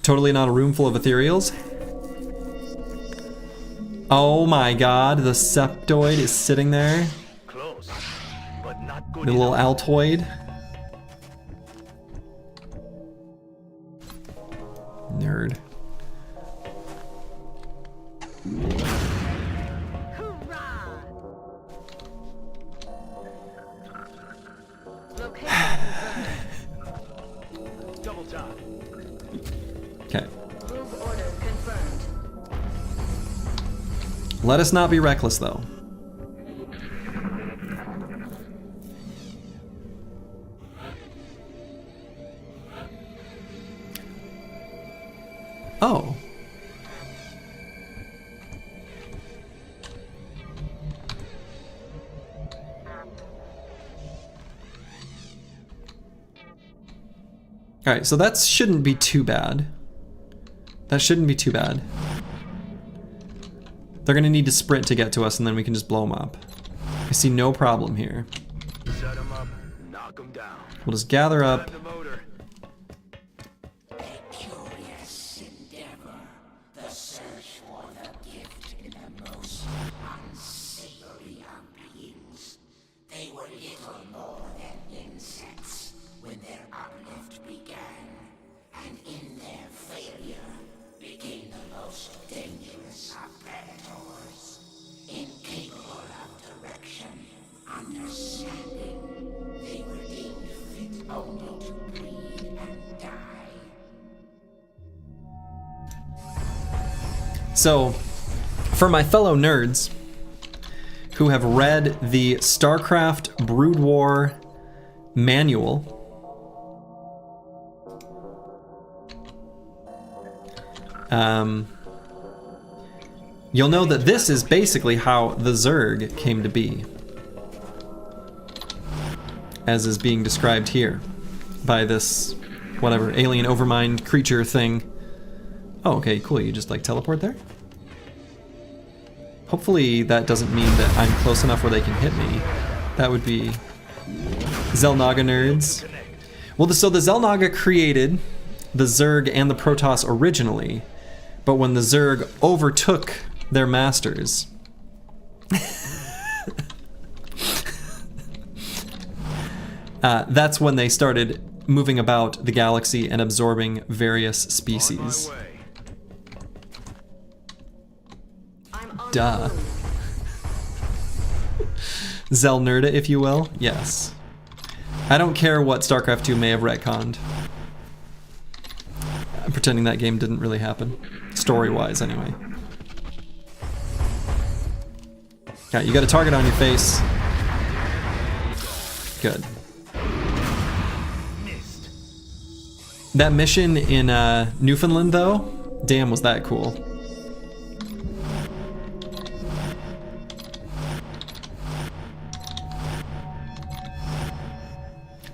Totally not a room full of ethereals. Oh my god, the septoid is sitting there. Close, but not good The little enough. Altoid. Nerd. Double time. Okay. Move order confirmed. Let us not be reckless, though. Oh. Alright, so that shouldn't be too bad. That shouldn't be too bad. They're gonna need to sprint to get to us, and then we can just blow them up. I see no problem here. Set them up, knock them down. We'll just gather up. Time the motor. A curious endeavor, the search for the gift in the most unsavory of beings. They were little more than insects when their uplift began, and in their failure became the most dangerous of predators, incapable of direction, understanding. They were deemed fit only to breed and die. So, for my fellow nerds who have read the StarCraft Brood War manual, you'll know that this is basically how the Zerg came to be, as is being described here by this whatever alien overmind creature thing. Oh, okay, cool. You just like teleport there? Hopefully that doesn't mean that I'm close enough where they can hit me. That would be Xel'Naga nerds. Well, so the Xel'Naga created the Zerg and the Protoss originally, but when the Zerg overtook their masters, that's when they started moving about the galaxy and absorbing various species. Duh. Xel'Nerda, if you will. Yes. I don't care what StarCraft 2 may have retconned. I'm pretending that game didn't really happen. Story-wise, anyway. Yeah, you got a target on your face. Good. That mission in Newfoundland, though, damn, was that cool.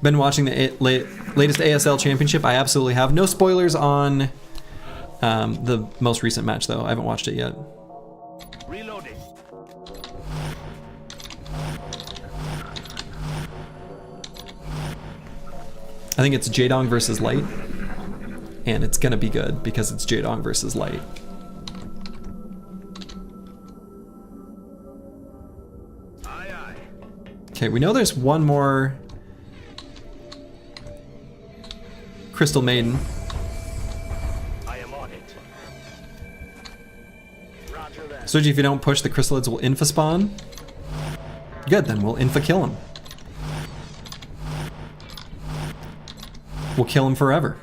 Been watching the latest ASL Championship. I absolutely have. No spoilers on the most recent match, though. I haven't watched it yet. Reloading. I think it's Jaedong versus Light, and it's gonna be good because it's Jaedong versus Light. Aye, aye. Okay, we know there's one more Crystal Maiden. I am on it. Roger that. Suji, if you don't push, the chrysalids will infa spawn. Good, then we'll infa kill him. We'll kill him forever.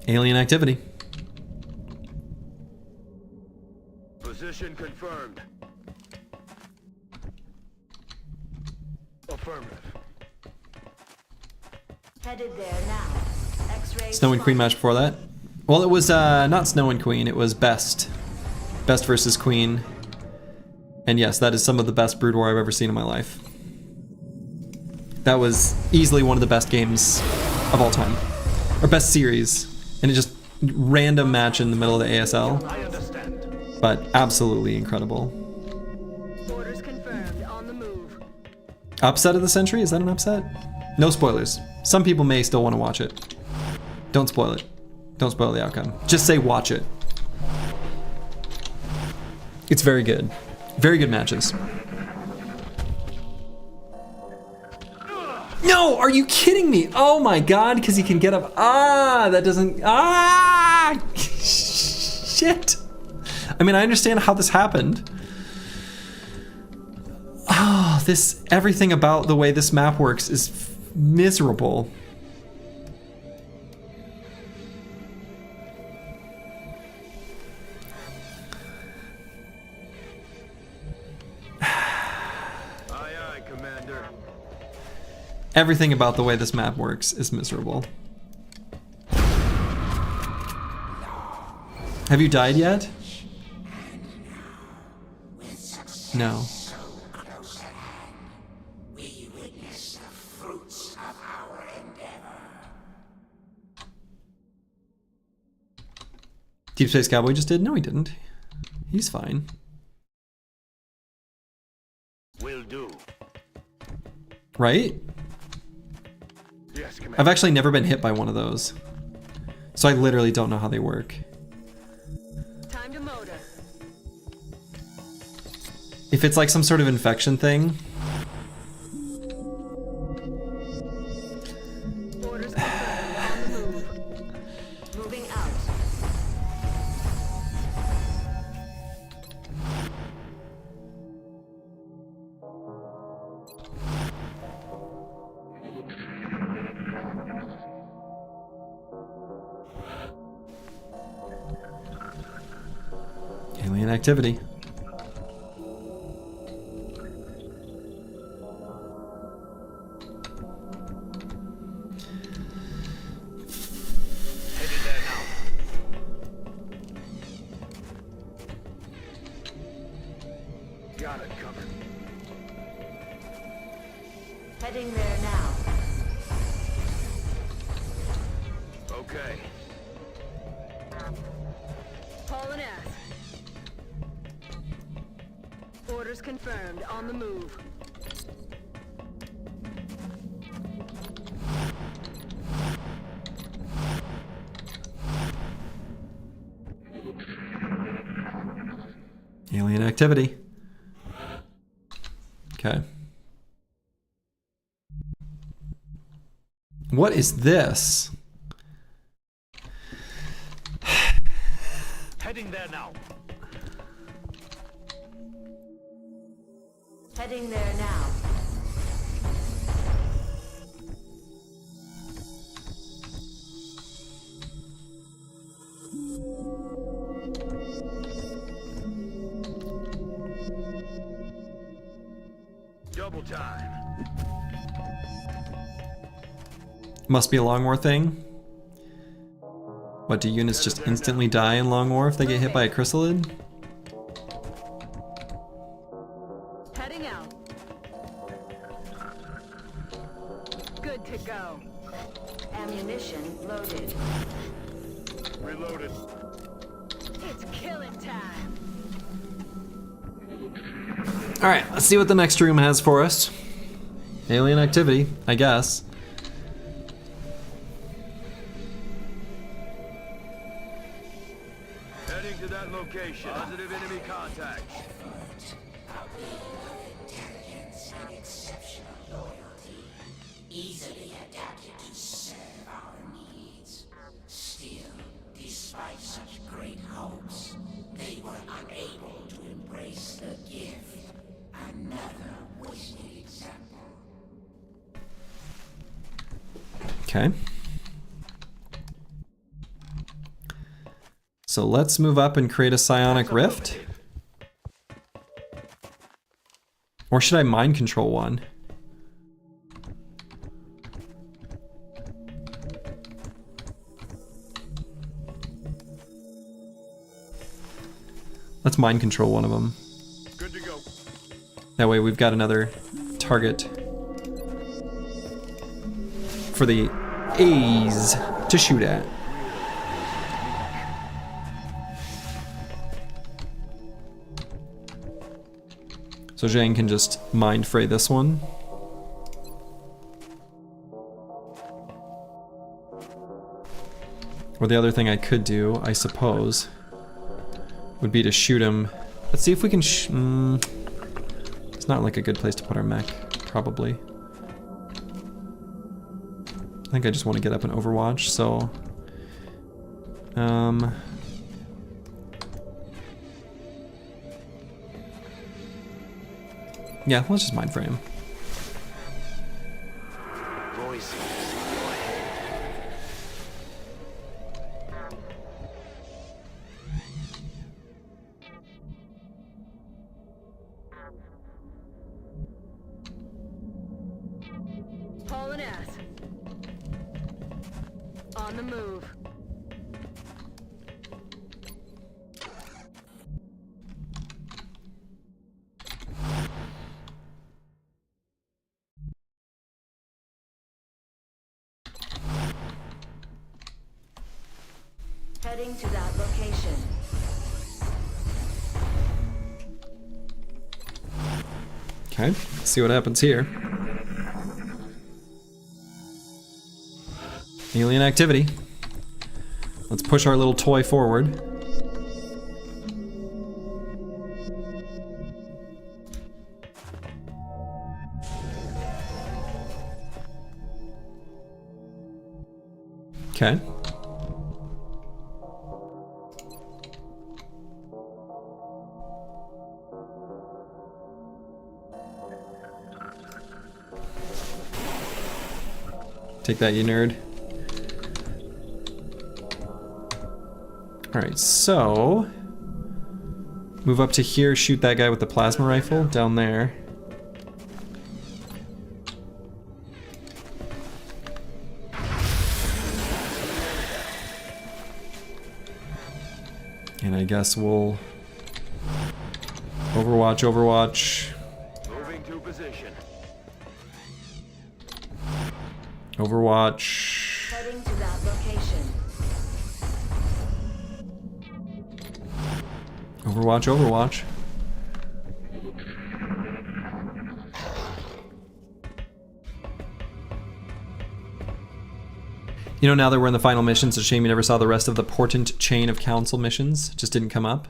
Alien activity. Position confirmed. Affirmative. Headed there now. X-ray. Snow and Queen match before that. Well, it was not Snow and Queen, it was Best. Best versus Queen. And yes, that is some of the best Brood War I've ever seen in my life. That was easily one of the best games of all time. Or best series. And it just random match in the middle of the ASL. I understand. But absolutely incredible. Orders confirmed. On the move. Upset of the century? Is that an upset? No spoilers. Some people may still want to watch it. Don't spoil it. Don't spoil the outcome. Just say watch it. It's very good. Very good matches. No, are you kidding me? Oh my god, because he can get up. Ah, that doesn't. Ah! Shit. I mean, I understand how this happened. Oh, this. Everything about the way this map works is miserable. Everything about the way this map works is miserable. Have you died yet? No. Deep Space Cowboy just did? No, he didn't. He's fine. Will do. Right? Yes, Commander. I've actually never been hit by one of those. So I literally don't know how they work. Time to motor. If it's like some sort of infection thing. Orders confirmed. On the move. Moving out. Alien activity. Headed there now. Got it covered. Heading there now. Okay. Hauling ass. Orders confirmed. On the move. Alien activity. Okay. What is this? Heading there now. Heading there now. Double time. Must be a Long War thing. What, do units just instantly die in Long War if they get hit by a chrysalid? Heading out. Good to go. Ammunition loaded. Reloaded. It's killing time. Alright, let's see what the next room has for us. Alien activity, I guess. Heading to that location. Positive enemy contact. Intelligence and exceptional loyalty, easily adapted to serve our needs. Still, despite such great hopes, they were unable to embrace the gift. Another wasted example. Okay. So let's move up and create a psionic rift. Or should I mind control one? Let's mind control one of them. Good to go. That way we've got another target for the A's to shoot at. So Zhang can just mind fray this one. Or the other thing I could do, I suppose, would be to shoot him. Let's see if we can it's not like a good place to put our mech, probably. I think I just want to get up and overwatch, so... yeah, let's just mind frame. Hauling ass. On the move. Heading to that location. Okay, let's see what happens here. Alien activity. Let's push our little toy forward. Okay. Take that, you nerd. Alright, so... move up to here, shoot that guy with the plasma rifle down there. And I guess we'll... Overwatch. Moving to position. Overwatch. Heading to that location. Overwatch. You know, now that we're in the final missions, it's a shame you never saw the rest of the Portent Chain of Council missions. Just didn't come up.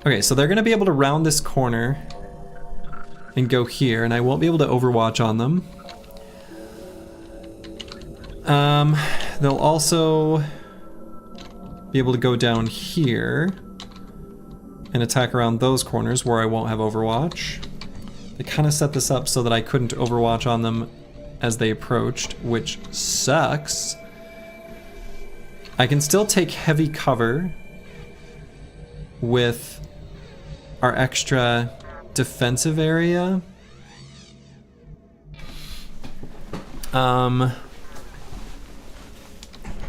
Okay, so they're going to be able to round this corner and go here, and I won't be able to overwatch on them. They'll also be able to go down here and attack around those corners where I won't have overwatch. They kind of set this up so that I couldn't overwatch on them as they approached, which sucks. I can still take heavy cover with our extra defensive area.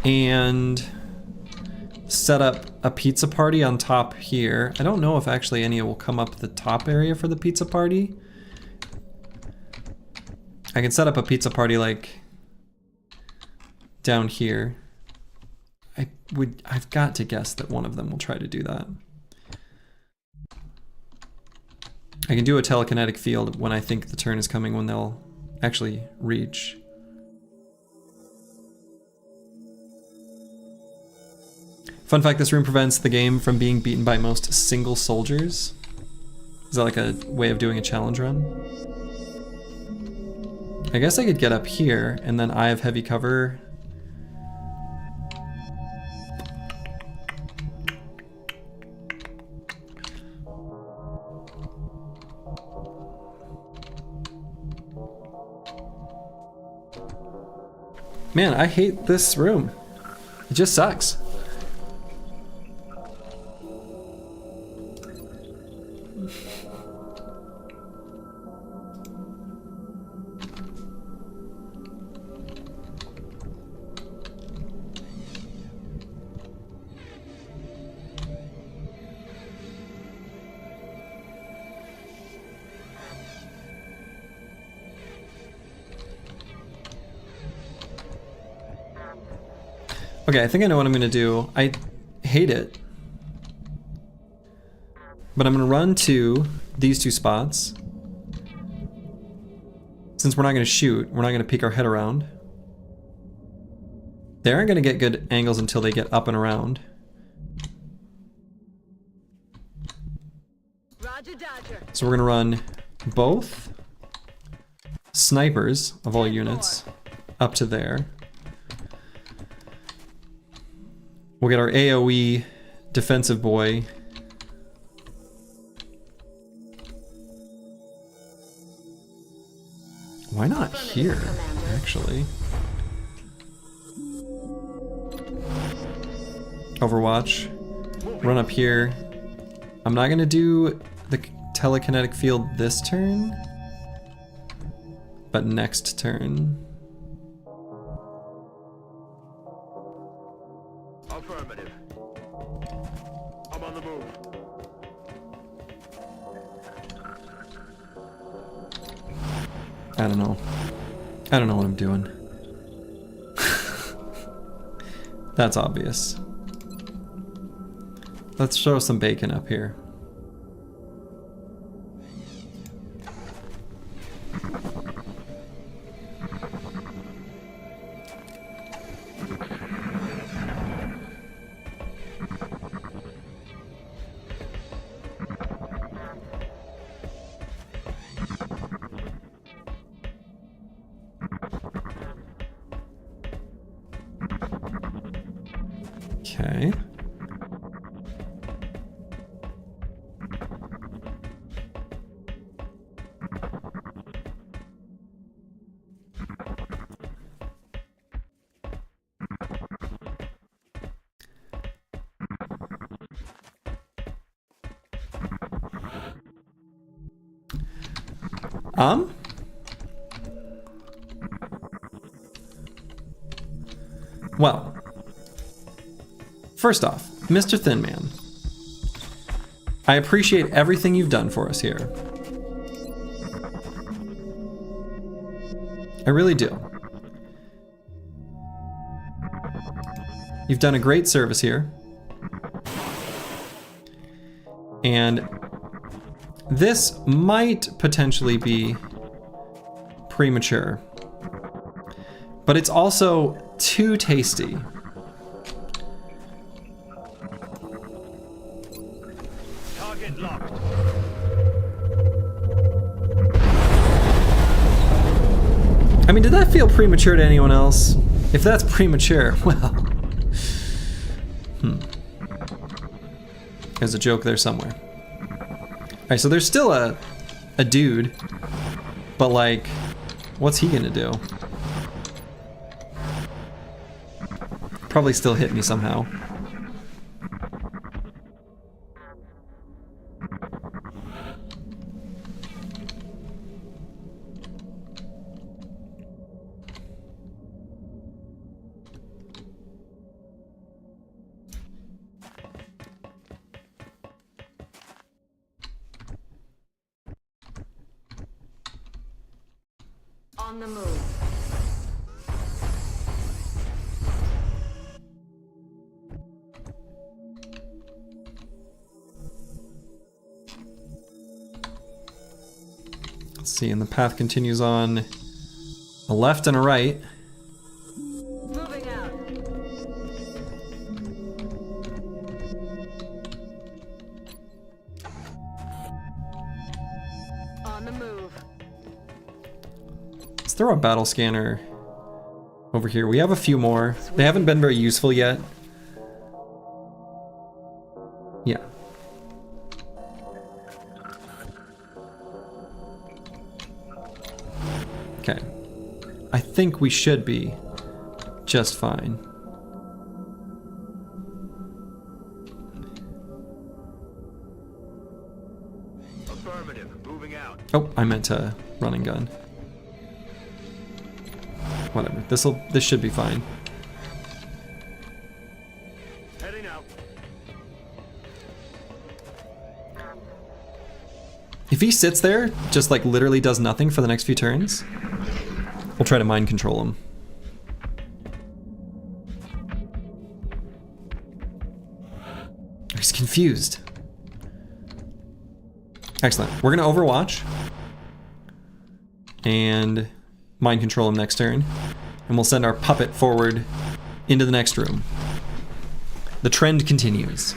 And set up a pizza party on top here. I don't know if actually any will come up the top area for the pizza party. I can set up a pizza party like down here. I've got to guess that one of them will try to do that. I can do a telekinetic field when I think the turn is coming, when they'll actually reach. Fun fact, this room prevents the game from being beaten by most single soldiers. Is that like a way of doing a challenge run? I guess I could get up here, and then I have heavy cover. Man, I hate this room. It just sucks. Okay, I think I know what I'm gonna do. I hate it. But I'm gonna run to these two spots. Since we're not gonna shoot, we're not gonna peek our head around. They aren't gonna get good angles until they get up and around. Roger, Dodger. So we're gonna run both snipers of all units up to there. We'll get our AoE defensive boy. Why not here, actually? Overwatch. Run up here. I'm not gonna do the telekinetic field this turn, but next turn. Affirmative. I'm on the move. I don't know. I don't know what I'm doing. That's obvious. Let's throw some bacon up here. Okay. Well, first off, Mr. Thin Man, I appreciate everything you've done for us here. I really do. You've done a great service here. And this might potentially be premature, but it's also too tasty. Target locked. I mean, did that feel premature to anyone else? If that's premature, well... There's a joke there somewhere. Alright, so there's still a dude, but like, what's he gonna do? Probably still hit me somehow. On the move. Let's see, and the path continues on a left and a right. Moving out. On the move. throw a battle scanner over here. We have a few more. They haven't been very useful yet. Yeah. Okay. I think we should be just fine. Affirmative. Moving out. Oh, I meant to run and gun. Whatever. This should be fine. Heading out. If he sits there, just like literally does nothing for the next few turns, we'll try to mind control him. He's confused. Excellent. We're gonna Overwatch and mind control him next turn, and we'll send our puppet forward into the next room. The trend continues.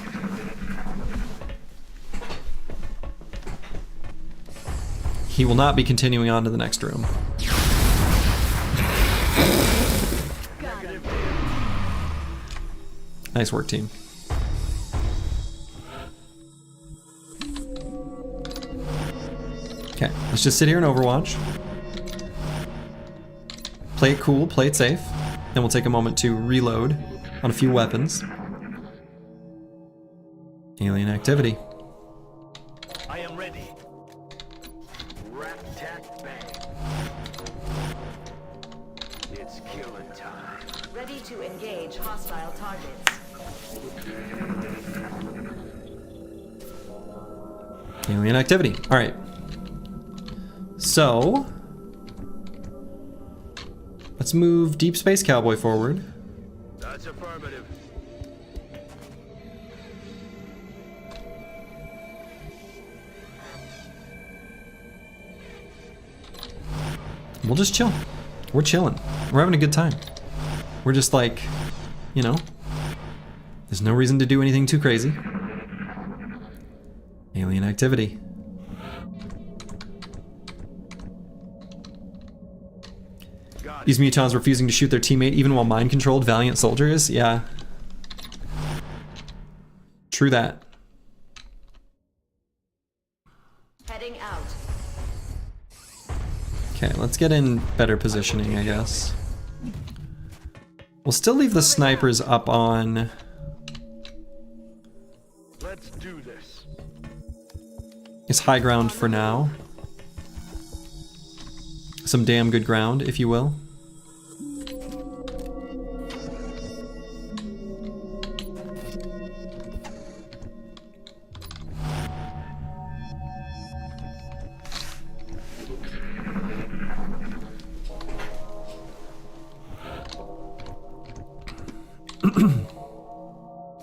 He will not be continuing on to the next room. Nice work, team. Okay, let's just sit here and Overwatch. Play it cool, play it safe. Then we'll take a moment to reload on a few weapons. Alien activity. I am ready. Rat-tack-bang. It's killing time. Ready to engage hostile targets. Alien activity. All right. So, let's move Deep Space Cowboy forward. That's affirmative. We'll just chill. We're chilling. We're having a good time. We're just like, you know, there's no reason to do anything too crazy. Alien activity. These mutons refusing to shoot their teammate even while mind-controlled valiant soldiers? Yeah. True that. Heading out. Okay, let's get in better positioning, I guess. We'll still leave the snipers up on... Let's do this. It's high ground for now. Some damn good ground, if you will.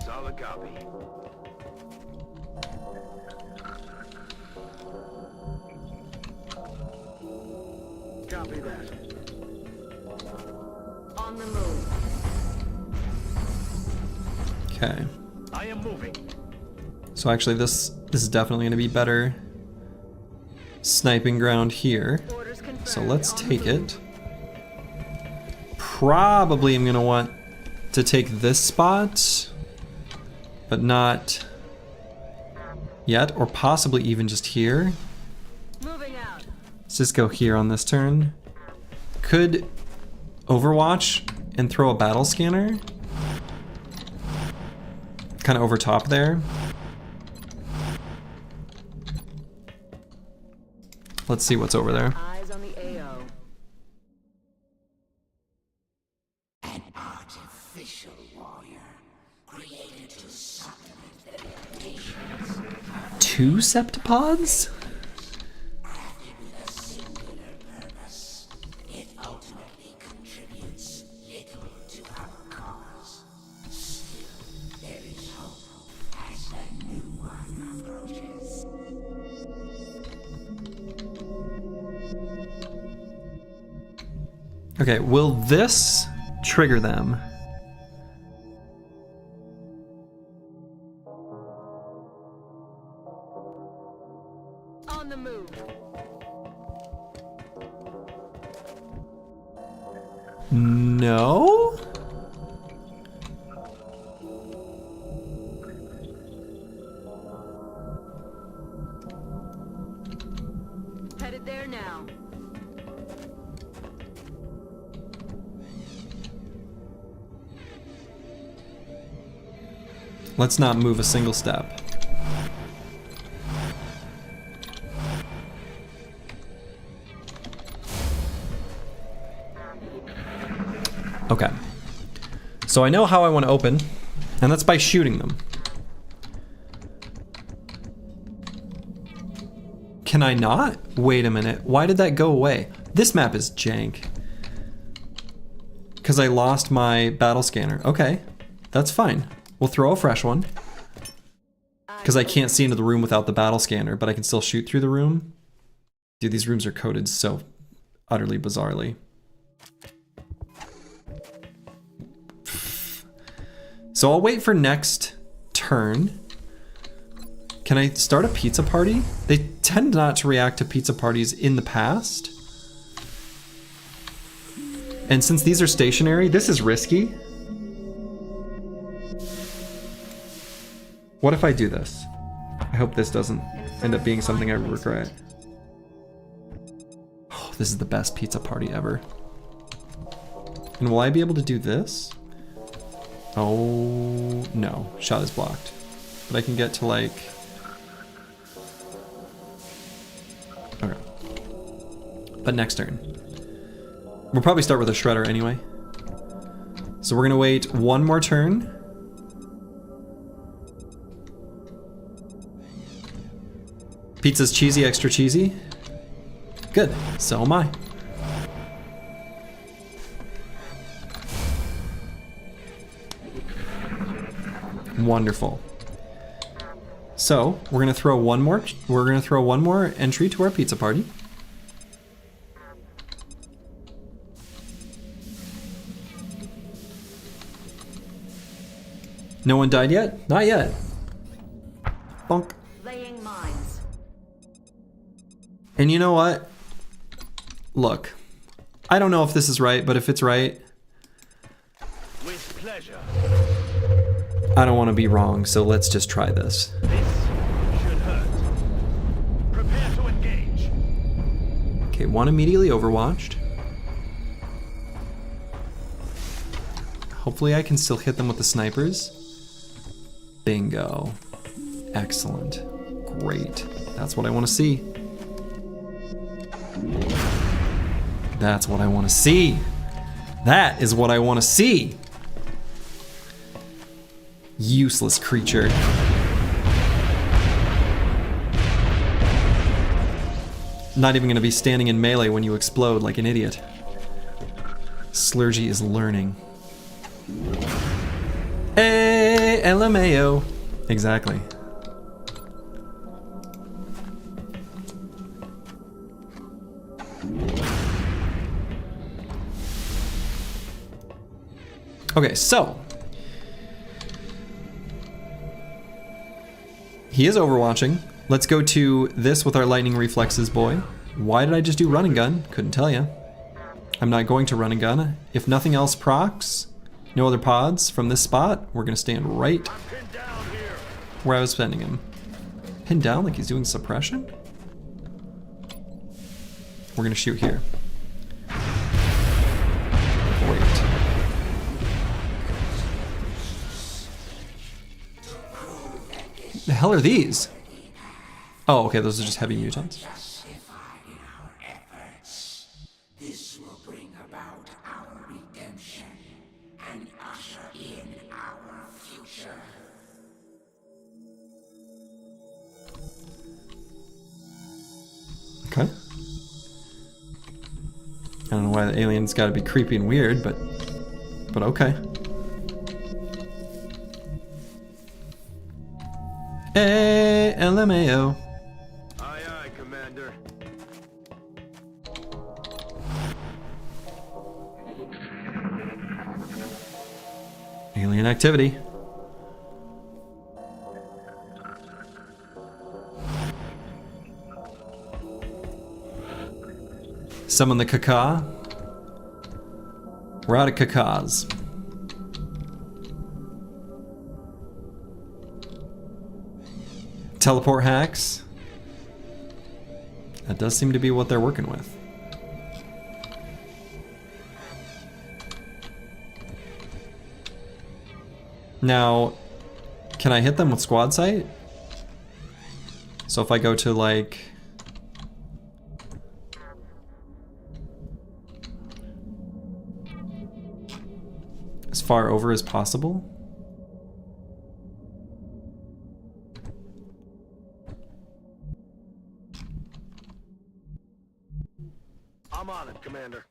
Solid copy. Copy that. On the move. Okay. I am moving. So actually this is definitely going to be better sniping ground here. So let's take it. Probably I'm going to want to take this spot, but not yet, or possibly even just here. Moving out. Let's just go here on this turn. Could Overwatch and throw a battle scanner kind of over top there. Let's see what's over there. Eyes on the AO. An artificial warrior created to supplement the limitations of Two septipods? crafted with a singular purpose. It ultimately contributes little to our cause. Still, there is hope as the new one approaches. Okay, will this trigger them? On the move. Let's not move a single step. Okay. So I know how I want to open, and that's by shooting them. Can I not? Wait a minute. Why did that go away? This map is jank. Because I lost my battle scanner. Okay, that's fine. We'll throw a fresh one. Because I can't see into the room without the battle scanner, but I can still shoot through the room. Dude, these rooms are coded so utterly bizarrely. So I'll wait for next turn. Can I start a pizza party? They tend not to react to pizza parties in the past. And since these are stationary, this is risky. What if I do this? I hope this doesn't end up being something I regret. Oh, this is the best pizza party ever. And will I be able to do this? Oh, no. Shot is blocked. But I can get to like... Okay. But next turn. We'll probably start with a shredder anyway. So we're gonna wait one more turn. Pizza's cheesy, extra cheesy. Good, so am I. Wonderful. So we're gonna throw one more. We're gonna throw one more entry to our pizza party. No one died yet? Not yet. Bonk. Laying mines. And you know what? Look, I don't know if this is right, but if it's right, With pleasure. I don't want to be wrong, so let's just try this. This should hurt. Prepare to engage. Okay, one immediately overwatched. Hopefully I can still hit them with the snipers. Bingo. Excellent. Great. That's what I want to see. That's what I want to see. That is what I want to see. Useless creature. Not even going to be standing in melee when you explode like an idiot. Slurgy is learning. Hey, LMAO. Exactly. Okay, so he is overwatching. Let's go to this with our lightning reflexes, boy. Why did I just do run and gun? Couldn't tell you. I'm not going to run and gun. If nothing else procs, no other pods from this spot, we're gonna stand right where I was sending him. Pinned down like he's doing suppression? We're gonna shoot here. Great. The hell are these? Oh, okay, those are just heavy mutants. This will bring about our redemption and usher in our future. Okay. I don't know why the alien's gotta be creepy and weird, but okay. Hey, LMAO. Aye, aye, Commander. Alien activity. Summon the caca. We're out of cacas. Teleport hacks. That does seem to be what they're working with. Now, Can I hit them with squad sight? So if I go to like... as far over as possible? I'm on it, Commander.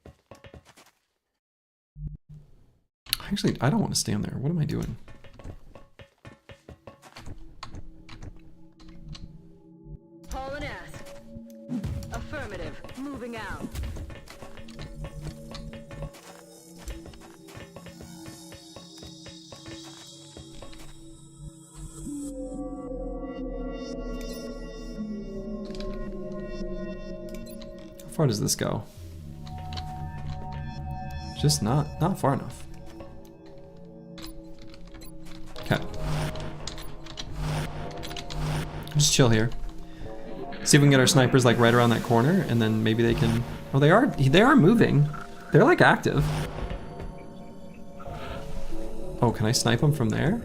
Actually, I don't want to stand there. What am I doing? Haul an ass. Affirmative. Moving out. How far does this go? Just not far enough. Okay. Just chill here. See if we can get our snipers like right around that corner, and then maybe they can. Oh, they are moving. They're like active. Oh, can I snipe them from there?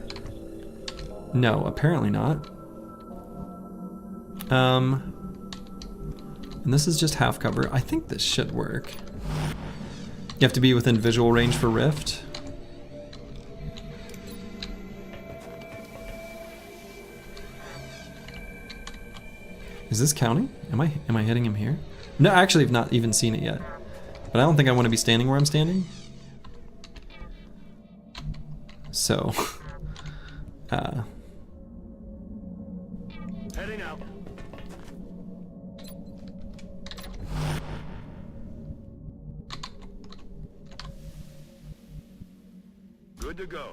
No, apparently not. And this is just half cover. I think this should work. You have to be within visual range for Rift. Is this counting? Am I hitting him here? No, actually I've not even seen it yet. But I don't think I want to be standing where I'm standing. So Heading out. Good to go.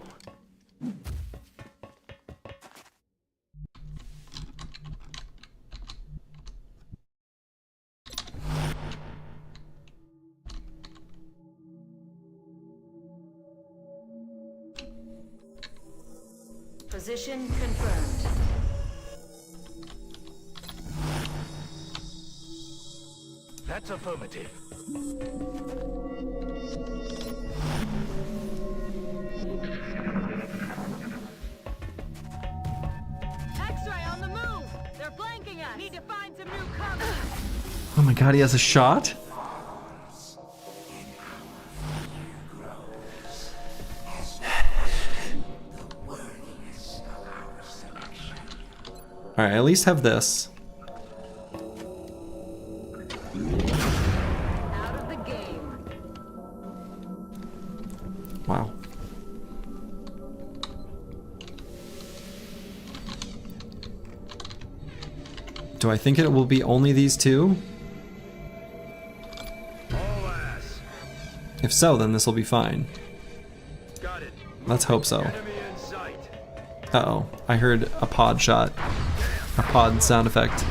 Position confirmed. That's affirmative. X-ray on the move. They're flanking us. Need to find some new cover. oh my god, he has a shot? Alright, at least have this. Out of the game. Wow. Do I think it will be only these two? All ass. If so, then this will be fine. Got it. Let's hope so. Enemy in sight. Uh-oh, I heard a pod shot. A pod sound effect.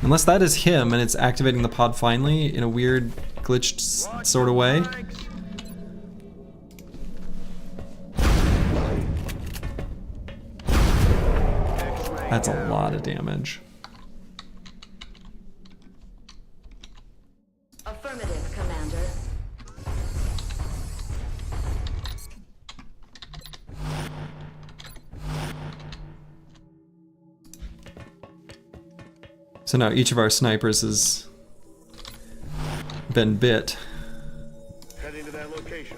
Unless that is him and it's activating the pod finally in a weird glitched sort of way. That's a lot of damage. Affirmative, Commander. So now each of our snipers has been bit. Heading to that location.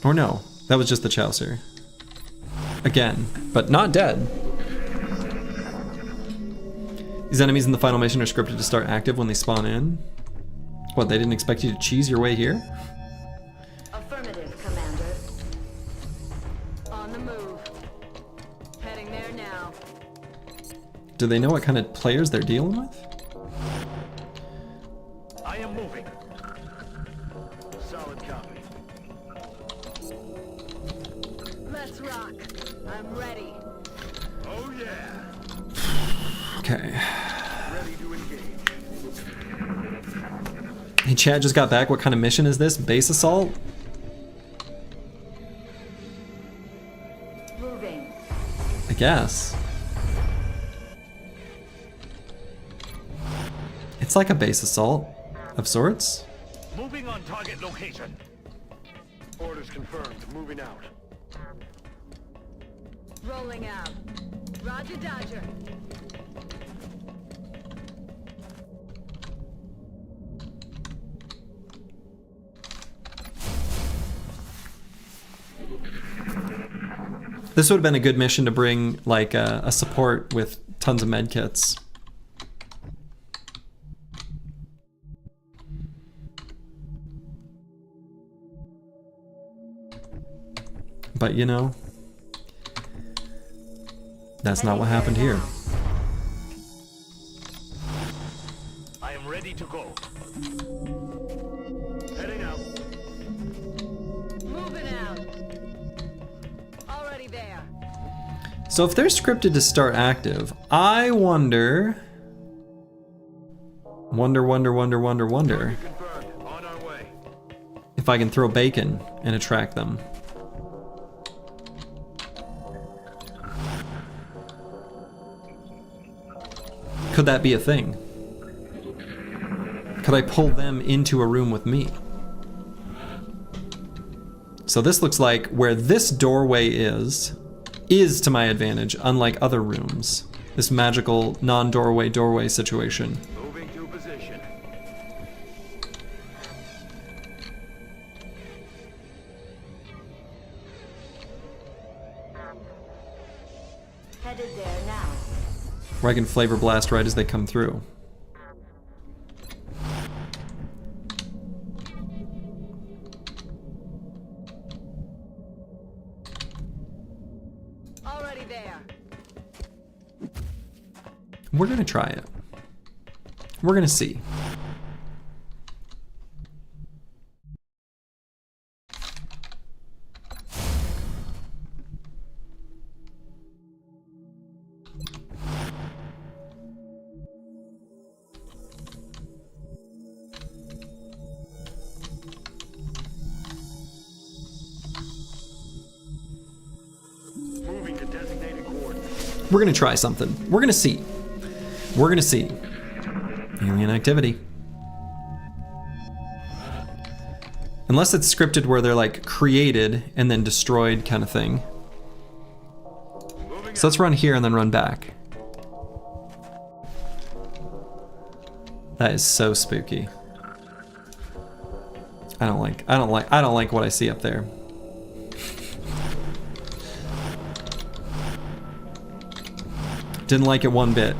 Or no, that was just the Chaucer. Again, but not dead. These enemies in the final mission are scripted to start active when they spawn in. What, they didn't expect you to cheese your way here? Affirmative, Commander. On the move. Heading there now. Do they know what kind of players they're dealing with? I am moving. Solid copy. Let's rock. I'm ready. Oh yeah. Okay. Ready to engage. Hey, Chad just got back. What kind of mission is this? Base assault? Moving. I guess. It's like a base assault of sorts. Moving on target location. Orders confirmed. Moving out. Rolling out. Roger Dodger. This would have been a good mission to bring, like, a support with tons of medkits. But, you know, that's not what happened here. I am ready to go. Heading out. Moving out. Already there. So if they're scripted to start active, I wonder... Wonder if I can throw bacon and attract them. Could that be a thing? Could I pull them into a room with me? So this looks like where this doorway is to my advantage, unlike other rooms. This magical non-doorway situation. Moving to position. Headed there now. Where I can flavor blast right as they come through. Already there. We're gonna try it. We're gonna see. Moving to designated coordinates. We're gonna try something. We're gonna see. We're gonna see. Alien activity. Unless it's scripted where they're like created and then destroyed kind of thing. So let's run here and then run back. That is so spooky. I don't like what I see up there. Didn't like it one bit.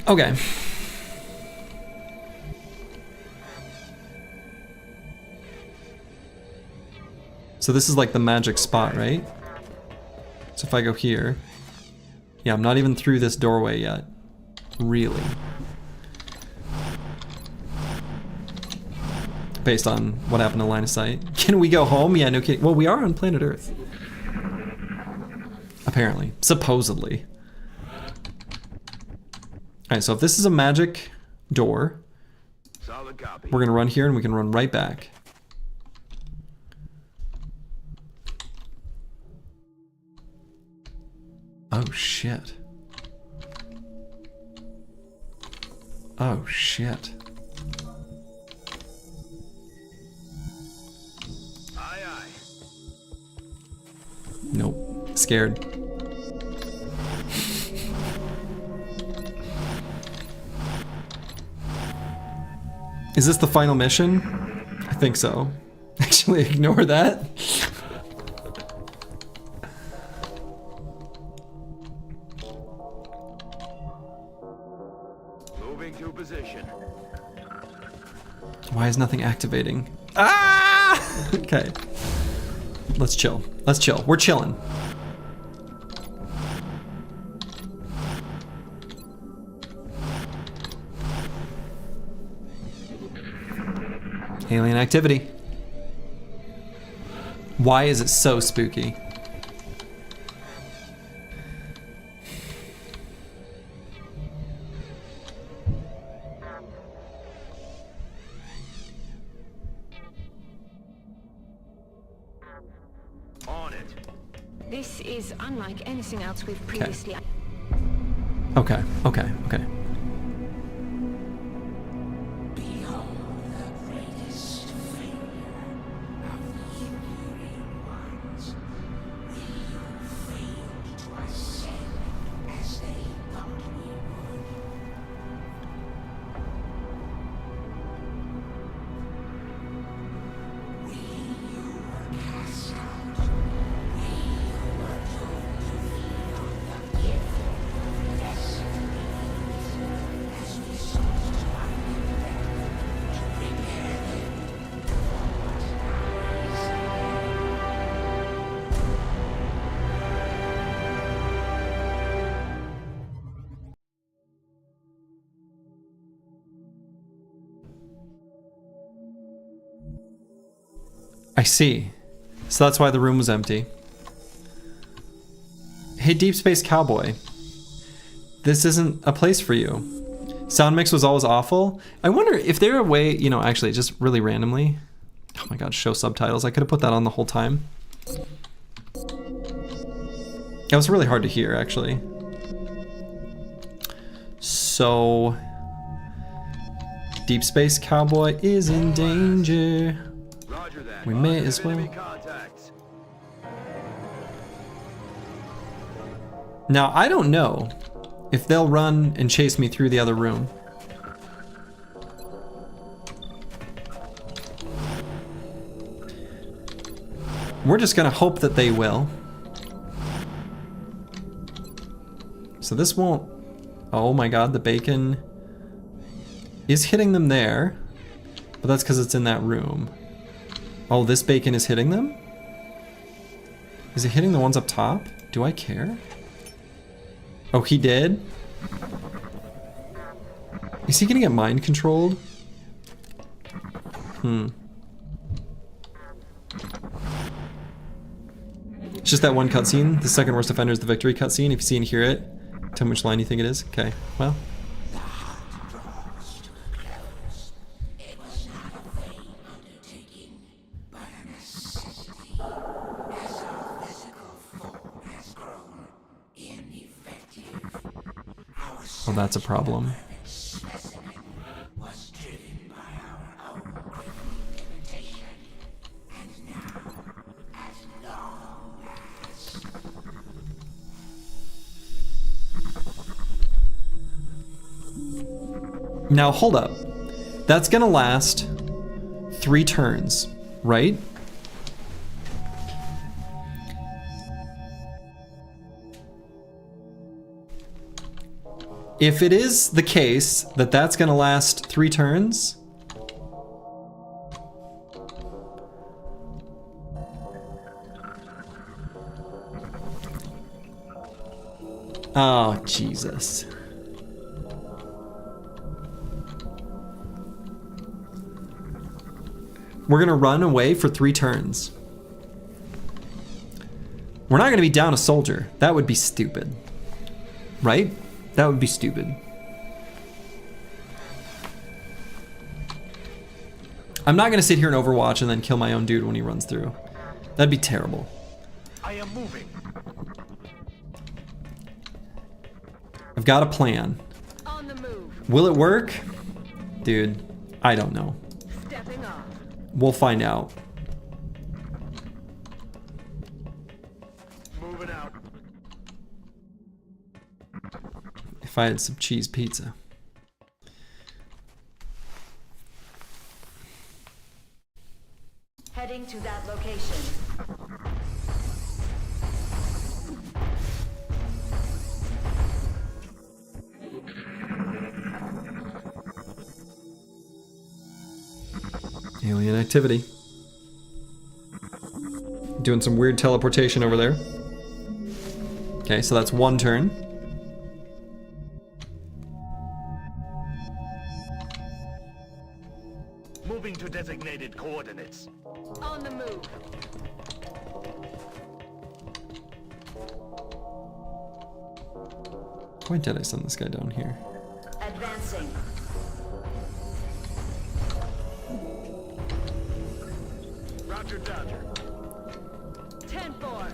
Okay. So this is like the magic spot, right? So if I go here, yeah, I'm not even through this doorway yet. Really. Based on what happened to line of sight. Can we go home? Yeah, no kidding. Well, we are on planet Earth. Apparently. Supposedly. Alright, so if this is a magic door, Solid copy. we're gonna run here and we can run right back. Oh shit. Oh shit. Aye, aye. Nope. Scared. Is this the final mission? I think so. Actually, ignore that. Moving to position. Why is nothing activating? Ah! Okay. Let's chill. Let's chill. We're chilling. Alien activity. Why is it so spooky? On it. This is unlike anything else we've previously... Okay, okay, okay. Behold I see. So that's why the room was empty. Hey, Deep Space Cowboy. This isn't a place for you. Sound mix was always awful. I wonder if there a way, you know, actually just really randomly. Oh my god, show subtitles. I could have put that on the whole time. It was really hard to hear, actually. So, Deep Space Cowboy is in danger. We may as well. Now, I don't know if they'll run and chase me through the other room. We're just gonna hope that they will. So this won't... Oh my god, the bacon is hitting them there. But that's because it's in that room. Oh, this bacon is hitting them? Is it hitting the ones up top? Do I care? Oh, he did? Is he gonna get mind controlled? It's just that one cutscene. The second worst offender is the victory cutscene. If you see and hear it, tell me which line you think it is. Okay, well. Oh, that's a problem. Now, hold up. That's gonna last 3 turns, right? If it is the case that that's gonna last 3 turns, oh, Jesus. We're gonna run away for 3 turns. We're not gonna be down a soldier. That would be stupid. Right? That would be stupid. I'm not gonna sit here and Overwatch and then kill my own dude when he runs through. That'd be terrible. I am moving. I've got a plan. On the move. Will it work? Dude, I don't know. Stepping off. We'll find out. Moving out. If I had some cheese pizza. Heading to that location. Alien activity. Doing some weird teleportation over there. Okay, so that's 1 turn. Moving to designated coordinates. On the move. Why did I send this guy down here? Advancing. Roger, Dodger. 10-4.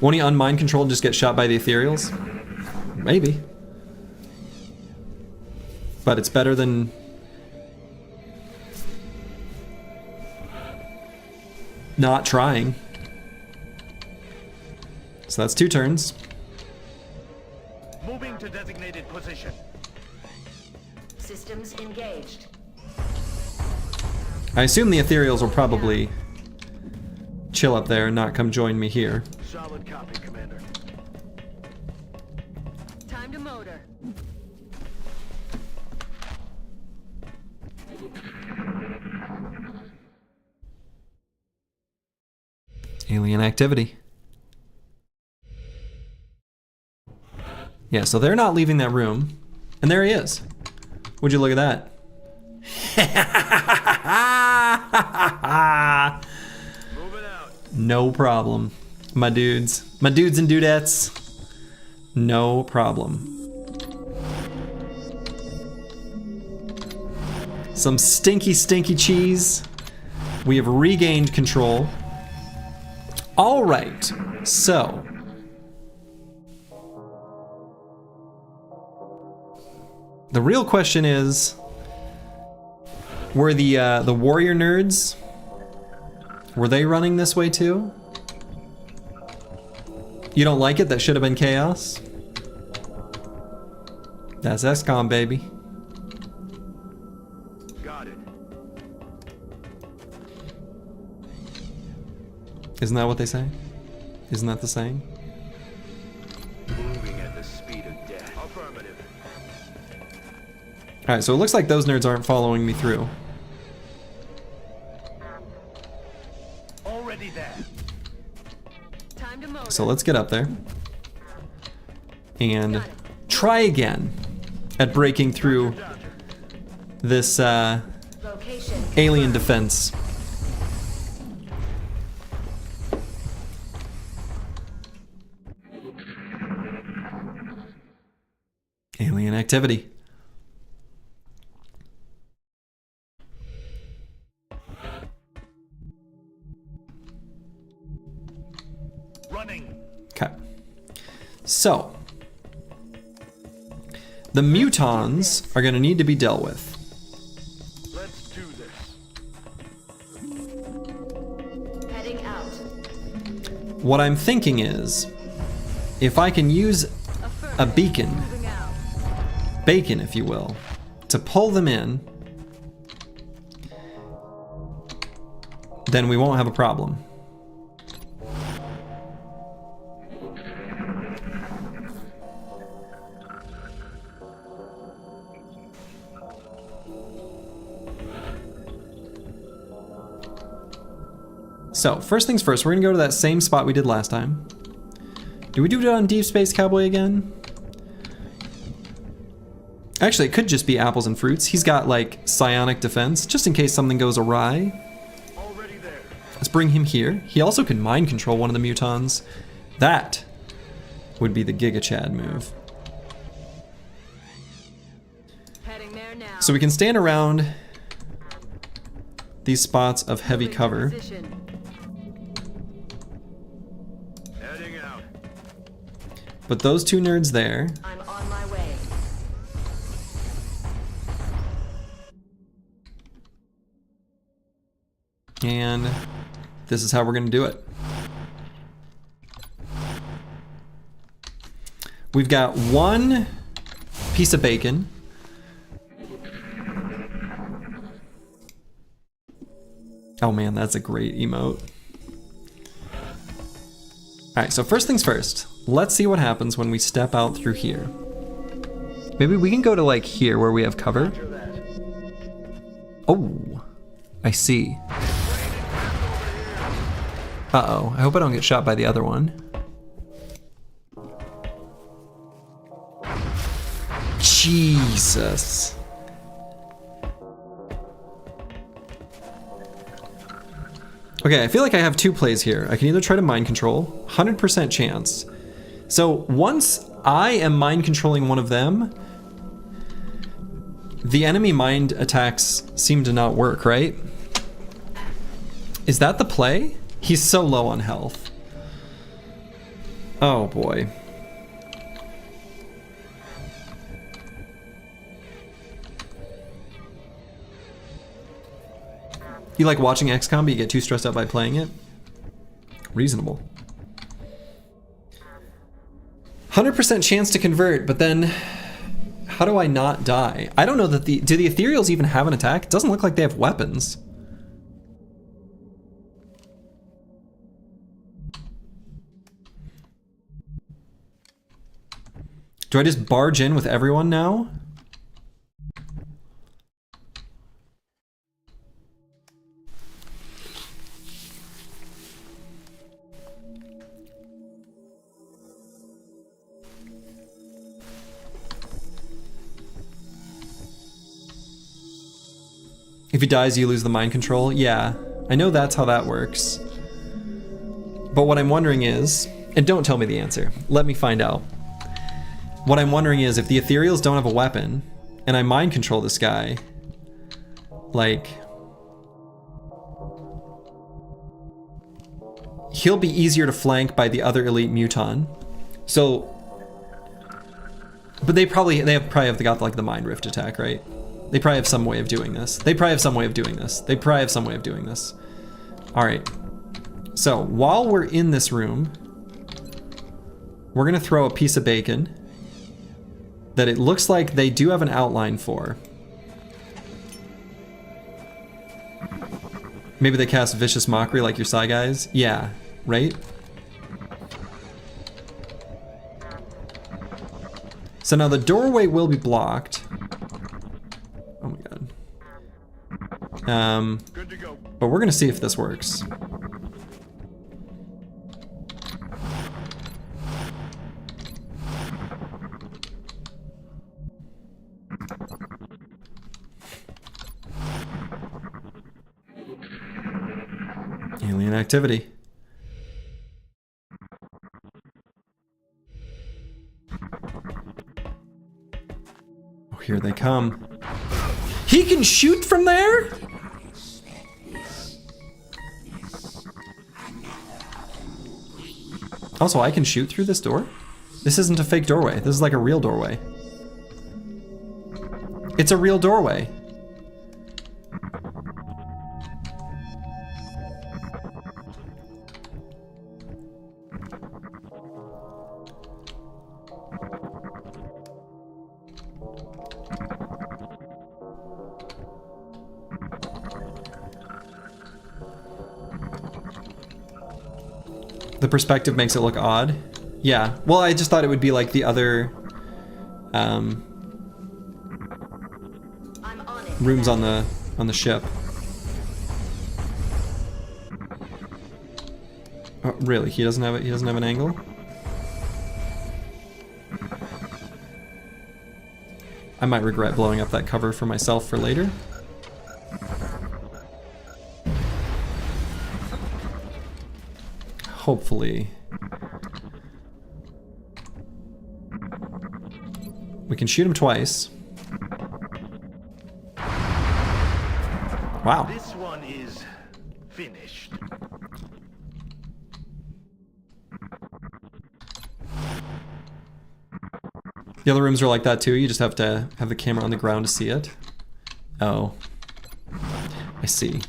Won't he unmind control and just get shot by the ethereals? Maybe. But it's better than... not trying. So that's 2 turns. Moving to designated position. Systems engaged. I assume the ethereals will probably chill up there and not come join me here. Solid copy, Commander. Time to motor. Alien activity. Yeah, so they're not leaving that room. And there he is. Would you look at that? No problem. My dudes and dudettes. No problem. Some stinky, stinky cheese. We have regained control. All right, so. The real question is, were the warrior nerds, were they running this way too? You don't like it? That should have been chaos. That's XCOM, baby. Got it. Isn't that what they say? Isn't that the saying? Moving at the speed of death. Affirmative. Alright, so it looks like those nerds aren't following me through. Already there. Time to motor. So let's get up there. And try again at breaking through this alien defense. Alien activity. Running. Okay. So, the mutons are going to need to be dealt with. Let's do this. Heading out. What I'm thinking is, if I can use a beacon, bacon if you will, to pull them in, then we won't have a problem. So, first things first, we're gonna go to that same spot we did last time. Do we do it on Deep Space Cowboy again? Actually, it could just be apples and fruits. He's got like psionic defense, just in case something goes awry. Already there. Let's bring him here. He also can mind control one of the mutons. That would be the Giga Chad move. Heading there now. So we can stand around these spots of heavy cover. Heading out. But those two nerds there. I'm on my way. And this is how we're gonna do it. We've got one piece of bacon. Oh man, that's a great emote. Alright, so first things first, let's see what happens when we step out through here. Maybe we can go to like here where we have cover. Oh, I see. Uh-oh, I hope I don't get shot by the other one. Jesus. Okay, I feel like I have two plays here. I can either try to mind control, 100% chance. So once I am mind controlling one of them, the enemy mind attacks seem to not work, right? Is that the play? He's so low on health. Oh boy. You like watching XCOM, but you get too stressed out by playing it? Reasonable. 100% chance to convert, but then how do I not die? I don't know that do the ethereals even have an attack? It doesn't look like they have weapons. Do I just barge in with everyone now? If he dies, you lose the mind control. Yeah, I know that's how that works. But what I'm wondering is, and don't tell me the answer, let me find out. What I'm wondering is, if the ethereals don't have a weapon, and I mind control this guy, like, he'll be easier to flank by the other elite muton. So, but they probably have got like the mind rift attack, right? They probably have some way of doing this. All right. So while we're in this room, we're gonna throw a piece of bacon that it looks like they do have an outline for. Maybe they cast Vicious Mockery like your Psy guys? Yeah, right? So now the doorway will be blocked. Oh my god. Good to go. But we're gonna see if this works. Alien activity. Oh, here they come. He can shoot from there? Also, I can shoot through this door? This isn't a fake doorway. This is like a real doorway. It's a real doorway. The perspective makes it look odd. Yeah, well, I just thought it would be like the other rooms on the ship. Oh, really? He doesn't have it. He doesn't have an angle. I might regret blowing up that cover for myself for later. Hopefully we can shoot him twice. Wow. This one is finished. The other rooms are like that too. You just have to have the camera on the ground to see it. Oh, I see.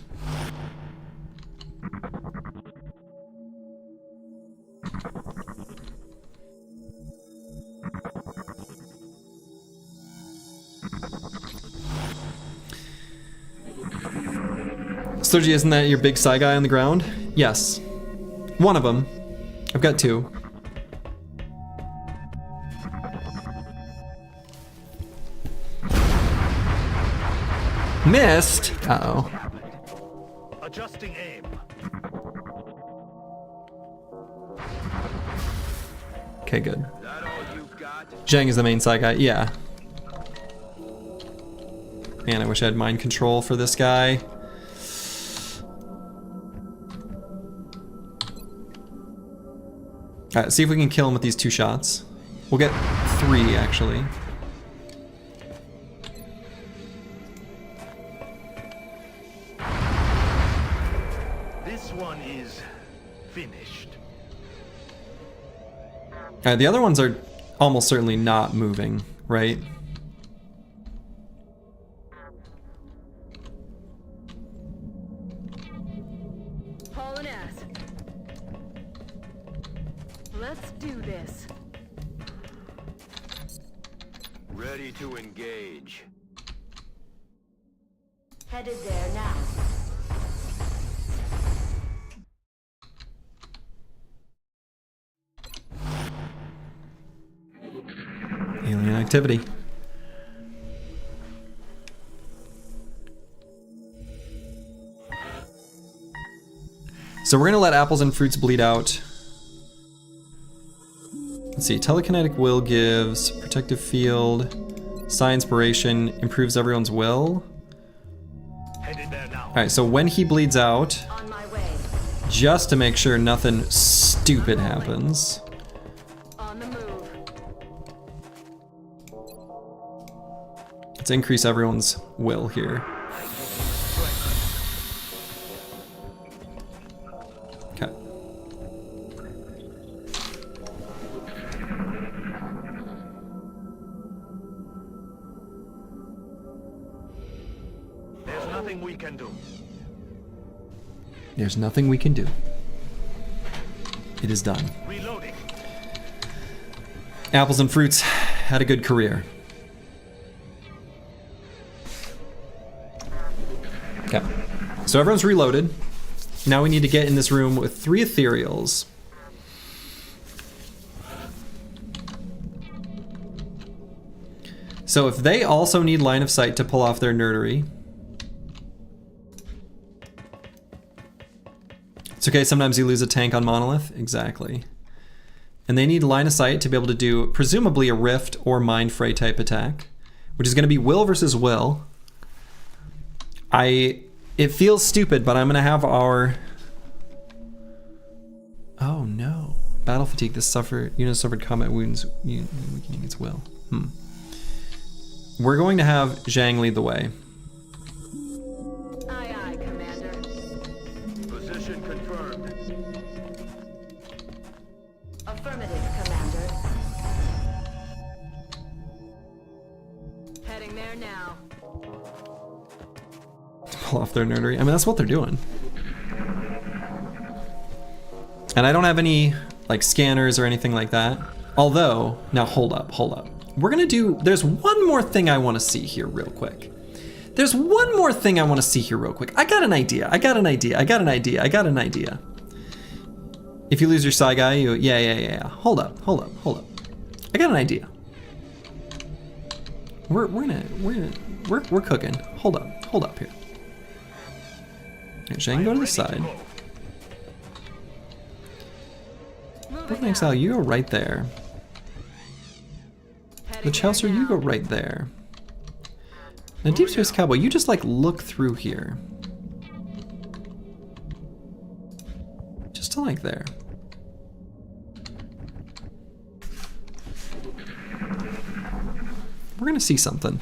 Soji, isn't that your big Psy guy on the ground? Yes. One of them. I've got two. Missed? Uh-oh. Adjusting aim. Okay, good. Zhang is the main Psy guy. Yeah. Man, I wish I had mind control for this guy. Alright, see if we can kill him with these two shots. We'll get 3, actually. This one is finished. Alright, the other ones are almost certainly not moving, right? Hauling ass. Let's do this. Ready to engage. Headed there now. Alien activity. So we're gonna let apples and fruits bleed out. Let's see, telekinetic will gives protective field, psi inspiration, improves everyone's will. Alright, so when he bleeds out, just to make sure nothing stupid happens. On the move. Let's increase everyone's will here. Okay. There's nothing we can do. There's nothing we can do. It is done. Reloading. Apples and Fruits had a good career. Okay. So everyone's reloaded. Now we need to get in this room with 3 ethereals. So if they also need line of sight to pull off their nerdery, it's okay, sometimes you lose a tank on Monolith. Exactly. And they need line of sight to be able to do presumably a Rift or Mind Fray type attack, which is going to be Will versus Will. It feels stupid, but I'm going to have our... Oh no. Battle fatigue. This unit suffered combat wounds, weakening its will. We're going to have Zhang lead the way. Aye, aye, Commander. Position confirmed. Affirmative, Commander. Heading there now. Pull off their nerdery. I mean, that's what they're doing. And I don't have any like scanners or anything like that. Although, now hold up. We're gonna do, there's one more thing I wanna see here real quick. I got an idea. If you lose your Psy guy, yeah. Hold up. I got an idea. We're cooking. Hold up here. Okay, Zhang, go to the side. Broken Exile, you go right there. The Chelsea, you go right there. Now Deep Space Cowboy, you just like look through here. Just to like there. We're gonna see something.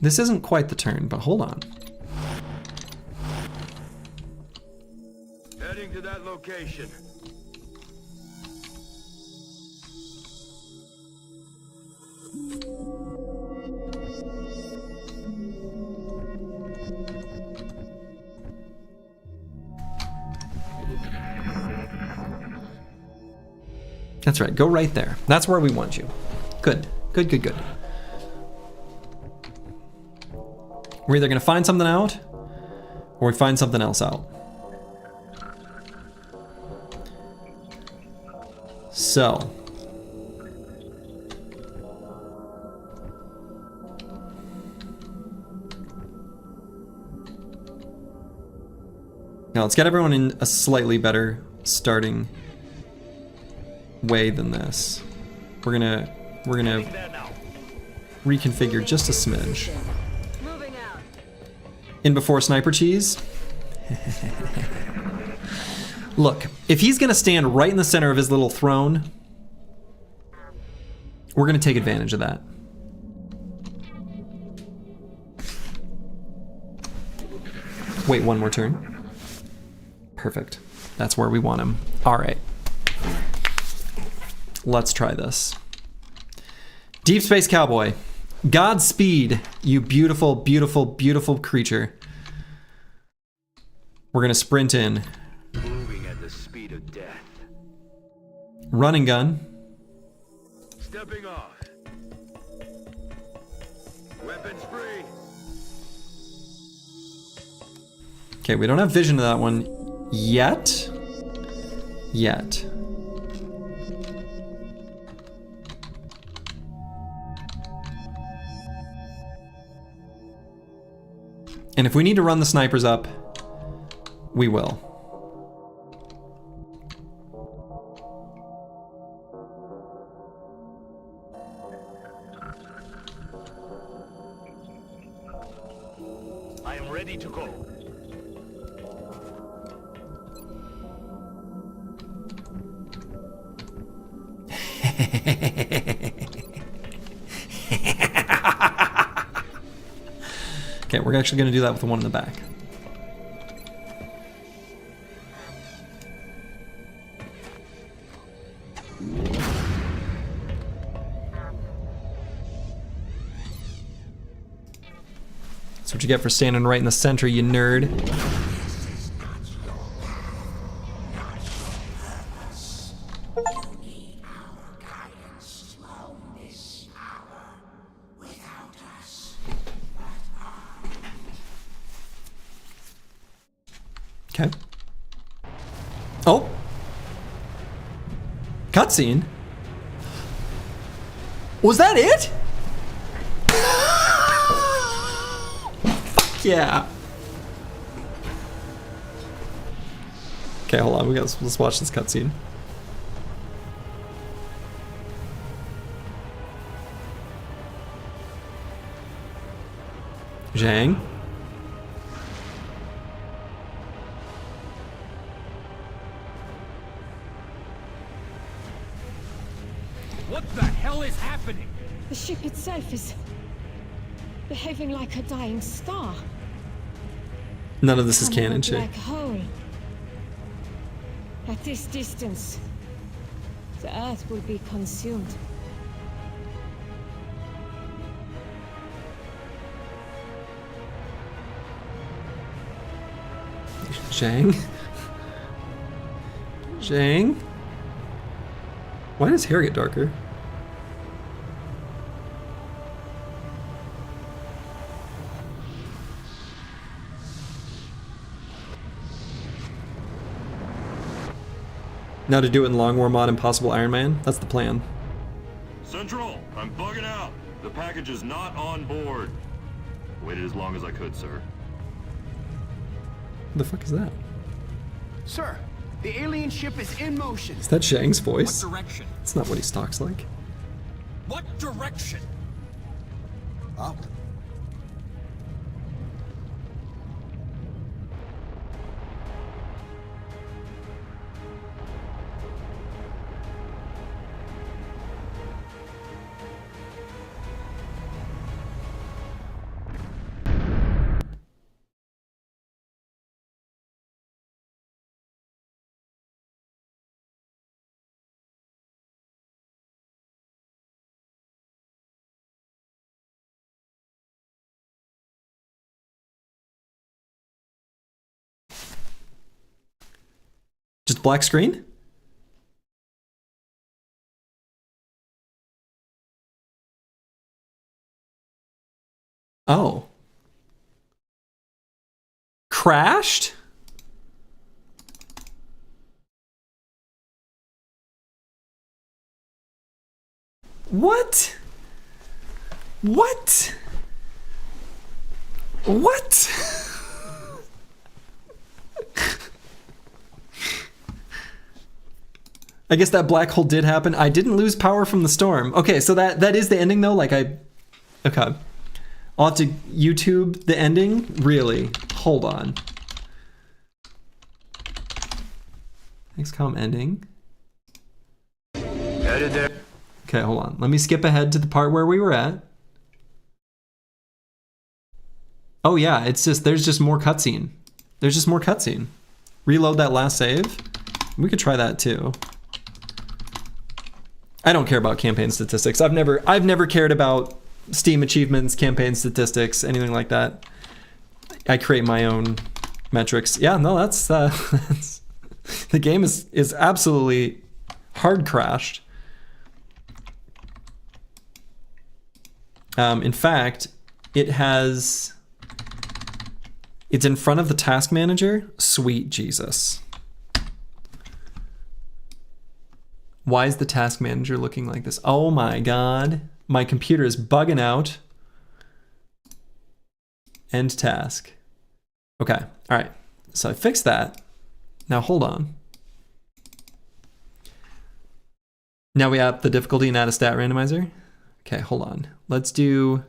This isn't quite the turn, but hold on. Heading to that location. That's right, go right there. That's where we want you. Good. We're either gonna find something out, or we find something else out. So. Now let's get everyone in a slightly better starting way than this. We're gonna reconfigure just a smidge. In before Sniper Cheese. Look, if he's gonna stand right in the center of his little throne, we're gonna take advantage of that. Wait one more turn. Perfect. That's where we want him. All right. Let's try this. Deep Space Cowboy. Godspeed, you beautiful, beautiful, beautiful creature. We're gonna sprint in. Moving at the speed of death. Run and gun. Stepping off. Weapons free. Okay, we don't have vision of that one yet. And if we need to run the snipers up, we will. Okay, we're actually going to do that with the one in the back. That's what you get for standing right in the center, you nerd. Okay. Oh! Cutscene? Was that it? Fuck yeah! Okay, hold on. Let's watch this cutscene. Zhang? What the hell is happening? The ship itself is behaving like a dying star. None of this is Becoming canon a shit. black hole. At this distance, the Earth will be consumed. Zhang? Zhang? Why does hair get darker? Now to do it in Long War mod Impossible Iron Man? That's the plan. Central, I'm bugging out. The package is not on board. Waited as long as I could, sir. What the fuck is that? Sir, the alien ship is in motion. Is that Zhang's voice? What direction? It's not what he talks like. What direction? Up. Just black screen? Oh. Crashed? What? What? What? I guess that black hole did happen. I didn't lose power from the storm. Okay, so that is the ending though? Okay. I'll have to YouTube the ending? Really? Hold on. XCOM ending. Headed there. Okay, hold on. Let me skip ahead to the part where we were at. Oh yeah, it's just, there's just more cutscene. There's just more cutscene. Reload that last save. We could try that too. I don't care about campaign statistics. I've never cared about Steam achievements, campaign statistics, anything like that. I create my own metrics. Yeah, no, that's the game is absolutely hard crashed. In fact, it's in front of the task manager. Sweet Jesus. Why is the task manager looking like this? Oh my God. My computer is bugging out. End task. Okay. All right. So I fixed that. Now hold on. Now we have the difficulty and add a stat randomizer. Okay, hold on. Let's do,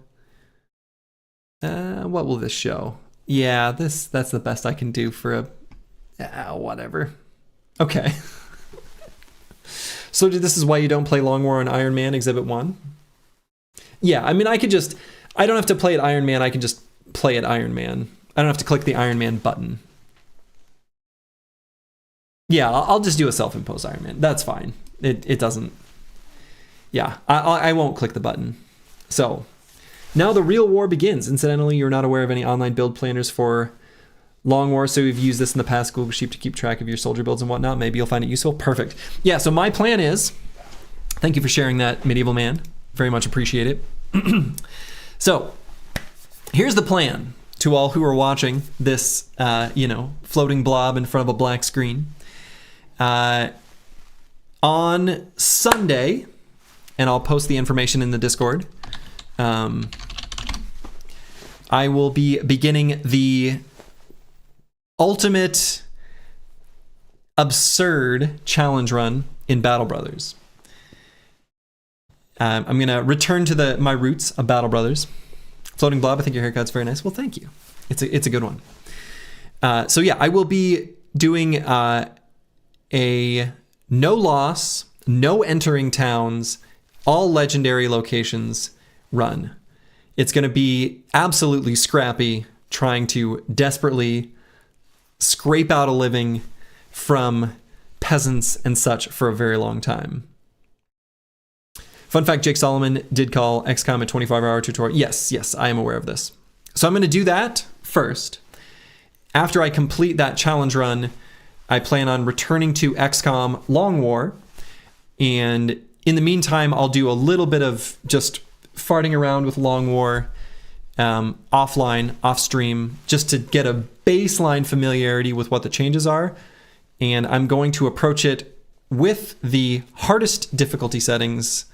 what will this show? Yeah, that's the best I can do for a, whatever. Okay. So this is why you don't play Long War on Iron Man Exhibit 1? Yeah, I mean, I don't have to play it Iron Man, I can just play at Iron Man. I don't have to click the Iron Man button. Yeah, I'll just do a self-imposed Iron Man. That's fine. It doesn't... Yeah, I won't click the button. So, now the real war begins. Incidentally, you're not aware of any online build planners for Long War, so we've used this in the past, Google Sheep, to keep track of your soldier builds and whatnot. Maybe you'll find it useful. Perfect. Yeah, so my plan is... Thank you for sharing that, Medieval Man. Very much appreciate it. So, here's the plan to all who are watching this, floating blob in front of a black screen. On Sunday, and I'll post the information in the Discord, I will be beginning the ultimate absurd challenge run in Battle Brothers. I'm going to return to my roots of Battle Brothers. Floating Blob, I think your haircut's very nice. Well, thank you. It's a good one. So yeah, I will be doing a no loss, no entering towns, all legendary locations run. It's going to be absolutely scrappy, trying to desperately scrape out a living from peasants and such for a very long time. Fun fact, Jake Solomon did call XCOM a 24-hour tutorial. Yes, I am aware of this. So I'm going to do that first. After I complete that challenge run, I plan on returning to XCOM Long War. And in the meantime, I'll do a little bit of just farting around with Long War offline, off stream, just to get a baseline familiarity with what the changes are. And I'm going to approach it with the hardest difficulty settings,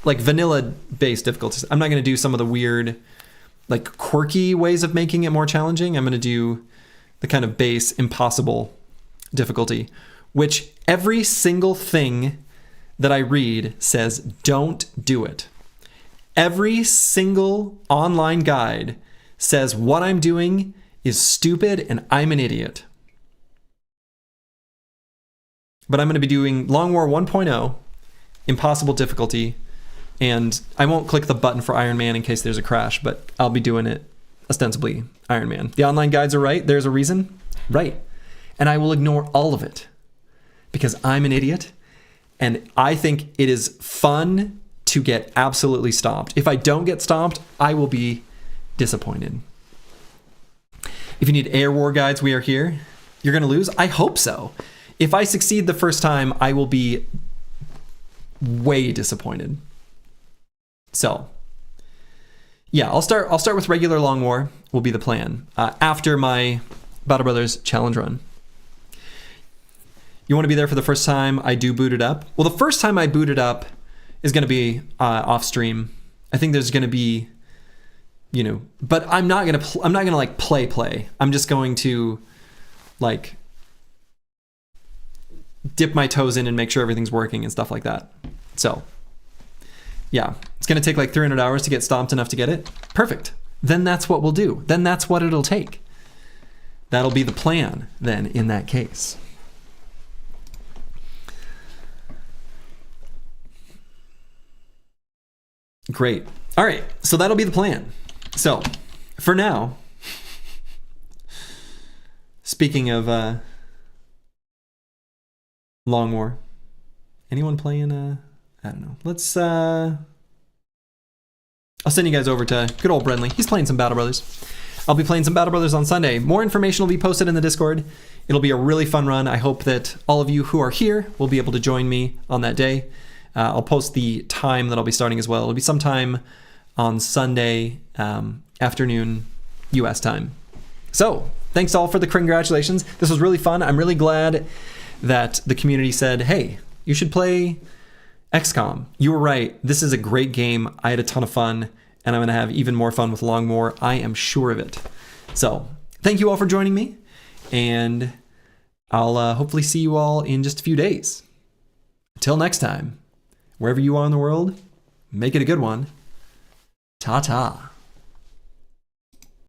like vanilla-based difficulties. I'm not going to do some of the weird, like quirky ways of making it more challenging. I'm going to do the kind of base, impossible difficulty, which every single thing that I read says, don't do it. Every single online guide says what I'm doing is stupid and I'm an idiot. But I'm going to be doing Long War 1.0, impossible difficulty, and I won't click the button for Iron Man in case there's a crash, but I'll be doing it ostensibly Iron Man. The online guides are right. There's a reason. Right. And I will ignore all of it because I'm an idiot and I think it is fun to get absolutely stomped. If I don't get stomped, I will be disappointed. If you need air war guides, we are here. You're going to lose? I hope so. If I succeed the first time, I will be way disappointed. So, yeah, I'll start with regular Long War will be the plan after my Battle Brothers challenge run. You want to be there for the first time I do boot it up? Well, the first time I boot it up is going to be off stream. I think there's going to be, but I'm not going to like play. I'm just going to like dip my toes in and make sure everything's working and stuff like that. So, yeah, it's going to take like 300 hours to get stomped enough to get it. Perfect. Then that's what we'll do. Then that's what it'll take. That'll be the plan then in that case. Great. All right, so that'll be the plan. So, for now, speaking of Long War, anyone playing I don't know. Let's I'll send you guys over to good old Brenly. He's playing some Battle Brothers. I'll be playing some Battle Brothers on Sunday. More information will be posted in the Discord. It'll be a really fun run. I hope that all of you who are here will be able to join me on that day. I'll post the time that I'll be starting as well. It'll be sometime on Sunday afternoon US time. So, thanks all for the congratulations. This was really fun. I'm really glad that the community said, hey, you should play XCOM. You were right. This is a great game. I had a ton of fun, and I'm going to have even more fun with Long War. I am sure of it. So, thank you all for joining me, and I'll hopefully see you all in just a few days. Until next time, wherever you are in the world, make it a good one. Ta-ta.